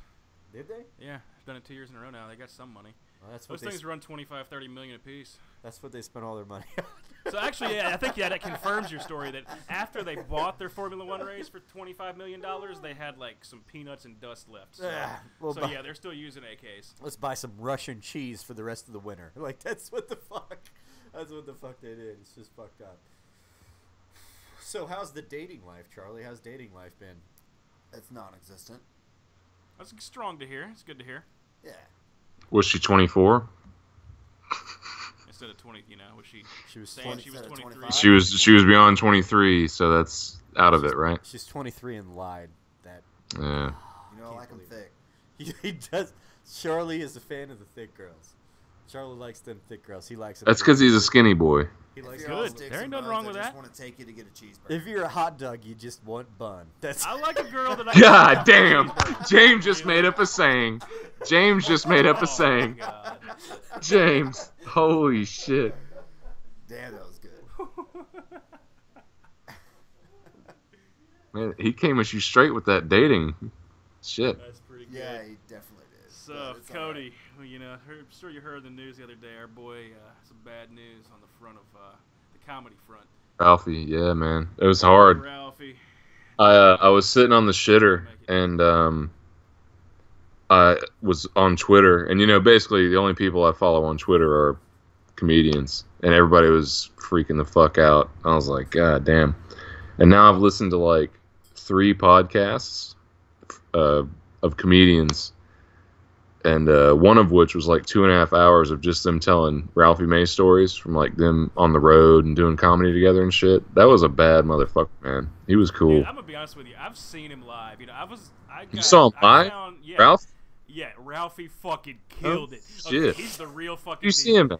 Did they? Yeah, they've done it 2 years in a row now. They got some money. Well, Those things run 25, 30 million a piece. That's what they spent all their money on. So actually, yeah, I think that confirms your story that after they bought their Formula One race for $25 million, they had like some peanuts and dust left. So, yeah, they're still using AKs. Let's buy some Russian cheese for the rest of the winter. Like, that's what the fuck they did. It's just fucked up. So how's the dating life, Charlie? How's dating life been? It's non-existent. That's strong to hear. It's good to hear. Yeah. Was she 24? Instead of 20, was she? She was saying 20, she was 23. 25. She was beyond 23, so that's out of it, right? She's 23 and lied. That. Yeah. You know, I like them thick. He does. Charlie is a fan of the thick girls. Charlie likes them thick girls. He likes them. That's because he's a skinny boy. He likes Good. There ain't nothing wrong with I that. just want to take you to get a cheeseburger. If you're a hot dog, you just want bun. That's. I like a girl that I. God damn. James just made up a saying. James just made up a saying. God. James. Holy shit. Damn, that was good. Man, he came at you straight with that dating. Shit. That's pretty good. Yeah, he definitely did. So, but it's all Cody, well, I'm sure you heard the news the other day. Our boy, some bad news on the front of the comedy front. Ralphie, yeah, man. It was hard. Ralphie. I was sitting on the shitter, and I was on Twitter. And, basically the only people I follow on Twitter are comedians. And everybody was freaking the fuck out. I was like, God damn. And now I've listened to, like, 3 podcasts of comedians. And one of which was like 2.5 hours of just them telling Ralphie May stories from like them on the road and doing comedy together and shit. That was a bad motherfucker, man. He was cool. Dude, I'm gonna be honest with you. I've seen him live. You saw him live? Yeah, Ralph? Yeah, Ralphie fucking killed it. Shit. He's the real fucking. You see him?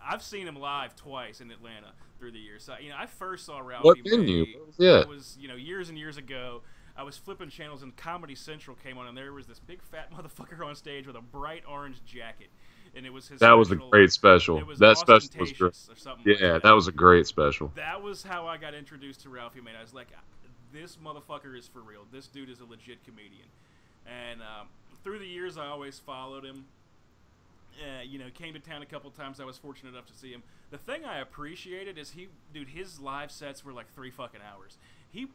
I've seen him live twice in Atlanta through the years. So, I first saw Ralphie. What venue? It was years and years ago. I was flipping channels and Comedy Central came on, and there was this big fat motherfucker on stage with a bright orange jacket, and it was his. That was a great special. It was that special was great. Or something Yeah, like that was a great special. That was how I got introduced to Ralphie May. I was like, this motherfucker is for real. This dude is a legit comedian. And through the years, I always followed him. Came to town a couple times. I was fortunate enough to see him. The thing I appreciated is his live sets were like 3 fucking hours. He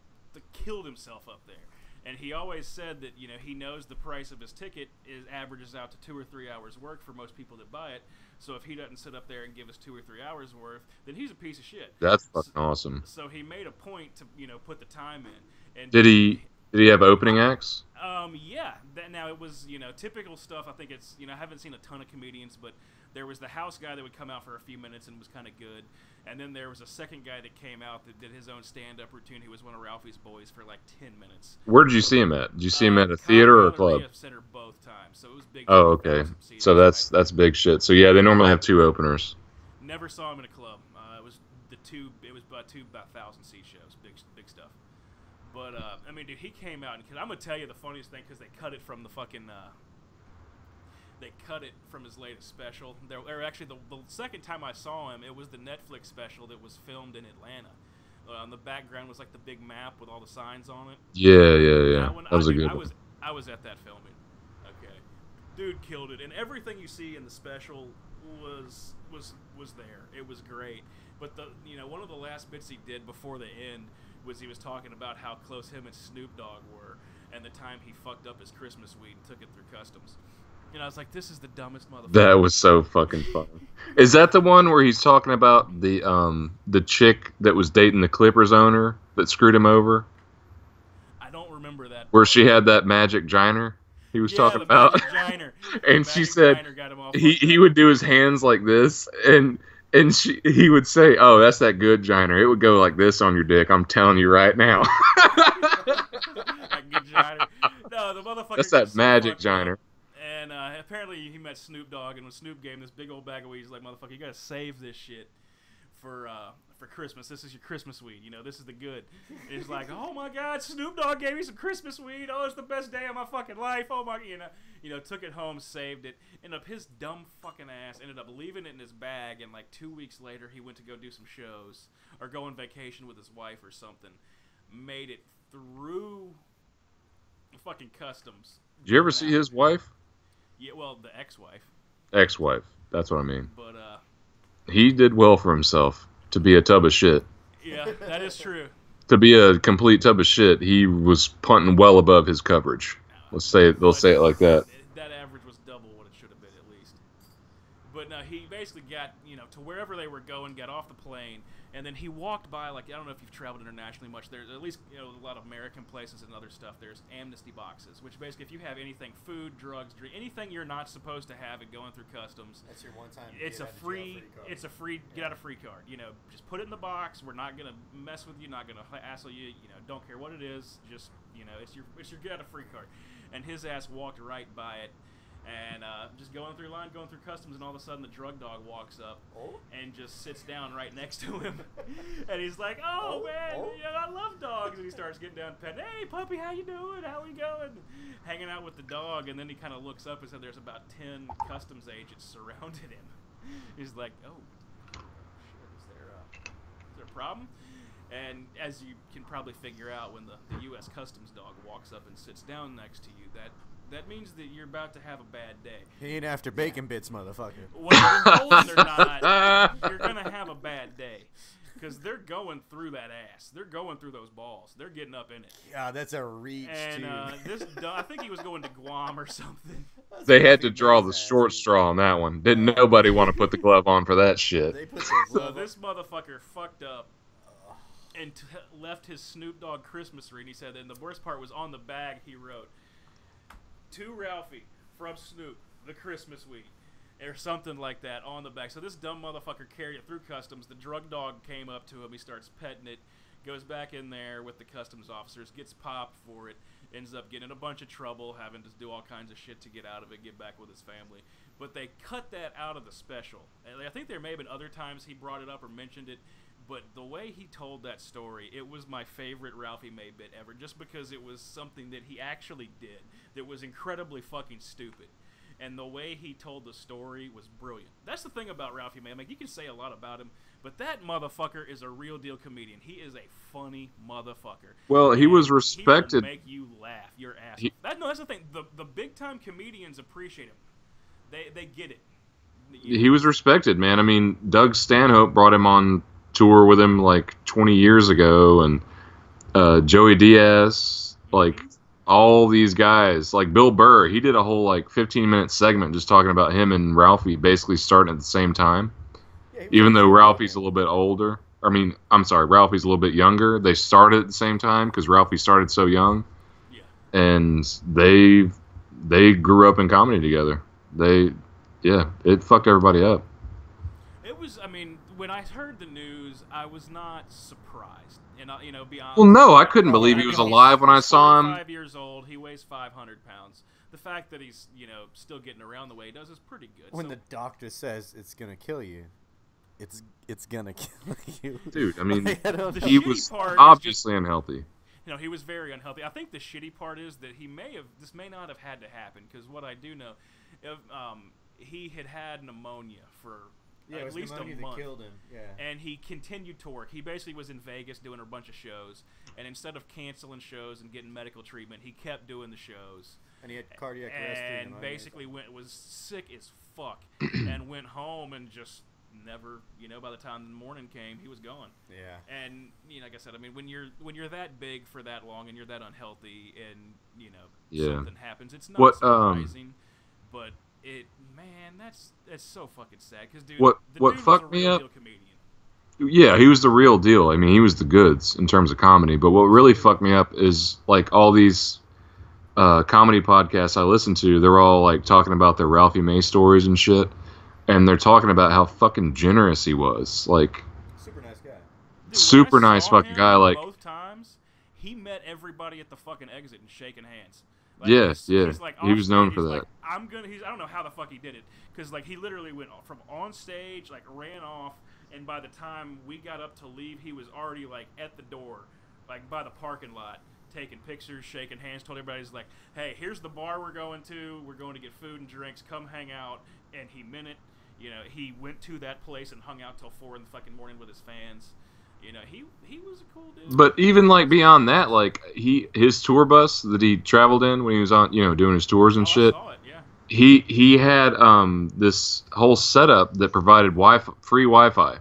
killed himself up there. And he always said that, he knows the price of his ticket averages out to 2 or 3 hours work for most people that buy it. So if he doesn't sit up there and give us 2 or 3 hours worth, then he's a piece of shit. That's fucking awesome. So he made a point to, put the time in. And Did he have opening acts? Yeah. Now it was, typical stuff. I think it's, I haven't seen a ton of comedians, but there was the house guy that would come out for a few minutes and was kind of good. And then there was a second guy that came out that did his own stand-up routine. He was one of Ralphie's boys for like 10 minutes. Where did you see him at? Did you see him at a theater or a club? Center both times, so it was big. Oh, okay. So that's big shit. So yeah, they normally have 2 openers. Never saw him in a club. It was about 1,000 seat shows. Big stuff. But dude, he came out, and I'm gonna tell you the funniest thing because they cut it from the fucking. They cut it from his latest special. Actually, the second time I saw him, it was the Netflix special that was filmed in Atlanta. On the background was like the big map with all the signs on it. Yeah. That was a good one. I was at that filming. Okay, dude killed it, and everything you see in the special was there. It was great. But one of the last bits he did before the end was he was talking about how close him and Snoop Dogg were, and the time he fucked up his Christmas weed and took it through customs. And I was like, this is the dumbest motherfucker. That was so fucking funny. Is that the one where he's talking about the chick that was dating the Clippers owner that screwed him over? I don't remember that. Where she had that magic giner he was talking about. And she said he would do his hands like this, and he would say, "Oh, that's that good giner. It would go like this on your dick. I'm telling you right now." That good giner. No, the motherfucker. That's that magic giner. And apparently he met Snoop Dogg, and when Snoop gave him this big old bag of weed, he's like, "Motherfucker, you gotta save this shit for Christmas. This is your Christmas weed. This is the good." And he's like, "Oh my God, Snoop Dogg gave me some Christmas weed. Oh, it's the best day of my fucking life. Oh my, took it home, saved it. Ended up his dumb fucking ass ended up leaving it in his bag, and like 2 weeks later, he went to go do some shows or go on vacation with his wife or something. Made it through fucking customs. Did you ever see his wife? Yeah, well, the ex-wife. Ex-wife. That's what I mean. But he did well for himself to be a tub of shit. Yeah, that is true. To be a complete tub of shit, he was punting well above his coverage. They'll say it like that. That average was double what it should have been at least. But no, he basically got to wherever they were going, got off the plane, and then he walked by, like, I don't know if you've traveled internationally much. There's at least a lot of American places and other stuff. There's amnesty boxes, which basically if you have anything, food, drugs, drink, anything you're not supposed to have it going through customs. That's your one time. It's a free get out of free card. Just put it in the box. We're not gonna mess with you. Not gonna hassle you. Don't care what it is. Just it's your get out of free card. And his ass walked right by it. And just going through customs, and all of a sudden the drug dog walks up and just sits down right next to him. And he's like, "Oh, man, I love dogs." And he starts getting down, petting, "Hey, puppy, how you doing? How we going?" Hanging out with the dog. And then he kind of looks up and said there's about 10 customs agents surrounded him. He's like, "Oh, shit, is there a problem?" And as you can probably figure out, when the U.S. Customs dog walks up and sits down next to you, that means that you're about to have a bad day. He ain't after bacon bits, motherfucker. Whether you're rolling or not, you're going to have a bad day. Because they're going through that ass. They're going through those balls. They're getting up in it. Yeah, that's a reach, and I think he was going to Guam or something. They had to draw the short straw on that one. Didn't nobody want to put the glove on for that shit. They put the glove so this motherfucker fucked up and left his Snoop Dogg Christmas wreath. He said, and the worst part was on the bag he wrote, "To Ralphie, from Snoop, the Christmas weed," or something like that on the back. So this dumb motherfucker carried it through customs. The drug dog came up to him. He starts petting it, goes back in there with the customs officers, gets popped for it, ends up getting in a bunch of trouble, having to do all kinds of shit to get out of it, get back with his family. But they cut that out of the special. And I think there may have been other times he brought it up or mentioned it, but the way he told that story, it was my favorite Ralphie May bit ever, just because it was something that he actually did that was incredibly fucking stupid. And the way he told the story was brilliant. That's the thing about Ralphie May. I mean, you can say a lot about him, but that motherfucker is a real deal comedian. He is a funny motherfucker. Well, he And was respected. He will make you laugh your ass He- off. That's the thing. The big time comedians appreciate him. They get it. He was respected, man. I mean, Doug Stanhope brought him on tour with him like 20 years ago, and Joey Diaz, like all these guys, like Bill Burr, he did a whole like 15-minute segment just talking about him and Ralphie basically starting at the same time. Yeah, Even though Ralphie's a little bit older. I mean, I'm sorry, Ralphie's a little bit younger. They started at the same time because Ralphie started so young. Yeah. And they grew up in comedy together. It fucked everybody up. It was, I mean, when I heard the news, I was not surprised. And, be honest. Well, no, I couldn't believe he was alive when I saw him. He's 5 years old. He weighs 500 pounds. The fact that he's, still getting around the way he does is pretty good. When the doctor says it's going to kill you, it's going to kill you. Dude, I mean, The he shitty was part is obviously unhealthy. he was very unhealthy. I think the shitty part is that this may not have had to happen, because what I do know, he had pneumonia for at least a month. That killed him. Yeah. And he continued to work. He basically was in Vegas doing a bunch of shows, and instead of canceling shows and getting medical treatment, he kept doing the shows. And he had cardiac arrest. And basically was sick as fuck and went home and just never, by the time the morning came, he was gone. Yeah. And like I said, I mean, when you're that big for that long and you're that unhealthy, and something happens, it's not surprising. But that's so fucking sad, because dude, what dude fucked was a me real up? deal comedian. Yeah, he was the real deal. I mean, he was the goods in terms of comedy. But what really fucked me up is like all these comedy podcasts I listen to. They're all like talking about their Ralphie May stories and shit, and they're talking about how fucking generous he was. Like, super nice guy. Dude, super when I nice saw fucking him guy. Like, both times, he met everybody at the fucking exit and shaking hands. Like, he's like, he was known for that. Like, I don't know how the fuck he did it, because like he literally went from on stage, like ran off, and by the time we got up to leave, he was already like at the door, like by the parking lot, taking pictures, shaking hands. Told everybody, he's like, "Hey, here's the bar we're going to. We're going to get food and drinks. Come hang out." And he meant it. He went to that place and hung out till 4 in the fucking morning with his fans. He was a cool dude. But even like beyond that, like his tour bus that he traveled in when he was on, doing his tours and shit. I saw it, yeah. He had this whole setup that provided free Wi-Fi.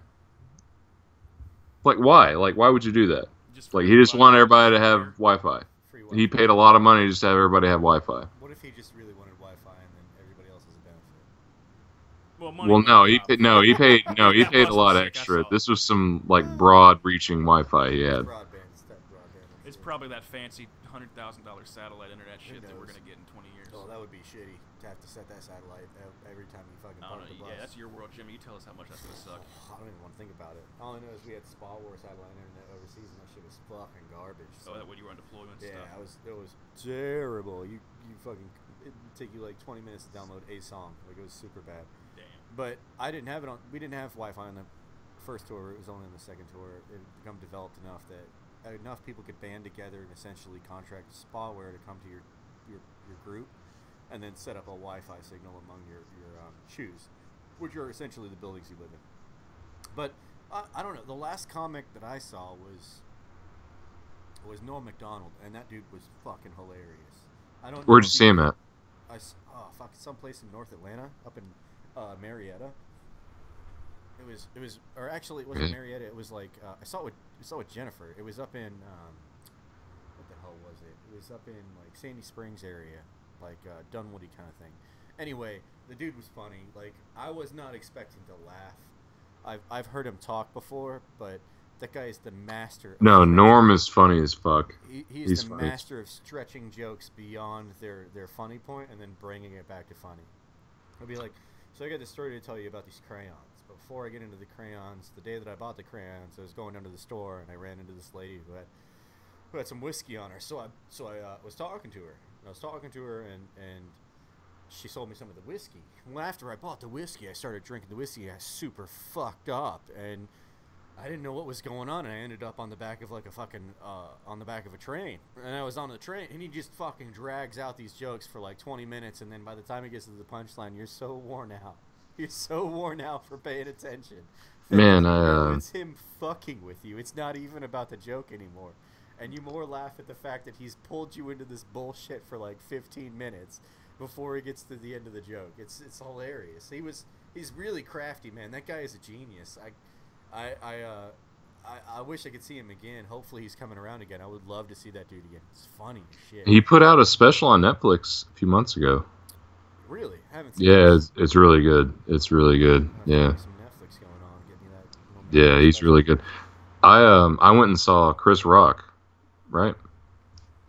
Like why? Like why would you do that? Like he just wanted everybody to have Wi-Fi. He paid a lot of money just to have everybody have Wi-Fi. What if he just really wanted Wi-Fi and then everybody else has a benefit? Well, no, he paid a lot extra. This was some like broad-reaching Wi-Fi he had. It's probably that fancy $100,000 satellite internet shit that we're gonna get in 20 years. Oh, that would be shitty to have to set that satellite every time you fucking park the bus. Yeah, that's your world, Jimmy. You tell us how much that's gonna suck. I don't even want to think about it. All I know is we had Spa War satellite internet overseas, and that shit was fucking garbage. So that when you were on deployment stuff. Yeah, it was terrible. You fucking, it'd take you like 20 minutes to download a song. Like it was super bad. Damn. But I didn't have it on. We didn't have Wi-Fi on the first tour. It was only on the second tour. It had become developed enough that enough people could band together and essentially contract Spaware to come to your group, and then set up a Wi-Fi signal among your shoes, which are essentially the buildings you live in. But I don't know. The last comic that I saw was Noah McDonald, and that dude was fucking hilarious. I don't. Where'd you see him at? Someplace in North Atlanta, up in Marietta. It was, or actually it wasn't Marietta. It was like I saw it with Jennifer. It was up in what the hell was it? It was up in like Sandy Springs area, like Dunwoody kind of thing. Anyway, the dude was funny. Like I was not expecting to laugh. I've heard him talk before, but that guy is the master. No, Norm is funny as fuck. He's the funny. Master of stretching jokes beyond their funny point and then bringing it back to funny. He'll be like, so I got this story to tell you about these crayons. But before I get into the crayons, the day that I bought the crayons, I was going down to the store and I ran into this lady who had some whiskey on her. So I was talking to her. And I was talking to her and she sold me some of the whiskey. Well, after I bought the whiskey, I started drinking the whiskey. I was super fucked up, and I didn't know what was going on, and I ended up on the back of like a fucking on the back of a train. And I was on the train, and he just fucking drags out these jokes for like 20 minutes, and then by the time he gets to the punchline, you're so worn out. You're so worn out for paying attention. Man, It's him fucking with you. It's not even about the joke anymore. And you more laugh at the fact that he's pulled you into this bullshit for like 15 minutes before he gets to the end of the joke. It's hilarious. He's really crafty, man. That guy is a genius. I wish I could see him again. Hopefully he's coming around again. I would love to see that dude again. It's funny as shit. He put out a special on Netflix a few months ago. Really? Haven't seen Yeah, it. it's really good. It's really good. Yeah. Some Netflix going on. Get me that. Yeah, he's really good. I went and saw Chris Rock, right?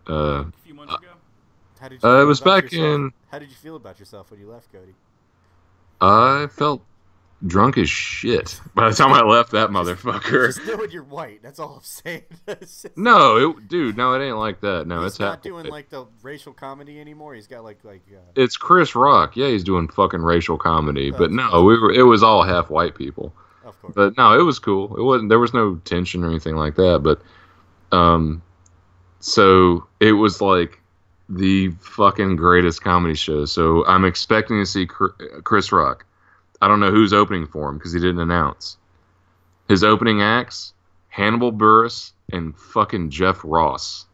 A few months ago. How did you It feel was about back yourself? in. How did you feel about yourself when you left, Cody? I felt drunk as shit by the time I left that motherfucker. Just knowing you're white. That's all I'm saying. No, dude, no, it ain't like that. No, He's it's not doing like the racial comedy anymore. He's got like. It's Chris Rock. Yeah, he's doing fucking racial comedy, but no, that's it was all half white people. Of course. But no, it was cool. It wasn't. There was no tension or anything like that. But, so it was like the fucking greatest comedy show. So I'm expecting to see Chris Rock. I don't know who's opening for him because he didn't announce. His opening acts: Hannibal Buress and fucking Jeff Ross.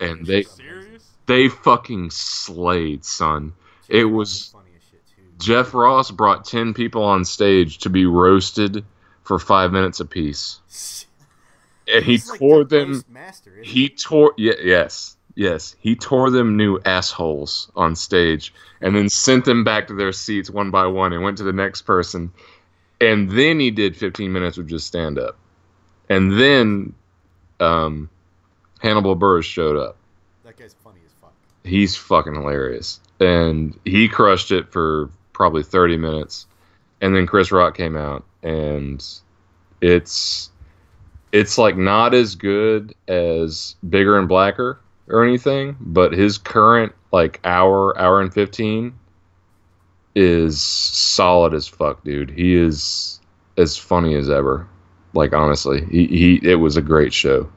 And they fucking slayed, son. It was Jeff Ross brought 10 people on stage to be roasted for 5 minutes apiece. And he tore them. He tore. Yes. He tore them new assholes on stage, and then sent them back to their seats one by one, and went to the next person. And then he did 15 minutes of just stand up, and then Hannibal Buress showed up. That guy's funny as fuck. He's fucking hilarious, and he crushed it for probably 30 minutes, and then Chris Rock came out, and it's like not as good as Bigger and Blacker or anything, but his current like hour and 15 is solid as fuck, dude. He is as funny as ever. Like honestly, it was a great show.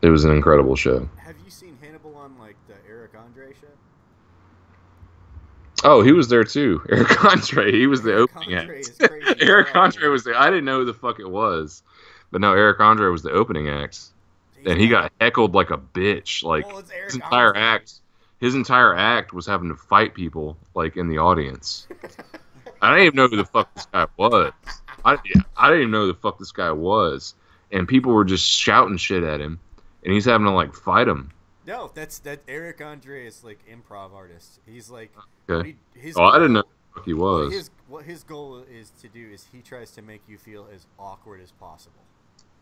It was an incredible show. Have you seen Hannibal on like the Eric Andre show? Oh, he was there too. Eric Andre, he was the opening act. Eric Andre was there. I didn't know who the fuck it was. But no, Eric Andre was the opening act. And he got heckled like a bitch. Like his entire act was having to fight people like in the audience. I didn't even know who the fuck this guy was. I didn't even know who the fuck this guy was. And people were just shouting shit at him. And he's having to like fight him. No, that Eric Andre is like improv artist. He's like Okay. I didn't know who the fuck he was. What his goal is to do is he tries to make you feel as awkward as possible.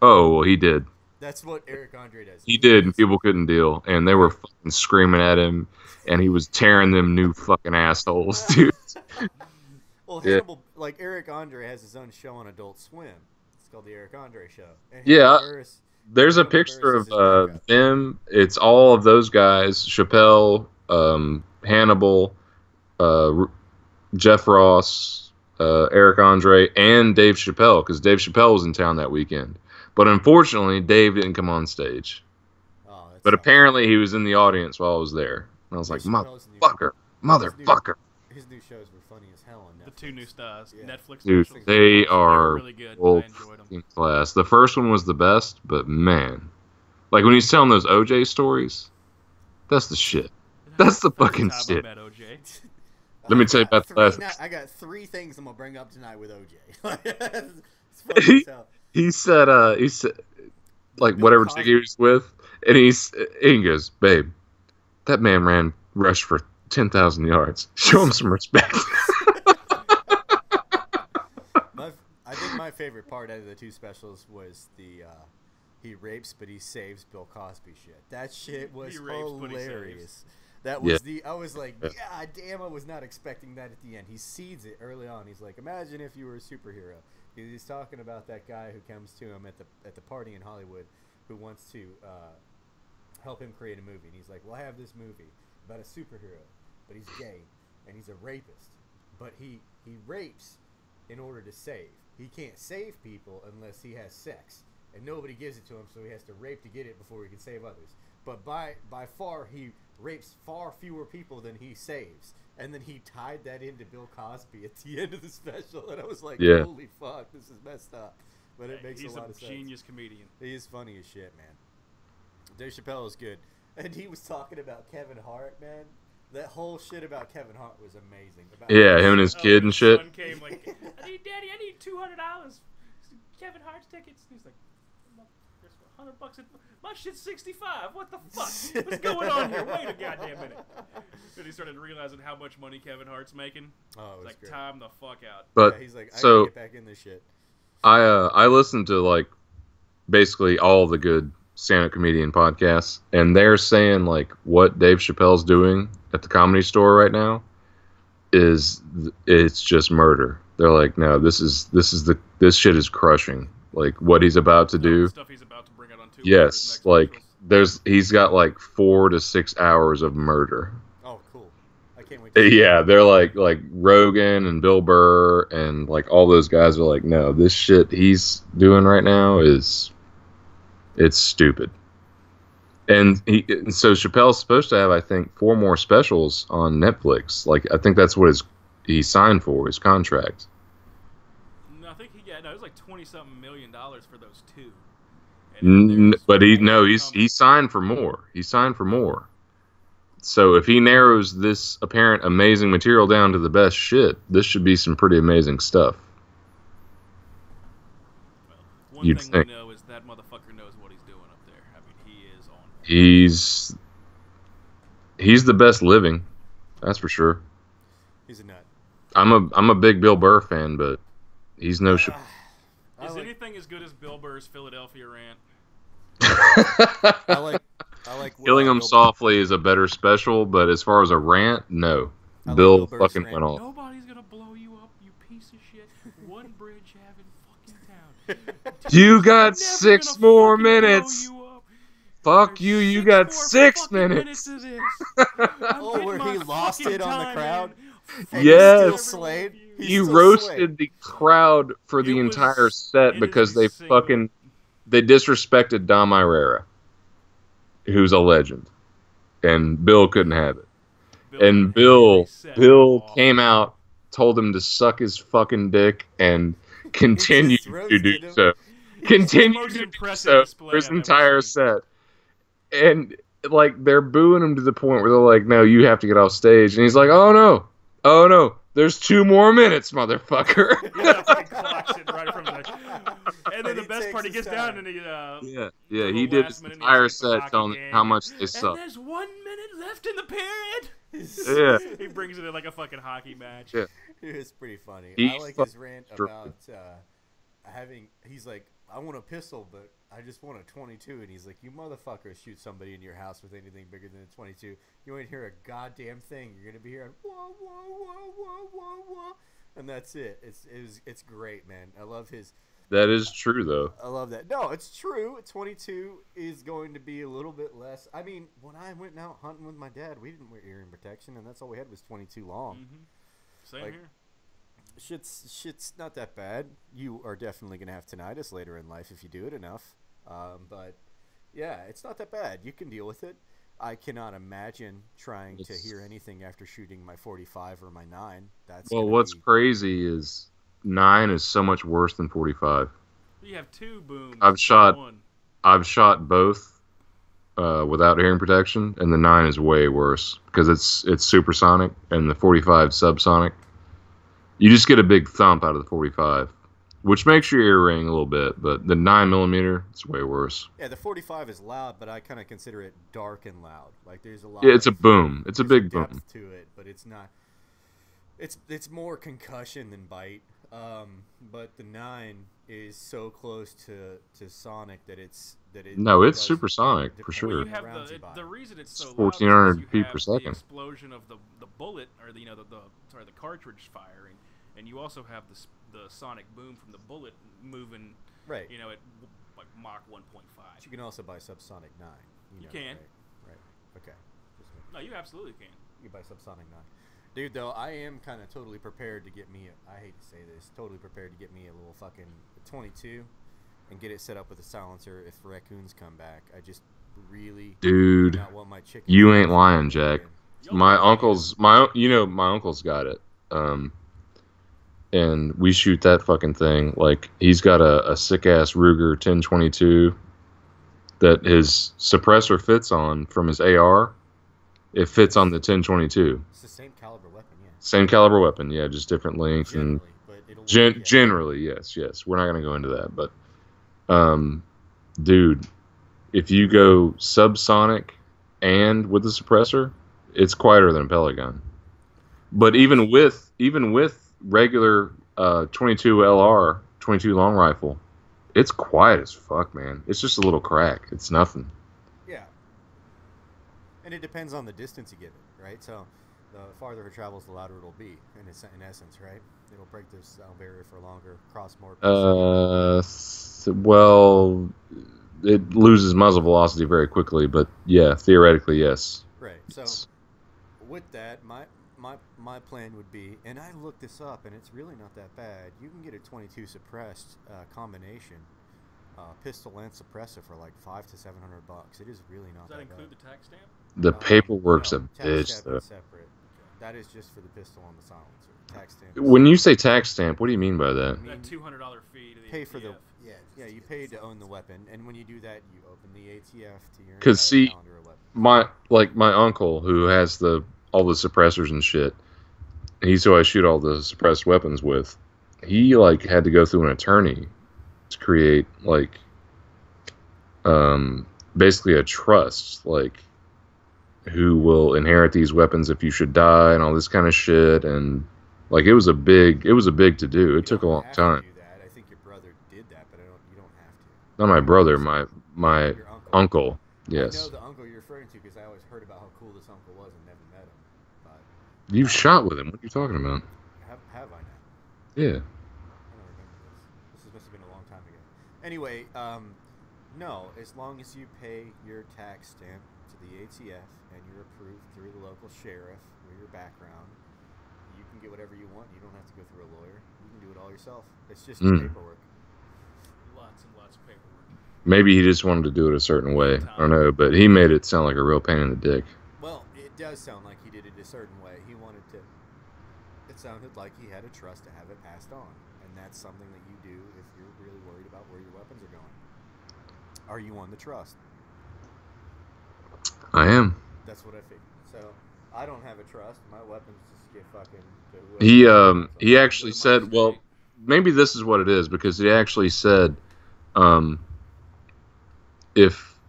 Oh, well, he did. That's what Eric Andre does. He did, and people couldn't deal. And they were fucking screaming at him, and he was tearing them new fucking assholes, dude. Well, Hannibal, like Eric Andre has his own show on Adult Swim. It's called the Eric Andre Show. And there's a picture of them. It's all of those guys: Chappelle, Hannibal, Jeff Ross, Eric Andre, and Dave Chappelle, because Dave Chappelle was in town that weekend. But unfortunately, Dave didn't come on stage. But apparently, he was in the audience while I was there. And I was like, motherfucker. His new shows were funny as hell on Netflix. The two new stars, Netflix Dude, specials. they are really good. full I enjoyed them. class. The first one was the best, but man. Like when he's telling those OJ stories, that's the shit. That's the fucking shit. Let me tell you about the last. I got 3 things I'm going to bring up tonight with OJ. It's funny as hell. He said, like, whatever chick he was with, and he goes, babe, that man rushed for 10,000 yards. Show him some respect. I think my favorite part out of the 2 specials was the he rapes but he saves Bill Cosby shit. That shit was hilarious. That was I was like, God damn, I was not expecting that at the end. He seeds it early on. He's like, imagine if you were a superhero. He's talking about that guy who comes to him at the party in Hollywood who wants to help him create a movie. And he's like, well, I have this movie about a superhero, but he's gay and he's a rapist. But he rapes in order to save. He can't save people unless he has sex, and nobody gives it to him, so he has to rape to get it before he can save others. But by far, he rapes far fewer people than he saves. And then he tied that into Bill Cosby at the end of the special, and I was like, Yeah. holy fuck, this is messed up. But it makes a lot of sense. He's a genius comedian. He is funny as shit, man. Dave Chappelle is good. And he was talking about Kevin Hart, man. That whole shit about Kevin Hart was amazing. About Yeah, him and his kid and shit. Son came like, Daddy, I need $200. Kevin Hart's tickets. And he's like, there's $100. My shit's $65. What the fuck? What's going on here? Wait a goddamn minute. And he started realizing how much money Kevin Hart's making. Oh, it was like, great. time the fuck out. But yeah, he's like, I so gotta get back in this shit. I listened to like basically all the good stand-up comedian podcasts, and they're saying like what Dave Chappelle's doing at the Comedy Store right now it's just murder. They're like, no, this shit is crushing. Like what he's about to do. The stuff he's about to bring out on Tuesday. Yes, like he's got like 4 to 6 hours of murder. Oh, cool. I can't wait to see Yeah, they're like Rogan and Bill Burr and like all those guys are like, no, this shit he's doing right now it's stupid. And so Chappelle's supposed to have, I think, 4 more specials on Netflix. Like I think that's what he signed for, his contract. No, I think it was like $20-something million for those 2. But he signed for more. He signed for more. So if he narrows this apparent amazing material down to the best shit, this should be some pretty amazing stuff. Well, You'd one thing think. we know is that motherfucker knows what he's doing up there. I mean, he is on. He's the best living, that's for sure. He's a nut. I'm a big Bill Burr fan, but he's no. Is anything as good as Bill Burr's Philadelphia rant? I like Killing Him Bill Softly is a better special, but as far as a rant, no. I like Bill Bill Burr's fucking rant. went off. Nobody's gonna blow you up, you piece of shit. One bridge having fucking town. You got Never 6 gonna more fucking blow minutes. you up. Fuck There's you. You 6 got more 6 fucking minutes. of this. I'm Oh, getting where he my lost fucking it on the time crowd? in. And Yes. He still slayed. He still roasted slayed. the crowd for the It was- entire set it because is they a single- fucking they disrespected Dom Irera, who's a legend, and Bill couldn't have it. And Bill came out, told him to suck his fucking dick, and continued to roasted do him. so. the Continued most to do impressive so display for his I've ever entire seen. set. And like they're booing him to the point where they're like, "No, you have to get off stage." And he's like, "Oh no, there's 2 more minutes, motherfucker." Yeah, fucking clocks it right from there. And then And the he best takes part, he his gets down time. and he Yeah, the he did last his minute, he entire takes the set hockey telling them game. how much they And suck. there's 1 minute left in the period. Yeah. He brings it in like a fucking hockey match. Yeah. It was pretty funny. He I like his rant fucking about he's like, I want a pistol, but I just want a 22. And he's like, you motherfuckers shoot somebody in your house with anything bigger than a 22. You ain't hear a goddamn thing. You're going to be hearing, whoa, whoa, whoa, whoa, whoa, whoa. And that's it. It's great, man. I love his... That is true, though. I love that. No, it's true. 22 is going to be a little bit less. I mean, when I went out hunting with my dad, we didn't wear earring protection, and that's all we had was 22 long. Same Like, here. Shit's not that bad. You are definitely going to have tinnitus later in life if you do it enough. But, yeah, it's not that bad. You can deal with it. I cannot imagine trying to hear anything after shooting my 45 or my 9. Well, what's crazy is 9 is so much worse than 45. You have 2 booms. I've shot one. both without hearing protection, and the 9 is way worse because it's supersonic and the 45 subsonic. You just get a big thump out of the 45, which makes your ear ring a little bit, but the 9mm, it's way worse. Yeah, the 45 is loud, but I kind of consider it dark and loud. Like there's a lot. Yeah, it's a of, boom. It's a there's big depth boom. to it, but it's not. It's more concussion than bite. But the 9 is so close to Sonic that it. No, it's does supersonic for depend sure. Well, on you have rounds you buy. the reason it's so It's loud is 1400 because you feet have per second. the explosion of the bullet or the cartridge firing, and you also have the sonic boom from the bullet moving. Right. You know, at like Mach 1.5. But you can also buy subsonic 9. You You know, can. Right. Okay. No, you absolutely can. You can buy subsonic 9. Dude, though, I am kind of totally prepared to get me, I hate to say this, totally prepared to get me a little fucking 22 and get it set up with a silencer if raccoons come back. I just really Dude, do not want my chicken. you ain't lying, Jack. My uncle's got it. And we shoot that fucking thing. Like, he's got a sick-ass Ruger 1022 that his suppressor fits on from his AR. It fits on the 1022. It's the same caliber weapon, yeah. Same caliber weapon, yeah, just different length. Generally, but it'll work, Generally, yes. We're not going to go into that, but, dude, if you go subsonic and with the suppressor, it's quieter than a pellet gun. But even with regular 22 LR, 22 long rifle, it's quiet as fuck, man. It's just a little crack. It's nothing. Yeah. And it depends on the distance you give it, right? So the farther it travels, the louder it'll be, in essence, right? It'll break the sound barrier for longer, cross more. Well, it loses muzzle velocity very quickly, but yeah, theoretically, yes. Right. So with that, my plan would be, and I looked this up, and it's really not that bad. You can get a 22 suppressed combination, pistol and suppressor for like $500 to $700. It is really not. Does that include the tax stamp? The paperwork's a tax bitch, stamp though. is separate. That is just for the pistol and the silencer. Tax stamp. When you say tax stamp, what do you mean by that? That $200 fee to the pay for the Yeah, you pay to own the weapon, and when you do that, you open the ATF to your Because see, calendar of weapons. my uncle who has all the suppressors and shit, he's who I shoot all the suppressed weapons with. He like had to go through an attorney to create like basically a trust, like who will inherit these weapons if you should die and all this kind of shit. And like it was a big to do. It took a long time. I think your brother did that, but you don't have to. Not my brother, my uncle. Yes. I know the uncle you're referring to because I always heard about how cool this uncle was and never met him. But You shot with him. What are you talking about? have I now? Yeah. I don't remember this. This must have been a long time ago. Anyway, no, as long as you pay your tax stamp to the ATF and you're approved through the local sheriff with your background, you can get whatever you want. You don't have to go through a lawyer. You can do it all yourself. It's just paperwork. Lots and lots of paperwork. Maybe he just wanted to do it a certain way. I don't know, but he made it sound like a real pain in the dick. Well, it does sound like he did it a certain way. He wanted to. It sounded like he had a trust to have it passed on, and that's something that you do if you're really worried about where your weapons are going. Are you on the trust? I am. That's what I figured. So I don't have a trust. My weapons just get fucking. To He actually said, well, maybe this is what it is, because he actually said, if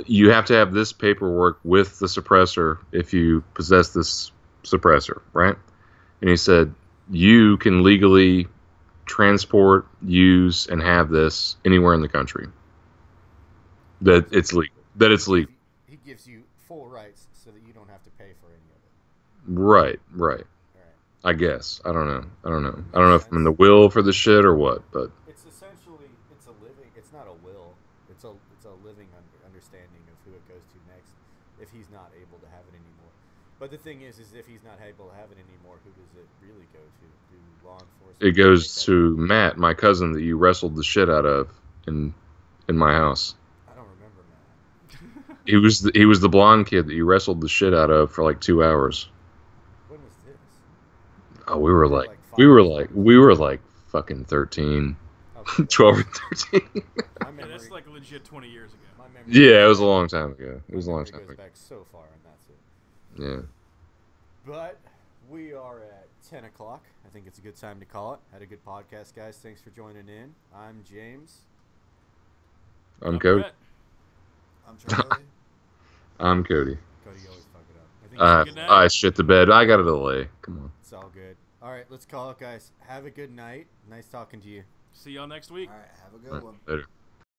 you have to have this paperwork with the suppressor if you possess this suppressor, right? And he said you can legally transport, use, and have this anywhere in the country. That it's legal. That it's legal. He gives you full rights so that you don't have to pay for any of it. Right. All right. I guess. I don't know. I don't know if I'm in the will for the shit or what, but It's essentially, it's a living, it's not a will, it's a living understanding of who it goes to next if he's not able to have it anymore. But the thing is if he's not able to have it anymore, who does it really go to? Do law enforcement? it goes to Matt, my cousin that you wrestled the shit out of in my house. I don't remember Matt. He was the blonde kid that you wrestled the shit out of for like 2 hours. When was this? Oh, we were like fucking 13, Okay. 12 or 13. My Yeah, memory, that's like legit 20 years ago. my memory Yeah, it was a long time ago. It was a long memory time goes ago. back so far, and that's it. Yeah. But we are at 10 o'clock. I think it's a good time to call it. Had a good podcast, guys. Thanks for joining in. I'm James. I'm Cody. Brett. I'm Charlie. I'm Cody. Cody, you always fuck it up. I think Good night. I shit the bed. I got a delay. Come on. it's all good. All right, let's call it, guys. Have a good night. Nice talking to you. See y'all next week. All right, have a good one. Later.